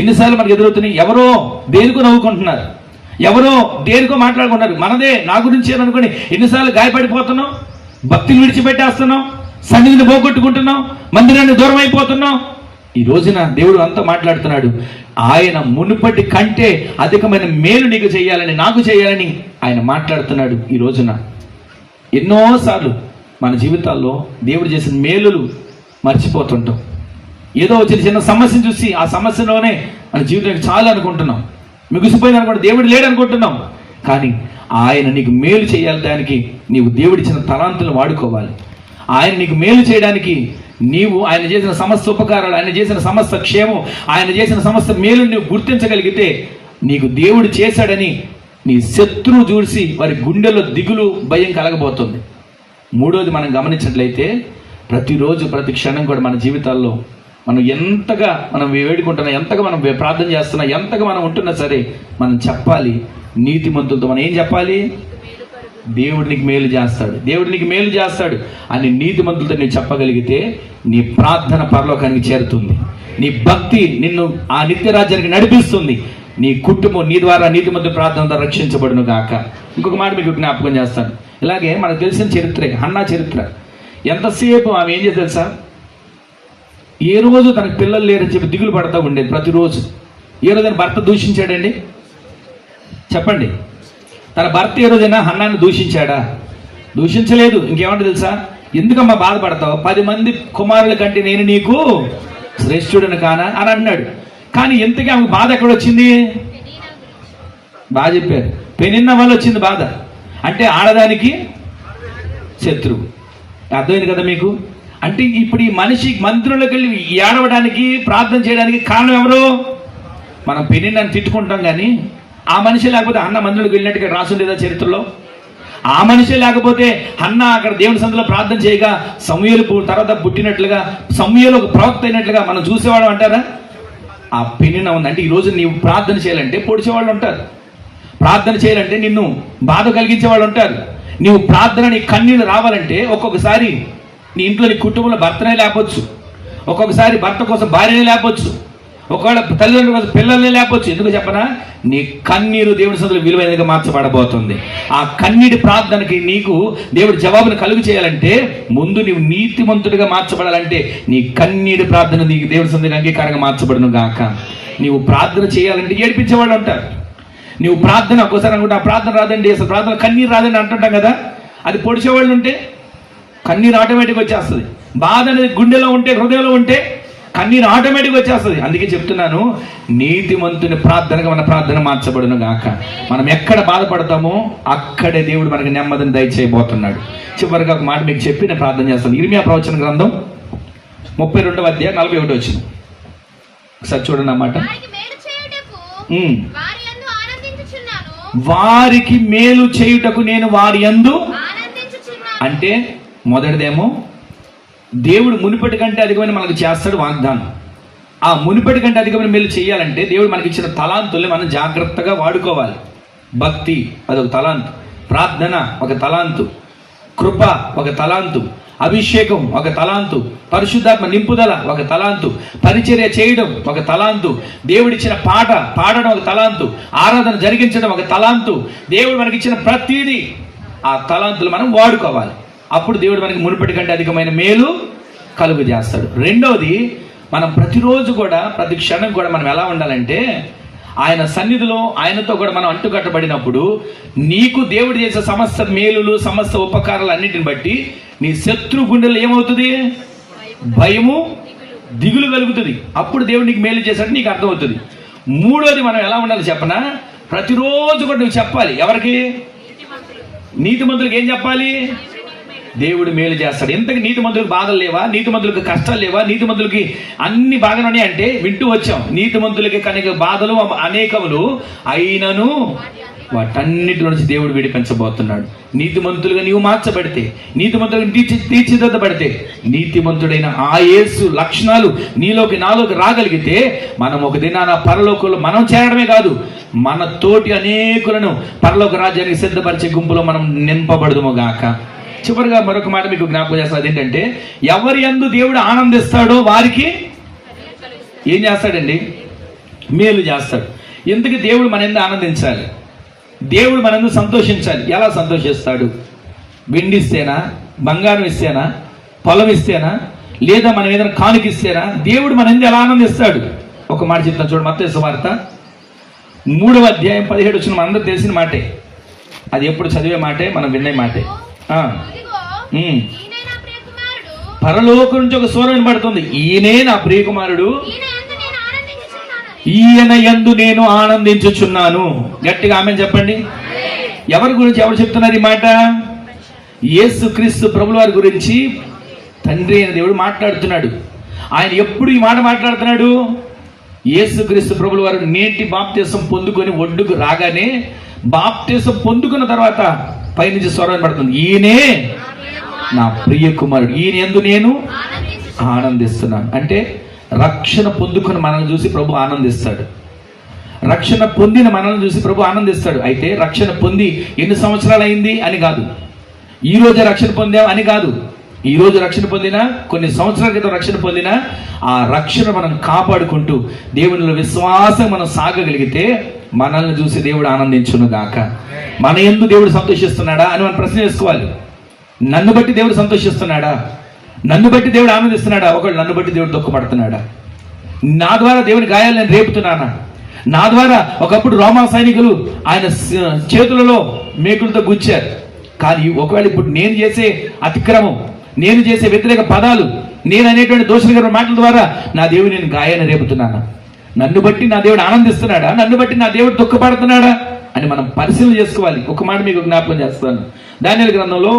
ఎన్నిసార్లు మనకి ఎదురవుతున్నాయి. ఎవరో దేనికో నవ్వుకుంటున్నారు, ఎవరో దేనికో మాట్లాడుకుంటున్నారు, మనదే నా గురించి అనుకుని ఎన్నిసార్లు గాయపడిపోతున్నాం, భక్తిని విడిచిపెట్టేస్తున్నాం, సన్నిధిని పోగొట్టుకుంటున్నాం, మందిరాన్ని దూరం అయిపోతున్నాం. ఈ రోజున దేవుడు అంతా మాట్లాడుతున్నాడు. ఆయన మునుపటి కంటే అధికమైన మేలు నీకు చేయాలని, నాకు చేయాలని ఆయన మాట్లాడుతున్నాడు. ఈ రోజున ఎన్నోసార్లు మన జీవితాల్లో దేవుడు చేసిన మేలులు మర్చిపోతుంటాం. ఏదో వచ్చిన చిన్న సమస్యను చూసి ఆ సమస్యలోనే మన జీవితానికి చాలా అనుకుంటున్నాం, మిగిసిపోయింది అనుకుంటే దేవుడు లేడు అనుకుంటున్నాం. కానీ ఆయన నీకు మేలు చేయాలి, దానికి నీవు దేవుడిచ్చిన తలాంతులను వాడుకోవాలి. ఆయన నీకు మేలు చేయడానికి నీవు ఆయన చేసిన సమస్త ఉపకారాలు, ఆయన చేసిన సమస్త క్షేమం, ఆయన చేసిన సమస్త మేలు నువ్వు గుర్తించగలిగితే నీకు దేవుడు చేశాడని నీ శత్రువు చూసి వారి గుండెలో దిగులు భయం కలగబోతుంది. మూడోది మనం గమనించినట్లయితే ప్రతిరోజు ప్రతి క్షణం కూడా మన జీవితాల్లో మనం ఎంతగా మనం వేడుకుంటున్నా, ఎంతగా మనం ప్రార్థన చేస్తున్నా, ఎంతగా మనం ఉంటున్నా సరే మనం చెప్పాలి నీతిమంతులతో. మనం ఏం చెప్పాలి? దేవుడు నీకు మేలు చేస్తాడు, దేవుడు నీకు మేలు చేస్తాడు అని నీతిమంతులతో నీవు చెప్పగలిగితే నీ ప్రార్థన పరలోకానికి చేరుతుంది, నీ భక్తి నిన్ను ఆ నిత్య రాజ్యానికి నడిపిస్తుంది, నీ కుటుంబం నీ ద్వారా నీతిమంతుల ప్రార్థన ద్వారా రక్షించబడును గాక. ఇంకొక మాట మీకు జ్ఞాపకం చేస్తాను. ఇలాగే మనకు తెలిసిన చరిత్రే హన్నా చరిత్ర. ఎంతసేపు ఆమె ఏం చేస్తుంది తెలుసా? ఏ రోజు తనకు పిల్లలు లేరని చెప్పి దిగులు పడతా ఉండేది ప్రతిరోజు. ఏ రోజైనా భర్త దూషించాడండి? చెప్పండి. తన భర్త ఏ రోజైనా హన్నాన్ని దూషించాడా? దూషించలేదు. ఇంకేమంటే తెలుసా? ఎందుకమ్మా బాధపడతావు, 10 మంది కుమారుల కంటే నేను నీకు శ్రేష్ఠుడని కానా అని అన్నాడు. కానీ ఎంతకీ ఆమెకు బాధ ఎక్కడ వచ్చింది? బాగా చెప్పారు, పెనిన్న వల్ల వచ్చింది బాధ. అంటే ఆడదానికి శత్రువు. అర్థమైంది కదా మీకు? అంటే ఇప్పుడు ఈ మనిషి మందిరంలోకి వెళ్ళి ఏడవడానికి ప్రార్థన చేయడానికి కారణం ఎవరు? మనం పెనిన్నని తిట్టుకుంటాం, కానీ ఆ మనిషి లేకపోతే అన్న మందిరంలోకి వెళ్ళినట్టుగా రాసుండేదా చరిత్రలో? ఆ మనిషి లేకపోతే అన్న అక్కడ దేవుని సందులో ప్రార్థన చేయగా సమూయేలు తర్వాత పుట్టినట్లుగా, సమూయేలు ఒక ప్రవక్త అయినట్లుగా మనం చూసేవాళ్ళం అంటారా? ఆ పెనిన్న ఉంది. అంటే ఈరోజు నీవు ప్రార్థన చేయాలంటే పొడిచేవాళ్ళు ఉంటారు, ప్రార్థన చేయాలంటే నిన్ను బాధ కలిగించే వాళ్ళు ఉంటారు. నీవు ప్రార్థన నీ కన్నీళ్ళు రావాలంటే ఒక్కొక్కసారి నీ ఇంట్లో నీ కుటుంబంలో భర్తనే లేపొచ్చు, ఒక్కొక్కసారి భర్త కోసం భార్యనే లేపొచ్చు, ఒకవేళ తల్లిదండ్రుల కోసం పిల్లల్ని లేపొచ్చు. ఎందుకు చెప్పనా? నీ కన్నీరు దేవుడి సందులో విలువైనదిగా మార్చబడబోతుంది. ఆ కన్నీటి ప్రార్థనకి నీకు దేవుడి జవాబును కలుగు చేయాలంటే ముందు నీవు నీతిమంతుడిగా మార్చబడాలంటే నీ కన్నీటి ప్రార్థన నీకు దేవుడి సందులో అంగీకారంగా మార్చబడును గాక. నీవు ప్రార్థన చేయాలంటే ఏడిపించే వాళ్ళు ఉంటారు. నీవు ప్రార్థన ఒక్కోసారి అనుకుంటే ఆ ప్రార్థన రాదండి, అసలు ప్రార్థన కన్నీరు రాదండి అంటుంటాం కదా. అది పొడిచేవాళ్ళు ఉంటే కన్నీరు ఆటోమేటిక్గా వచ్చేస్తుంది. బాధ అనేది గుండెలో ఉంటే, హృదయంలో ఉంటే కన్నీరు ఆటోమేటిక్గా వచ్చేస్తుంది. అందుకే చెప్తున్నాను, నీతిమంతుని ప్రార్థనగా మన ప్రార్థన మార్చబడును గాక. మనం ఎక్కడ బాధపడతామో అక్కడే దేవుడు మనకి నెమ్మదిని దయచేయబోతున్నాడు. చివరిగా ఒక మాట మీకు చెప్పి నేను ప్రార్థన చేస్తాను. ఇర్మియా ప్రవచన గ్రంథం 32వ అధ్యాయం 41 వచ్చింది. ఒకసారి చూడండి అన్నమాట. వారికి మేలు చేయుటకు నేను వారి యందు అంటే మొదటిదేమో దేవుడు మునుపటి కంటే అధికమైన మనకు చేస్తాడు వాగ్దానం. ఆ మునుపటి కంటే అధికమైన మేలు చేయాలంటే దేవుడు మనకి ఇచ్చిన తలాంతుల్ని మనం జాగ్రత్తగా వాడుకోవాలి. భక్తి అదొక తలాంతు, ప్రార్థన ఒక తలాంతు, కృప ఒక తలాంతు, అభిషేకం ఒక తలాంతు, పరిశుద్ధాత్మ నింపుదల ఒక తలాంతు, పరిచర్య చేయడం ఒక తలాంతు, దేవుడిచ్చిన పాట పాడడం ఒక తలాంతు, ఆరాధన జరిగించడం ఒక తలాంతు. దేవుడు మనకిచ్చిన ప్రతిదీ ఆ తలాంతులు మనం వాడుకోవాలి. అప్పుడు దేవుడు మనకి మునుపటి కంటే అధికమైన మేలు కలుగు చేస్తాడు. రెండవది, మనం ప్రతిరోజు కూడా ప్రతి క్షణం కూడా మనం ఎలా ఉండాలంటే ఆయన సన్నిధిలో ఆయనతో కూడా మనం అంటుకట్టబడినప్పుడు నీకు దేవుడు చేసే సమస్త మేలులు సమస్త ఉపకారాలు అన్నిటిని బట్టి నీ శత్రు గుండెల్లో ఏమవుతుంది? భయము దిగులు కలుగుతుంది. అప్పుడు దేవుడు నీకు మేలు చేశాడు నీకు అర్థమవుతుంది. మూడోది, మనం ఎలా ఉండాలి చెప్పనా? ప్రతిరోజు కూడా నువ్వు చెప్పాలి. ఎవరికి? నీతిమంతులకు ఏం చెప్పాలి? దేవుడు మేలు చేస్తాడు. ఎంతకి నీతిమంతులకు బాధలు లేవా? నీతిమంతులకు కష్టాలు లేవా? నీతిమంతులకి అన్ని బాగానే ఉన్నాయి అంటే వింటూ వచ్చాం. నీతిమంతులకి కనుక బాధలు అనేకములు అయినను వాటన్నిటిలో నుంచి దేవుడు విడిపించబోతున్నాడు. నీతిమంతులుగా నీవు మార్చబడితే, నీతిమంతులుగా తీర్చిదిద్దబడితే, నీతిమంతుడైన ఆ యేసు లక్షణాలు నీలోకి నాలోకి రాగలిగితే మనం ఒక దినాన పరలోకంలో మనం చేరడమే కాదు, మన తోటి అనేకులను పరలోక రాజ్యానికి సిద్ధపరిచే గుంపులో మనం నింపబడదుము గాక. చివరిగా మరొక మాట మీకు జ్ఞాపకం చేస్తాను. అదేంటంటే, ఎవరి యందు దేవుడు ఆనందిస్తాడో వారికి ఏం చేస్తాడండి? మేలు చేస్తాడు. ఎందుకు దేవుడు మన యందు ఆనందించాలి? దేవుడు మన యందు సంతోషించాలి. ఎలా సంతోషిస్తాడు? వెండి ఇస్తేనా, బంగారం ఇస్తేనా, పొలం ఇస్తేనా, లేదా మనం ఏదైనా కానుకిస్తేనా? దేవుడు మన యందు ఎలా ఆనందిస్తాడు? ఒక మాట చెప్తాను చూడండి. మత్తయి సువార్త 3వ అధ్యాయం 17 వచ్చిన మనందరూ తెలిసిన మాటే. అది ఎప్పుడు చదివే మాటే, మనం వినే మాటే. ఇదిగో, ఉమ్. ఈయనే నా ప్రియకుమారుడు, పరలోకం నుంచి ఒక స్వరం వినబడుతుంది. ఈయనే నా ప్రియకుమారుడు, ఈయన యందు నేను ఆనందించుచున్నాను. ఈయన యందు నేను ఆనందించుచున్నాను. గట్టిగా ఆమేన్ చెప్పండి. ఎవరి గురించి ఎవరు చెప్తున్నారు ఈ మాట? యేసు క్రీస్తు ప్రభుల వారి గురించి తండ్రి అయిన దేవుడు మాట్లాడుతున్నాడు. ఆయన ఎప్పుడు ఈ మాట మాట్లాడుతున్నాడు? యేసు క్రీస్తు ప్రభుల వారు నేటి బాప్తిసం పొందుకొని ఒడ్డుకు రాగానే, బాప్తిసం పొందుకున్న తర్వాత పైనుంచి స్వరం పడుతుంది, ఈయనే నా ప్రియ కుమారుడు, ఈయన యందు నేను ఆనందిస్తున్నాను. అంటే రక్షణ పొందుకుని మనల్ని చూసి ప్రభు ఆనందిస్తాడు. రక్షణ పొందిన మనల్ని చూసి ప్రభు ఆనందిస్తాడు. అయితే రక్షణ పొంది ఎన్ని సంవత్సరాలు అయింది అని కాదు, ఈ రోజే రక్షణ పొందాం అని కాదు. ఈ రోజు రక్షణ పొందినా, కొన్ని సంవత్సరాల క్రితం రక్షణ పొందినా, ఆ రక్షణ మనం కాపాడుకుంటూ దేవునిలో విశ్వాసం మనం సాగగలిగితే మనల్ని చూసి దేవుడు ఆనందించును గాక. మన యందు దేవుడు సంతోషిస్తున్నాడా అని మనం ప్రశ్న చేసుకోవాలి. నన్ను బట్టి దేవుడు సంతోషిస్తున్నాడా? నన్ను బట్టి దేవుడు ఆనందిస్తున్నాడా? ఒకళ్ళు నన్ను బట్టి దేవుడు దుఃఖపడుతున్నాడా? నా ద్వారా దేవుని గాయాలు నేను రేపుతున్నానా? నా ద్వారా ఒకప్పుడు రోమా సైనికులు ఆయన చేతులలో మేకులతో గుచ్చారు. కానీ ఒకవేళ ఇప్పుడు నేను చేసే అతిక్రమం, నేను చేసే వ్యతిరేక పదాలు, నేను అనేటువంటి దోషకరమైన మాటల ద్వారా నా దేవుడు నేను గాయాన్ని రేపుతున్నానా? నన్ను బట్టి నా దేవుడు ఆనందిస్తున్నాడా? నన్ను బట్టి నా దేవుడు దుఃఖపడుతున్నాడా అని మనం పరిశీలన చేసుకోవాలి. ఒక మాట మీకు జ్ఞాపకం చేస్తాను. దానియేలు గ్రంథంలో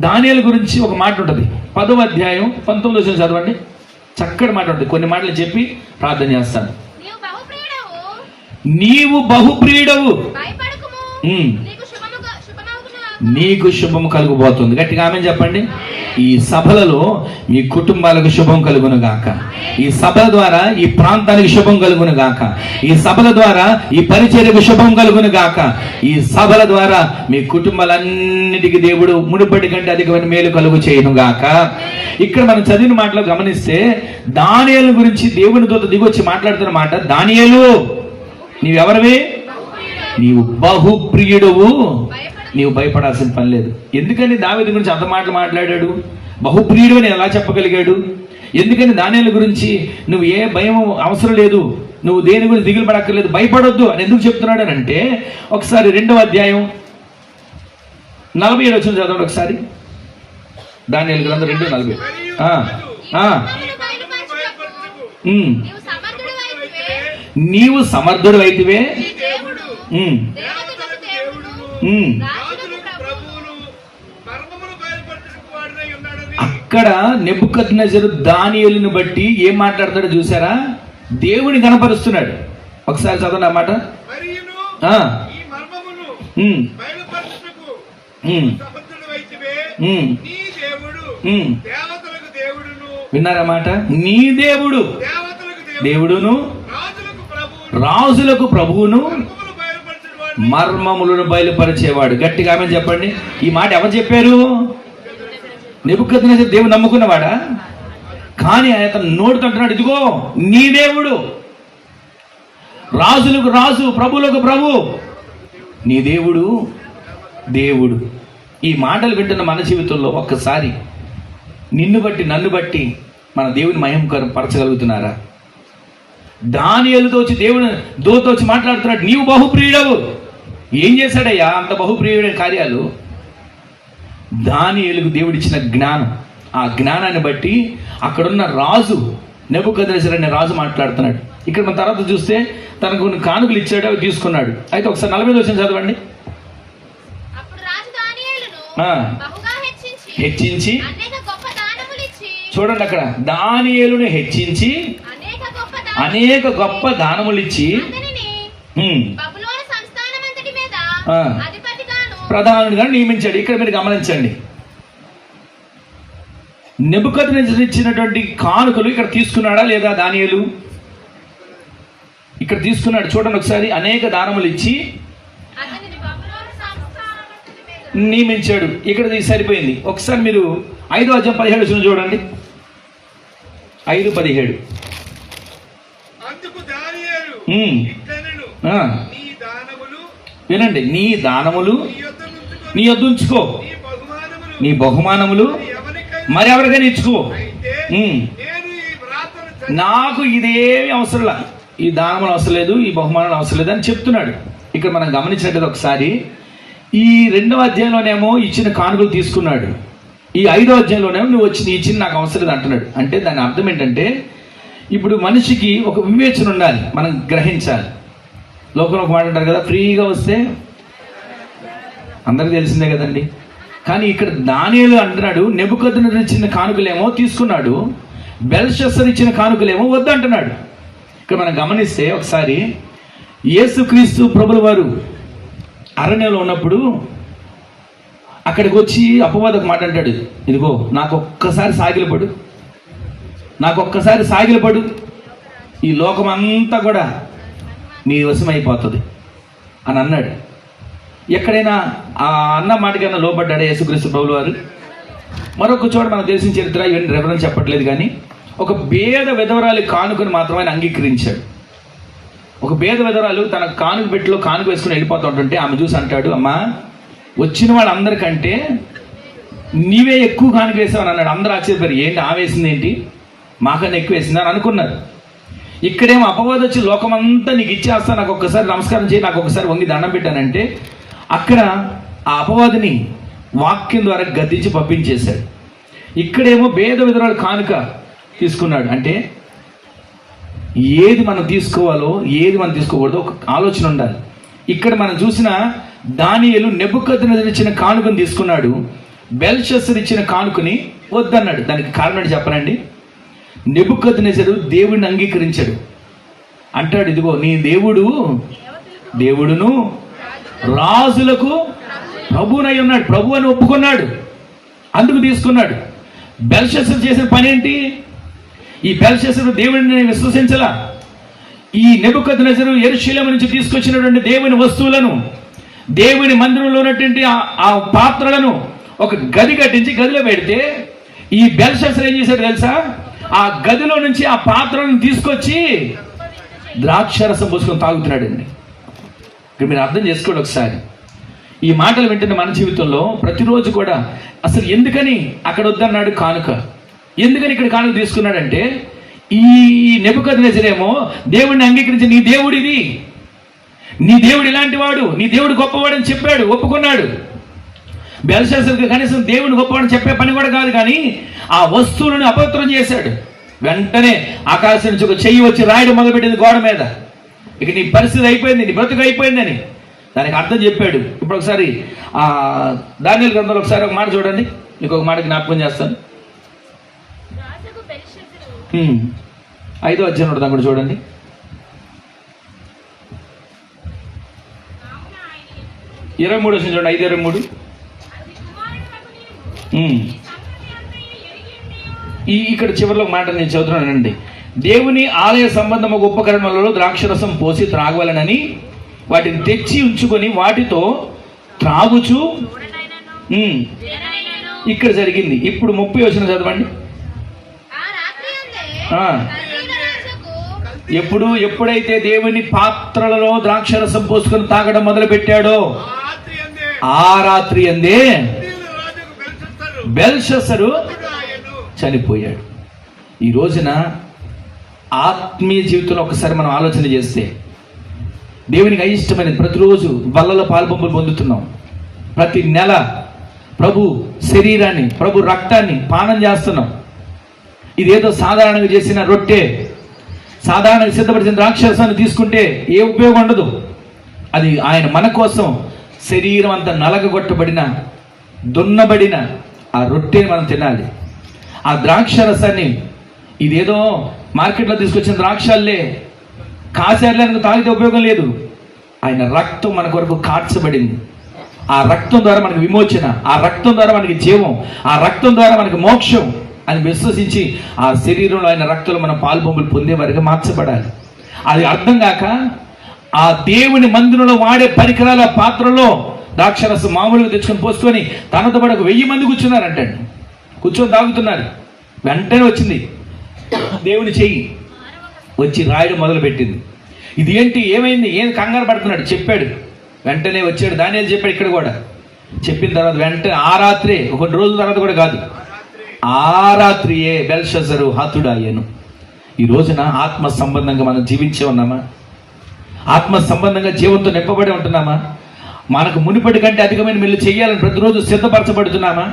దానియేలు గురించి ఒక మాట ఉంటుంది. 10వ అధ్యాయం 19వ వచనం చదవండి. చక్కటి మాట ఉంటుంది. కొన్ని మాటలు చెప్పి ప్రార్థన చేస్తాను. నీవు బహుప్రియుడవు, నీవు బహుప్రియుడవు, భయపడకుము, ఉమ్. శుభమగును. నీకు శుభము కలుగుబోతుంది. గట్టిగా ఆమేన్ చెప్పండి. ఈ సభలలో మీ కుటుంబాలకు శుభం కలుగును గాక. ఈ సభల ద్వారా ఈ ప్రాంతానికి శుభం కలుగును గాక. ఈ సభల ద్వారా ఈ పరిచర్యకు శుభం కలుగును గాక. ఈ సభల ద్వారా మీ కుటుంబాలన్నిటికీ దేవుడు మునుపటి కంటే అధికమైన మేలు కలుగు చేయను గాక. ఇక్కడ మనం చదివిన మాటలో గమనిస్తే దానియేలు గురించి దేవుని దూత దిగొచ్చి మాట్లాడుతున్న మాట, దానియేలు నీవెవరివి? నీవు బహుప్రియుడవు, నీవు భయపడాల్సిన పని లేదు. ఎందుకని దావీదు గురించి అంత మాటలు మాట్లాడాడు? బహుప్రియుడు అని ఎలా చెప్పగలిగాడు? ఎందుకని దానియేలు గురించి నువ్వు ఏ భయం అవసరం లేదు, నువ్వు దేని గురించి దిగులు పడక్కర్లేదు, భయపడొద్దు అని ఎందుకు చెప్తున్నాడు అని అంటే, ఒకసారి 2వ అధ్యాయం 47 వచనం చదవండి ఒకసారి. దానియేలు గ్రంథం 2:40. నీవు సమర్థుడు అయితివే, అక్కడ నెబుకద్నెజరు దానియేలును బట్టి ఏం మాట్లాడతాడో చూసారా? దేవుని కనపరుస్తున్నాడు. ఒకసారి చదవండి ఆ మాట. విన్నారా మాట? నీ దేవుడు దేవుడును, రాజులకు ప్రభువును, మర్మములను బయలుపరిచేవాడు. గట్టిగా ఆమె చెప్పండి. ఈ మాట ఎవరు చెప్పారు? నెబుకద్నెజరు దేవుడు నమ్ముకున్నవాడా? కానీ అతను నోటితో అంటున్నాడు, ఇదిగో నీ దేవుడు, రాజులకు రాజు, ప్రభువులకు ప్రభు, నీ దేవుడు దేవుడు. ఈ మాటలు వింటున్న మన జీవితంలో ఒక్కసారి నిన్ను బట్టి నన్ను బట్టి మన దేవుని మహిమ పరచగలుగుతున్నారా? దానియేలుతో వచ్చి దేవుడు దూతతో వచ్చి మాట్లాడుతున్నాడు, నీవు బహుప్రియుడవు. ఏం చేశాడయ్యా అంత బహుప్రియుడైన కార్యాలు? దానియేలుకు దేవుడిచ్చిన జ్ఞానం, ఆ జ్ఞానాన్ని బట్టి అక్కడున్న రాజు నెబుకద్నెజరు అనే రాజు మాట్లాడుతున్నాడు. ఇక్కడ మన తర్వాత చూస్తే తనకు కొన్ని కానుకలు ఇచ్చాడు, అవి తీసుకున్నాడు. అయితే ఒకసారి 45 వచనం చదవండి. హెచ్చించి చూడండి, అక్కడ దానియేలును హెచ్చించి అనేక గొప్ప దానములు ఇచ్చి ఆ, అధిపతిగాను ప్రధానుడిగా నియమించాడు. ఇక్కడ మీరు గమనించండి, నెబుకద్నెజరు ఇచ్చినటువంటి కానుకలు ఇక్కడ తీసుకున్నాడా లేదా దానియేలు? ఇక్కడ తీసుకున్నాడు. చూడండి ఒకసారి, అనేక దానములు ఇచ్చి అతనిని బబులోను సంస్థానమంతటి మీద నియమించాడు. ఇక్కడ ఇది సరిపోయింది. ఒకసారి మీరు 5:17 చూడండి. 5:17. అందుకు దానియేలు ఉమ్. ఇట్లనెను, ఆ, నీ దానములు వినండి, నీ దానములు నీ యొద్ద నుంచుకొని నీ వద్ద ఉంచుకో, నీ బహుమానములు నీ బహుమానములు ఎవరికైనా మరి ఎవరికైనా ఇచ్చుకో. అయితే ఉమ్. నేను ఈ వ్రాతను నాకు ఇదేమి అవసరంలా, ఈ దానములు అవసరం లేదు, ఈ బహుమానాలు అవసరం లేదు అని చెప్తున్నాడు. ఇక్కడ మనం గమనించినట్టు ఒకసారి ఈ 2వ అధ్యాయంలోనేమో ఇచ్చిన కానుకలు తీసుకున్నాడు, ఈ 5వ అధ్యాయంలోనేమో నువ్వు ఇచ్చిన నాకు అవసరం లేదు అంటున్నాడు. అంటే దాని అర్థం ఏంటంటే, ఇప్పుడు మనిషికి ఒక వివేచన ఉండాలి, మనం గ్రహించాలి. లోకంలో ఒక మాట అంటారు కదా, ఫ్రీగా వస్తే అందరికీ తెలిసిందే కదండి. కానీ ఇక్కడ దానియేలు అంటున్నాడు, నెబుకద్నెజరు ఇచ్చిన కానుకలేమో తీసుకున్నాడు, బెల్షస్సరు ఇచ్చిన కానుకలేమో వద్దంటున్నాడు. ఇక్కడ మనం గమనిస్తే ఒకసారి యేసుక్రీస్తు ప్రభుల వారు అరణ్యంలో ఉన్నప్పుడు అక్కడికి వచ్చి అపవాదకు మాట అంటాడు, ఇదిగో నాకు ఒక్కసారి సాగిలపడు, ఈ లోకం అంతా కూడా నీ వశమైపోతుంది అని అన్నాడు. ఎక్కడైనా ఆ అన్న మాటకైనా లోబడ్డాడా యేసుక్రీస్తు ప్రభుల వారు? మరొక చోట మనకు తెలిసిన చరిత్ర, ఇవన్నీ రెఫరెన్స్ చెప్పట్లేదు, కానీ ఒక పేద విధవరాలి కానుకను మాత్రమే ఆయన అంగీకరించాడు. ఒక పేద విధవరాలు తన కానుక పెట్టిలో కానుక వేసుకుని వెళ్ళిపోతూ ఉంటుంటే ఆమె చూసి అంటాడు, అమ్మా వచ్చిన వాళ్ళందరికంటే నీవే ఎక్కువ కానుక వేసావని అన్నాడు. అందరూ ఆశ్చర్యపోయారు, ఏంటి ఆమె వేసింది ఏంటి, మాకన్నా ఎక్కువ వేసింది అని అనుకున్నారు. ఇక్కడేమో అపవాదం వచ్చి లోకమంతా నీకు ఇచ్చేస్తా, నాకు ఒక్కసారి నమస్కారం చేయి, నాకు ఒక్కసారి వంగి దండం పెట్టానంటే అక్కడ ఆ అపవాదిని వాక్యం ద్వారా గద్దించి పంపించేశాడు. ఇక్కడేమో భేద విధురాలు కానుక తీసుకున్నాడు. అంటే ఏది మనం తీసుకోవాలో ఏది మనం తీసుకోకూడదో ఒక ఆలోచన ఉండాలి. ఇక్కడ మనం చూసిన దానియేలు నెబుకద్నెజరు ఇచ్చిన కానుకను తీసుకున్నాడు, బెల్షస్సరు ఇచ్చిన కానుకని వద్దన్నాడు. దానికి కారణం చెప్పనండి, నెబుకద్నెజరు దేవుడిని అంగీకరించాడు. అంటాడు, ఇదిగో నీ దేవుడును రాజులకు ప్రభువునై ఉన్నాడు, ప్రభు అని ఒప్పుకున్నాడు, అందుకు తీసుకున్నాడు. బెల్షస్సరు చేసిన పని ఏంటి? ఈ బెల్షస్సరు దేవుడిని విశ్వసించలా. ఈ నెబుకద్నెజరు యెరూషలేము నుంచి తీసుకొచ్చినటువంటి దేవుని వస్తువులను, దేవుని మందిరంలో ఉన్నటువంటి ఆ పాత్రలను ఒక గది కట్టించి గదిలో పెడితే ఈ బెల్షస్సరు ఏం చేశాడు తెలుసా? ఆ గదిలో నుంచి ఆ పాత్రలను తీసుకొచ్చి ద్రాక్షరసం పోసుకొని తాగుతున్నాడండి. ఇక్కడ మీరు అర్థం చేసుకోండి ఒకసారి. ఈ మాటలు వింటున్న మన జీవితంలో ప్రతిరోజు కూడా అసలు ఎందుకని అక్కడ వద్దన్నాడు కానుక, ఎందుకని ఇక్కడ కానుక తీసుకున్నాడంటే, ఈ నెబుకద్నెజరేమో దేవుడిని అంగీకరించి నీ దేవుడు ఇది, నీ దేవుడు ఇలాంటి వాడు, నీ దేవుడు గొప్పవాడు అని చెప్పాడు, ఒప్పుకున్నాడు. బెల్షస్సరుకి కనీసం దేవుడు గొప్పవాడని చెప్పే పని కూడా కాదు, కానీ ఆ వస్తువులను అపవిత్రం చేశాడు. వెంటనే ఆకాశం నుంచి ఒక చెయ్యి వచ్చి రాయడం మొదలుపెట్టింది గోడ మీద, ఇక నీ పరిస్థితి అయిపోయింది, నీ బ్రతుకు అయిపోయిందని దానికి అర్థం చెప్పాడు. ఇప్పుడు ఒకసారి ఆ దానియేలు గ్రంథంలో ఒకసారి ఒక మాట చూడండి, మీకు ఒక మాట జ్ఞాపకం చేస్తాను. రాజుకు బెల్షస్సరు 5వ అధ్యాయం కూడా కూడా చూడండి. కావున ఆయన 23 చూడండి, 5:23. అది కుమారుడకు నీవు ఈ సంగతి అంతయు ఎరిగి ఉండియు ఇక్కడ చివరిలో ఒక మాట నేను చదువుతున్నానండి. దేవుని ఆలయ సంబంధము ఉపకరణములలో ద్రాక్షరసం పోసి త్రాగవలనని వాటిని తెచ్చి ఉంచుకొని వాటితో త్రాగుచు ఇక్కడ జరిగింది. ఇప్పుడు 30 చదవండి. ఆ రాత్రి అందే ఆ. కల్దీయుల రాజుకు ఎప్పుడైతే దేవుని పాత్రలలో ద్రాక్షరసం పోసుకొని తాగడం మొదలు పెట్టాడో ఆ రాత్రి అందే బెల్షస్సరు చనిపోయాడు. ఈ రోజున ఆత్మీయ జీవితంలో ఒకసారి మనం ఆలోచన చేస్తే, దేవునికి అయిష్టమైన ప్రతిరోజు బల్లలో పాల్పంపులు పొందుతున్నాం. ప్రతి నెల ప్రభు శరీరాన్ని, ప్రభు రక్తాన్ని పానం చేస్తున్నాం. ఇదేదో సాధారణంగా చేసిన రొట్టె, సాధారణంగా సిద్ధపడిన ద్రాక్షరసాన్ని తీసుకుంటే ఏ ఉపయోగం ఉండదు. అది ఆయన మన కోసం శరీరం అంతా నలగగొట్టబడిన, దున్నబడిన ఆ రొట్టెని మనం తినాలి. ఆ ద్రాక్షరసాన్ని ఇదేదో మార్కెట్లో తీసుకొచ్చిన ద్రాక్షాలే కాసేర్లకు తాగితే ఉపయోగం లేదు. ఆయన రక్తం మన కొరకు కార్చబడింది. ఆ రక్తం ద్వారా మనకు విమోచన, ఆ రక్తం ద్వారా మనకి జీవం, ఆ రక్తం ద్వారా మనకి మోక్షం అని విశ్వసించి ఆ శరీరంలో ఆయన రక్తంలో మనం పాలుపొంపులు పొందే వారికి మార్చబడాలి. అది అర్థం కాక ఆ దేవుని మందిరంలో వాడే పరికరాల పాత్రలో ద్రాక్షరసం మామూలుగా తెచ్చుకొని పోసుకొని తనతో పాటు 1000 మంది కూర్చున్నారంటండి. కూర్చొని తాగుతున్నారు. వెంటనే వచ్చింది దేవుని చెయ్యి వచ్చి రాయడం మొదలుపెట్టింది. ఇది ఏంటి, ఏమైంది, ఏం కంగారు పడుతున్నాడు చెప్పాడు. వెంటనే వచ్చాడు. దానియేలు చెప్పాడు ఇక్కడ కూడా. చెప్పిన తర్వాత వెంటనే ఆ రాత్రే, 1 రోజుల తర్వాత కూడా కాదు, ఆ రాత్రియే బెల్షస్సరు హతుడాయెను. ఈ రోజున ఆత్మ సంబంధంగా మనం జీవించే ఉన్నామా? ఆత్మ సంబంధంగా జీవంతో నింపబడి ఉంటున్నామా? మనకు మునుపటి కంటే అధికమైన మేలు చేయాలని ప్రతిరోజు సిద్ధపరచబడుతున్నామా?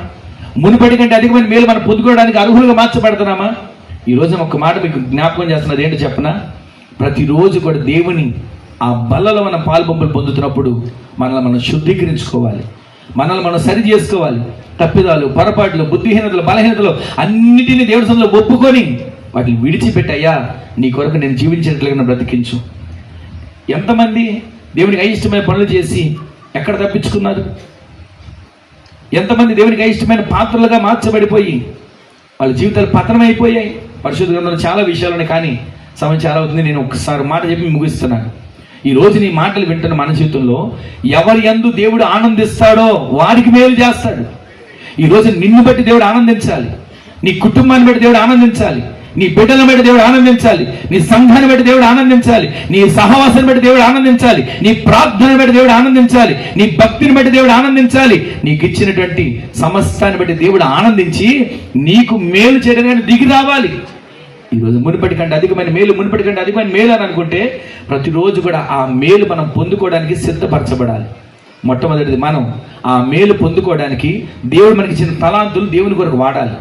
మునుపటి కంటే అధికమైన మేలు మనం పొందుకోవడానికి అర్హులుగా మార్చబడుతున్నామా? ఈ రోజు ఒక మాట మీకు జ్ఞాపకం చేస్తున్నది ఏంటో చెప్పనా? ప్రతిరోజు కూడా దేవుని ఆ బల్లలో మనం పాలుపొంపులు పొందుతున్నప్పుడు మనల్ని మనం శుద్ధీకరించుకోవాలి, మనల్ని మనం సరి చేసుకోవాలి. తప్పిదాలు, పొరపాట్లు, బుద్ధిహీనతలు, బలహీనతలు అన్నిటినీ దేవుడి సన్నిధిలో ఒప్పుకొని వాటిని విడిచిపెట్టయ్యా, నీ కొరకు నేను జీవించేట్లుగా బ్రతికించు. ఎంతమంది దేవునికి అయిష్టమైన పనులు చేసి ఎక్కడ తప్పించుకున్నారు? ఎంతమంది దేవునికి అయిష్టమైన పాత్రలుగా మార్చబడిపోయి వాళ్ళ జీవితాలు పతనమైపోయాయి? పరిశుద్ధ గ్రంథంలో చాలా విషయాలు ఉన్నాయి, కానీ సమయం చాలా అవుతుంది. నేను ఒకసారి మాట చెప్పి ముగిస్తున్నాను. ఈ రోజు నీ మాటలు వింటున్న మన జీవితంలో ఎవరి యందు దేవుడు ఆనందిస్తాడో వారికి మేలు చేస్తాడు. ఈ రోజు నిన్ను బట్టి దేవుడు ఆనందించాలి, నీ కుటుంబాన్ని బట్టి దేవుడు ఆనందించాలి, నీ బిడ్డలను బట్టి దేవుడు ఆనందించాలి, నీ సంఘాన్ని బట్టి దేవుడు ఆనందించాలి, నీ సహవాసాన్ని బట్టి దేవుడు ఆనందించాలి, నీ ప్రార్థనను బట్టి దేవుడు ఆనందించాలి, నీ భక్తిని బట్టి దేవుడు ఆనందించాలి. నీకు ఇచ్చినటువంటి సమస్తాన్ని బట్టి దేవుడు ఆనందించి నీకు మేలు చేయడానికి దిగి రావాలి. ఈరోజు మునుపటి కంటే అధికమైన మేలు, మునుపటి కంటే అధికమైన మేలు అని అనుకుంటే ప్రతిరోజు కూడా ఆ మేలు మనం పొందుకోవడానికి సిద్ధపరచబడాలి. మొట్టమొదటిది, మనం ఆ మేలు పొందుకోవడానికి దేవుడు మనకి ఇచ్చిన తలాంతులు దేవుని కొరకు వాడాలి.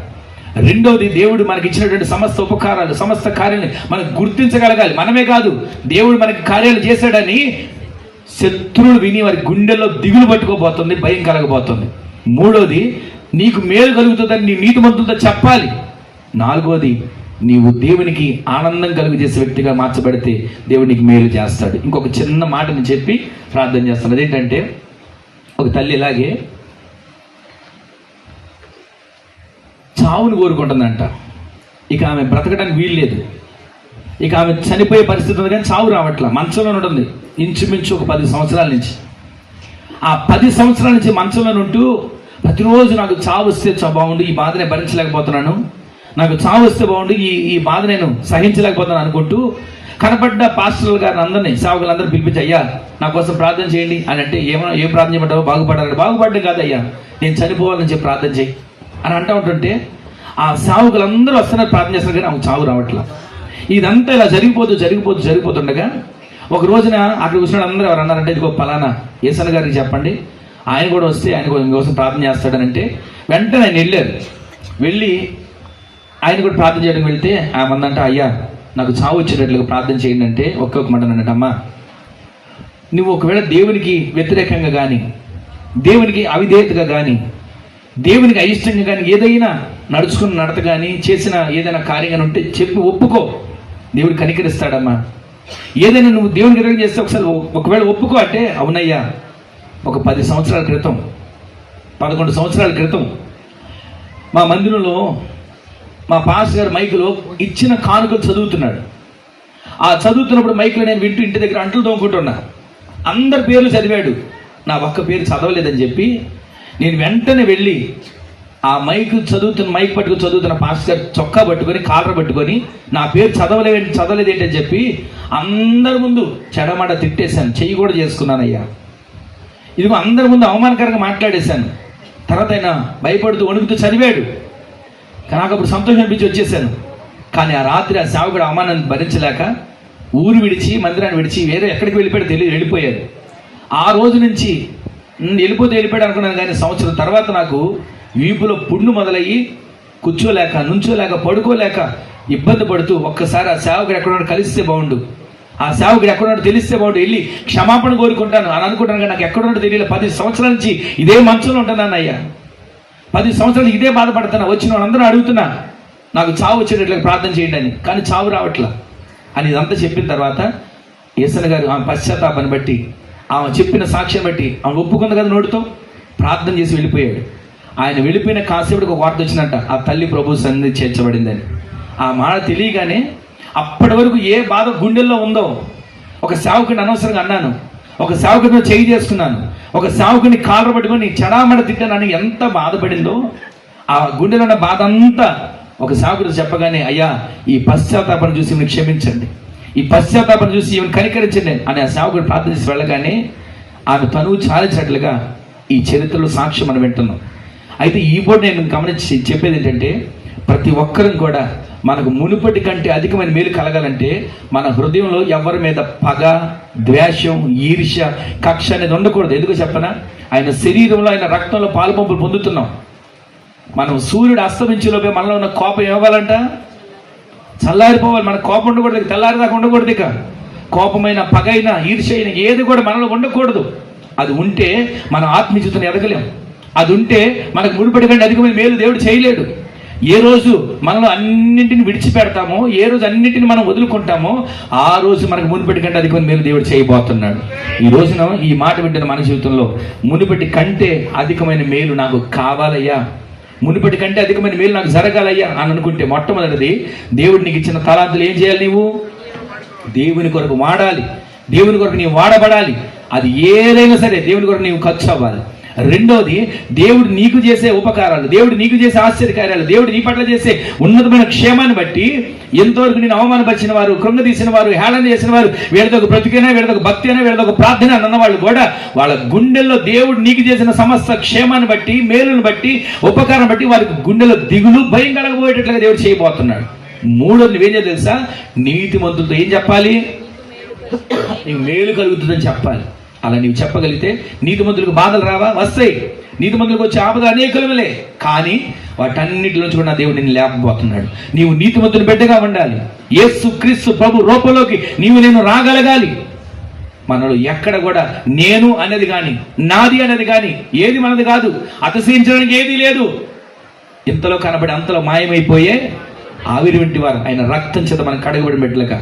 రెండవది, దేవుడు మనకి ఇచ్చినటువంటి సమస్త ఉపకారాలు, సమస్త కార్యాలను మనం గుర్తించగలగాలి. మనమే కాదు, దేవుడు మనకి కార్యాలు చేశాడని శత్రువులు విని వారి గుండెల్లో దిగులు పట్టుకోబోతుంది, భయం కలగబోతుంది. మూడోది, నీకు మేలు కలుగుతుందని నీ నీతిమంతులతో చెప్పాలి. నాలుగోది, నీవు దేవునికి ఆనందం కలుగు చేసే వ్యక్తిగా మార్చబడితే దేవుడు నీకు మేలు చేస్తాడు. ఇంకొక చిన్న మాటని చెప్పి ప్రార్థన చేస్తాను. అదేంటంటే, ఒక తల్లి ఇలాగే చావును కోరుకుంటుందంట. ఇక ఆమె బ్రతకడానికి వీలు లేదు, ఇక ఆమె చనిపోయే పరిస్థితి ఉంది, కానీ చావు రావట్లా. మంచంలో ఉంటుంది ఇంచుమించు ఒక 10 సంవత్సరాల నుంచి. ఆ 10 సంవత్సరాల నుంచి మంచంలో ఉంటూ ప్రతిరోజు నాకు చావు వస్తే బాగుండు, ఈ బాధ నేను భరించలేకపోతున్నాను, నాకు చావు వస్తే బాగుండు, ఈ బాధ నేను సహించలేకపోతున్నాను అనుకుంటూ కనపడ్డ పాస్టర్లు గారిని అందరినీ, సేవకులందరూ పిలిపించి, అయ్యా నా కోసం ప్రార్థన చేయండి అని అంటే, ఏం ప్రార్థన చేయమంటావో? బాగుపడాలంటే, బాగుపడ్డం కాదయ్యా, నేను చనిపోవాలని చెప్పి ప్రార్థన చేయి అని అంటూ ఉంటుంటే ఆ సేవకులందరూ వస్తున్నారు, ప్రార్థన చేస్తారు, కానీ ఆమె చావు రావట్లా. ఇదంతా ఇలా జరిగిపోతుండగా ఒక రోజున అక్కడ కూర్చున్న అందరూ ఎవరు అన్నారంటే, ఇదిగో పలానా ఏసన్న గారికి చెప్పండి, ఆయన కూడా వస్తే ఆయన కోసం ప్రార్థన చేస్తాడనంటే వెంటనే ఆయన వెళ్ళి ఆయన కూడా ప్రార్థన చేయడానికి వెళ్తే ఆమె అందంట, అయ్యా నాకు చావు వచ్చేటట్లుగా ప్రార్థన చేయండి అంటే ఒక్కొక్క మాట అన్నట్టు, అమ్మా నువ్వు ఒకవేళ దేవునికి వ్యతిరేకంగా కానీ, దేవునికి అవిధేయతగా కానీ, దేవునికి అయిష్టంగా కానీ ఏదైనా నడుచుకున్న నడత కానీ చేసిన ఏదైనా కార్యం కానీ ఉంటే చెప్పి ఒప్పుకో, దేవుడు కనికరిస్తాడమ్మా. ఏదైనా నువ్వు దేవునికి వ్యతిరేకంగా చేస్తే ఒకవేళ ఒప్పుకో అంటే, అవునయ్యా ఒక 10 సంవత్సరాల క్రితం, 11 సంవత్సరాల క్రితం మా మందిరంలో మా పాస్టర్ గారు మైకులో ఇచ్చిన కానుకలు చదువుతున్నాడు. ఆ చదువుతున్నప్పుడు మైకులో నేను వింటూ ఇంటి దగ్గర అంట్లు తోముకుంటున్నా. అందరి పేర్లు చదివాడు, నా ఒక్క పేరు చదవలేదని చెప్పి నేను వెంటనే వెళ్ళి ఆ మైక్ పట్టుకుని చదువుతున్న పాస్టర్ గారు చొక్కా పట్టుకొని, కాలర్ పట్టుకొని, నా పేరు చదవలేదేంటి అని చెప్పి అందరి ముందు చెడమాట తిట్టేశాను, చెయ్యి కూడా చేసుకున్నానయ్యా. ఇదిగో అందరి ముందు అవమానకరంగా మాట్లాడేశాను. తర్వాత ఆయన భయపడుతూ వణుకుతూ చదివాడు. నాకు అప్పుడు సంతోషం అనిపించి వచ్చేసాను. కానీ ఆ రాత్రి ఆ సేవకుడు అవమానాన్ని భరించలేక ఊరు విడిచి, మందిరాన్ని విడిచి వేరే ఎక్కడికి వెళ్ళిపోయాడు. ఆ రోజు నుంచి వెళ్ళిపోయాడు అనుకున్నాను, కానీ సంవత్సరం తర్వాత నాకు వీపులో పుండు మొదలయ్యి కూర్చోలేక, నుంచోలేక, పడుకోలేక ఇబ్బంది పడుతూ ఒక్కసారి ఆ సేవకుడు ఎక్కడున్నాడు కలిస్తే బాగుండు, ఆ సేవకుడు ఎక్కడున్నాడు తెలిస్తే బాగుండు, వెళ్ళి క్షమాపణ కోరుకుంటాను అని అనుకుంటాను. కానీ నాకు ఎక్కడున్నాడో తెలియదు. 10 సంవత్సరాల నుంచి ఇదే మంచంలో ఉంటున్నాను అయ్యా, 10 సంవత్సరాలు ఇదే బాధపడుతున్నా. వచ్చిన వాళ్ళందరూ అడుగుతున్నా నాకు చావు వచ్చేటట్లుగా ప్రార్థన చేయండి అని, కానీ చావు రావట్లా అని ఇదంతా చెప్పిన తర్వాత ఏసన్న గారు ఆమె పశ్చాత్తాపాన్ని బట్టి ఆమె చెప్పిన సాక్ష్యం బట్టి ఆమె ఒప్పుకుంది కదా నోటితో, ప్రార్థన చేసి వెళ్ళిపోయాడు. ఆయన వెళ్ళిపోయిన కాసేపటికి ఒక వార్త వచ్చిందంట, ఆ తల్లి ప్రభు సన్నిధి చేర్చబడిందని. ఆ మాట తెలియగానే అప్పటి వరకు ఏ బాధ గుండెల్లో ఉందో, ఒక సేవకుని అనవసరంగా అన్నాను, ఒక సేవకుడితో చేయి చేసుకున్నాను, ఒక సేవకుని కాలర పట్టుకొని చెడామడ తిట్టానని ఎంత బాధపడిందో, ఆ గుండెలో ఉన్న బాధ అంతా ఒక సేవకుడు చెప్పగానే, అయ్యా ఈ పశ్చాత్తాపను చూసి ఈమెను క్షమించండి, ఈ పశ్చాత్తాపను చూసి ఈమెను కనికరించండి అని ఆ సేవకుడు ప్రార్థన చేసి వెళ్ళగానే ఆమె తనువు చాలించినట్లుగా ఈ చరిత్రలో సాక్ష్యం మనం వింటున్నాం. అయితే ఈ పూట నేను గమనించి చెప్పేది ఏంటంటే, ప్రతి ఒక్కరం కూడా మనకు మునుపటి కంటే అధికమైన మేలు కలగాలంటే మన హృదయంలో ఎవరి మీద పగ, ద్వేషం, ఈర్ష్య, కక్ష అనేది ఉండకూడదు. ఎందుకు చెప్పనా, ఆయన శరీరంలో, ఆయన రక్తంలో పాలుపంపులు పొందుతున్నాం. మనం సూర్యుడు అస్తమించేలోపే మనలో ఉన్న కోపం ఇవ్వాలంట, చల్లారిపోవాలి. మన కోపం ఉండకూడదు, తెల్లారిదాకా ఉండకూడదు. ఇక కోపమైన, పగైన, ఈర్ష్య అయిన ఏది కూడా మనలో ఉండకూడదు. అది ఉంటే మన ఆత్మీయతను ఎదగలేం. అది ఉంటే మనకు మునుపటి కంటే అధికమైన మేలు దేవుడు చేయలేడు. ఏ రోజు మనలో అన్నింటిని విడిచిపెడతామో, ఏ రోజు అన్నింటిని మనం వదులుకుంటామో, ఆ రోజు మనకు మునుపటి కంటే అధికమైన మేలు దేవుడు చేయబోతున్నాడు. ఈ రోజున ఈ మాట వింటున్న మన జీవితంలో మునుపటి కంటే అధికమైన మేలు నాకు కావాలయ్యా, మునుపటి కంటే అధికమైన మేలు నాకు జరగాలయ్యా అని అనుకుంటే, మొట్టమొదటిది దేవుడు నీకు ఇచ్చిన తలాంతులు ఏం చేయాలి? నీవు దేవుని కొరకు వాడాలి, దేవుని కొరకు నీవు వాడబడాలి. అది ఏదైనా సరే దేవుని కొరకు నీవు ఖర్చు అవ్వాలి. రెండోది, దేవుడు నీకు చేసే ఉపకారాలు, దేవుడు నీకు చేసే ఆశ్చర్యకార్యాలు, దేవుడు నీ పట్ల చేసే ఉన్నతమైన క్షేమాన్ని బట్టి ఎంతవరకు నేను అవమానపరిచిన వారు, కృంగదీసిన వారు, హేళన చేసిన వారు, వీళ్ళతో ఒక బ్రతికైనా, వీళ్ళతో ఒక భక్తి అయినా, వీళ్ళతో ఒక ప్రార్థన అన్న వాళ్ళు కూడా వాళ్ళ గుండెల్లో దేవుడు నీకు చేసిన సమస్త క్షేమాన్ని బట్టి, మేలును బట్టి, ఉపకారం బట్టి వారికి గుండెలో దిగులు, భయం కలగబోయేటట్లుగా దేవుడు చేయబోతున్నాడు. మూడోది నువ్వేం చేయాలి తెలుసా? నీతిమంతులతో ఏం చెప్పాలి? నీకు మేలు కలుగుతుందని చెప్పాలి. అలా నీవు చెప్పగలిగితే నీతిమంతులకు బాధలు రావా? వస్తాయి. నీతిమంతులకు వచ్చే ఆపద అనేకలే, కానీ వాటన్నిటి నుంచి కూడా దేవుడు నిన్ను లేపబోతున్నాడు. నీవు నీతిమంతుని బిడ్డగా ఉండాలి. యేసు క్రీస్తు ప్రభు రూపంలోకి నీవు నేను రాగలగాలి. మనలో ఎక్కడ కూడా నేను అనేది కానీ, నాది అనేది కానీ ఏది మనది కాదు. అతిశయించడానికి ఏది లేదు. ఇంతలో కనబడి అంతలో మాయమైపోయే ఆవిరి వంటి వారు ఆయన రక్తం చేత మనం కడగబడి బిడ్డలుగా,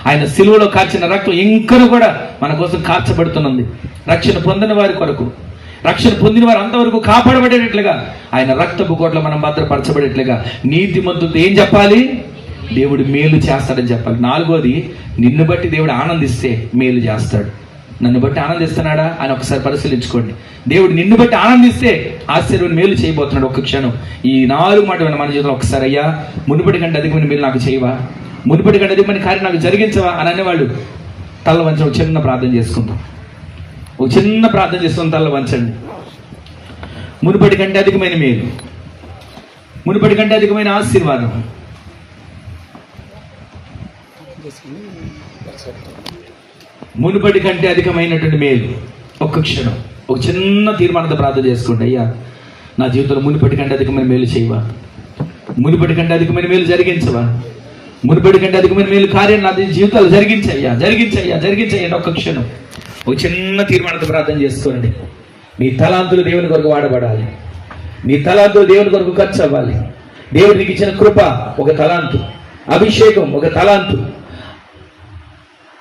ఆయన సిలువలో కార్చిన రక్తం ఇంకను కూడా మన కోసం కార్చబడుతున్నది. రక్షణ పొందిన వారి కొరకు, రక్షణ పొందిన వారు అంతవరకు కాపాడబడేటట్లుగా ఆయన రక్తపు కోట్ల మనం భద్రపరచబడేట్లుగా నీతిమంతులతో ఏం చెప్పాలి? దేవుడు మేలు చేస్తాడని చెప్పాలి. నాలుగోది, నిన్ను బట్టి దేవుడు ఆనందిస్తే మేలు చేస్తాడు. నన్ను బట్టి ఆనందిస్తున్నాడా అని ఒకసారి పరిశీలించుకోండి. దేవుడు నిన్ను బట్టి ఆనందిస్తే ఆశ్చర్యం మేలు చేయబోతున్నాడు. ఒక్క క్షణం ఈ 4 మాటలు మన జీవితంలో ఒకసారి, అయ్యా మునుపటి కంటే అధికమైన మేలు నాకు చేయవా, మునుపటి కంటే అధికమైన కార్యం నాకు జరిగించవా అని అనేవాళ్ళు తల్ల వంచండి. ఒక చిన్న ప్రార్థన చేసుకుందాం, ఒక చిన్న ప్రార్థన చేసుకుందాం. తల్ల వంచండి. మునుపటి కంటే అధికమైన మేలు, మునుపటి కంటే అధికమైన ఆశీర్వాదం, మునుపటి కంటే అధికమైనటువంటి మేలు. ఒక్క క్షణం ఒక చిన్న తీర్మానంతో ప్రార్థన చేసుకోండి. అయ్యా నా జీవితంలో మునుపటి కంటే అధికమైన మేలు చేయవా, మునుపటి కంటే అధికమైన మేలు జరిగించవా, మునుపటి కంటే అధికమైన మేలు కార్యం నా జీవితాలు జరిగించయ్యా, జరిగించయ్యా, జరిగించయ్యా. ఒక్క క్షణం ఒక చిన్న తీర్మానంతో ప్రార్థన చేసుకోండి. నీ తలాంతులు దేవుని కొరకు వాడబడాలి, నీ తలాంతులు దేవుని కొరకు ఖర్చు అవ్వాలి. దేవుడు నీకు ఇచ్చిన కృప ఒక తలాంతు, అభిషేకం ఒక తలాంతు,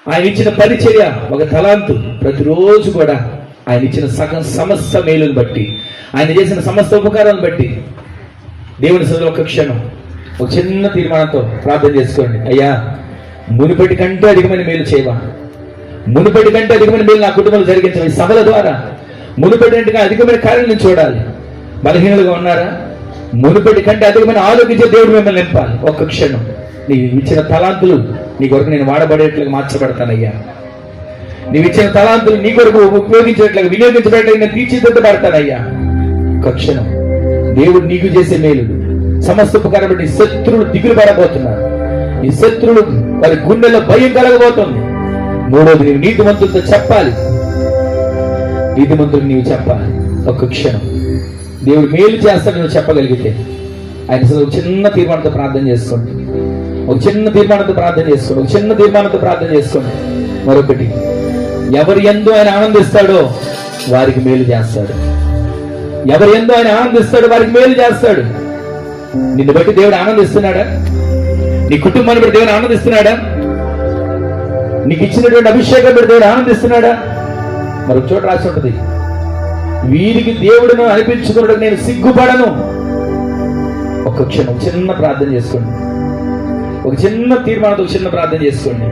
ఆయన ఇచ్చిన పరిచర్య ఒక తలాంతు. ప్రతిరోజు కూడా ఆయన ఇచ్చిన సమస్త మేలును బట్టి, ఆయన చేసిన సమస్త ఉపకారాలను బట్టి దేవుని సన్నిధిలో ఒక క్షణం ఒక చిన్న తీర్మానంతో ప్రార్థన చేసుకోండి. అయ్యా మునుపటి కంటే అధికమైన మేలు చేయవా, మునుపటి కంటే అధికమైన మేలు నా కుటుంబంలో జరిగించవా. సభల ద్వారా మునుపటి అధికమైన కార్యాలను చూడాలి. బలహీనలుగా ఉన్నారా? మునుపటి కంటే అధికమైన ఆలోచించే దేవుడు మిమ్మల్ని నింపాలి. ఒక్క క్షణం నీవు ఇచ్చిన తలాంతులు నీ కొరకు నేను వాడబడేట్లుగా మార్చబడతానయ్యా. నీవు ఇచ్చిన తలాంతులు నీ కొరకు ఉపయోగించేట్లుగా, వినియోగించబడేట్లుగా నేను తీర్చిదిద్దబడతానయ్యా. ఒక్క క్షణం దేవుడు నీకు చేసే మేలు సమస్త ఉపకారం బట్టి శత్రువులు దిగులు పడబోతున్నారు. ఈ శత్రువులు వారి గుండెలో భయం కలగబోతుంది. మూడోది, నీవు నీతిమంతులతో చెప్పాలి, నీతిమంతులకు నీవు చెప్పాలి. ఒక్క క్షణం దేవుడు మేలు చేస్తాడు నువ్వు చెప్పగలిగితే ఆయన ఒక చిన్న తీర్మానంతో ప్రార్థన చేసుకోండి, ఒక చిన్న తీర్మానంతో ప్రార్థన చేసుకోండి, ఒక చిన్న తీర్మానంతో ప్రార్థన చేసుకోండి. మరొకటి, ఎవరి యందు ఆయన ఆనందిస్తాడో వారికి మేలు చేస్తాడు, ఎవరి యందు ఆయన ఆనందిస్తాడో వారికి మేలు చేస్తాడు. నిన్ను బట్టి దేవుడు ఆనందిస్తున్నాడా? నీ కుటుంబాన్ని బట్టి దేవుడు ఆనందిస్తున్నాడా? నీకు ఇచ్చినటువంటి అభిషేకం బట్టి దేవుడు ఆనందిస్తున్నాడా? మరొక చోట రాసి ఉంటుంది, వీరికి దేవుడిని అనిపించుకున్నట్టు నేను సిగ్గుపడను. ఒక క్షణం చిన్న ప్రార్థన చేసుకోండి, ఒక చిన్న తీర్మానంతో ఒక చిన్న ప్రార్థన చేసుకోండి.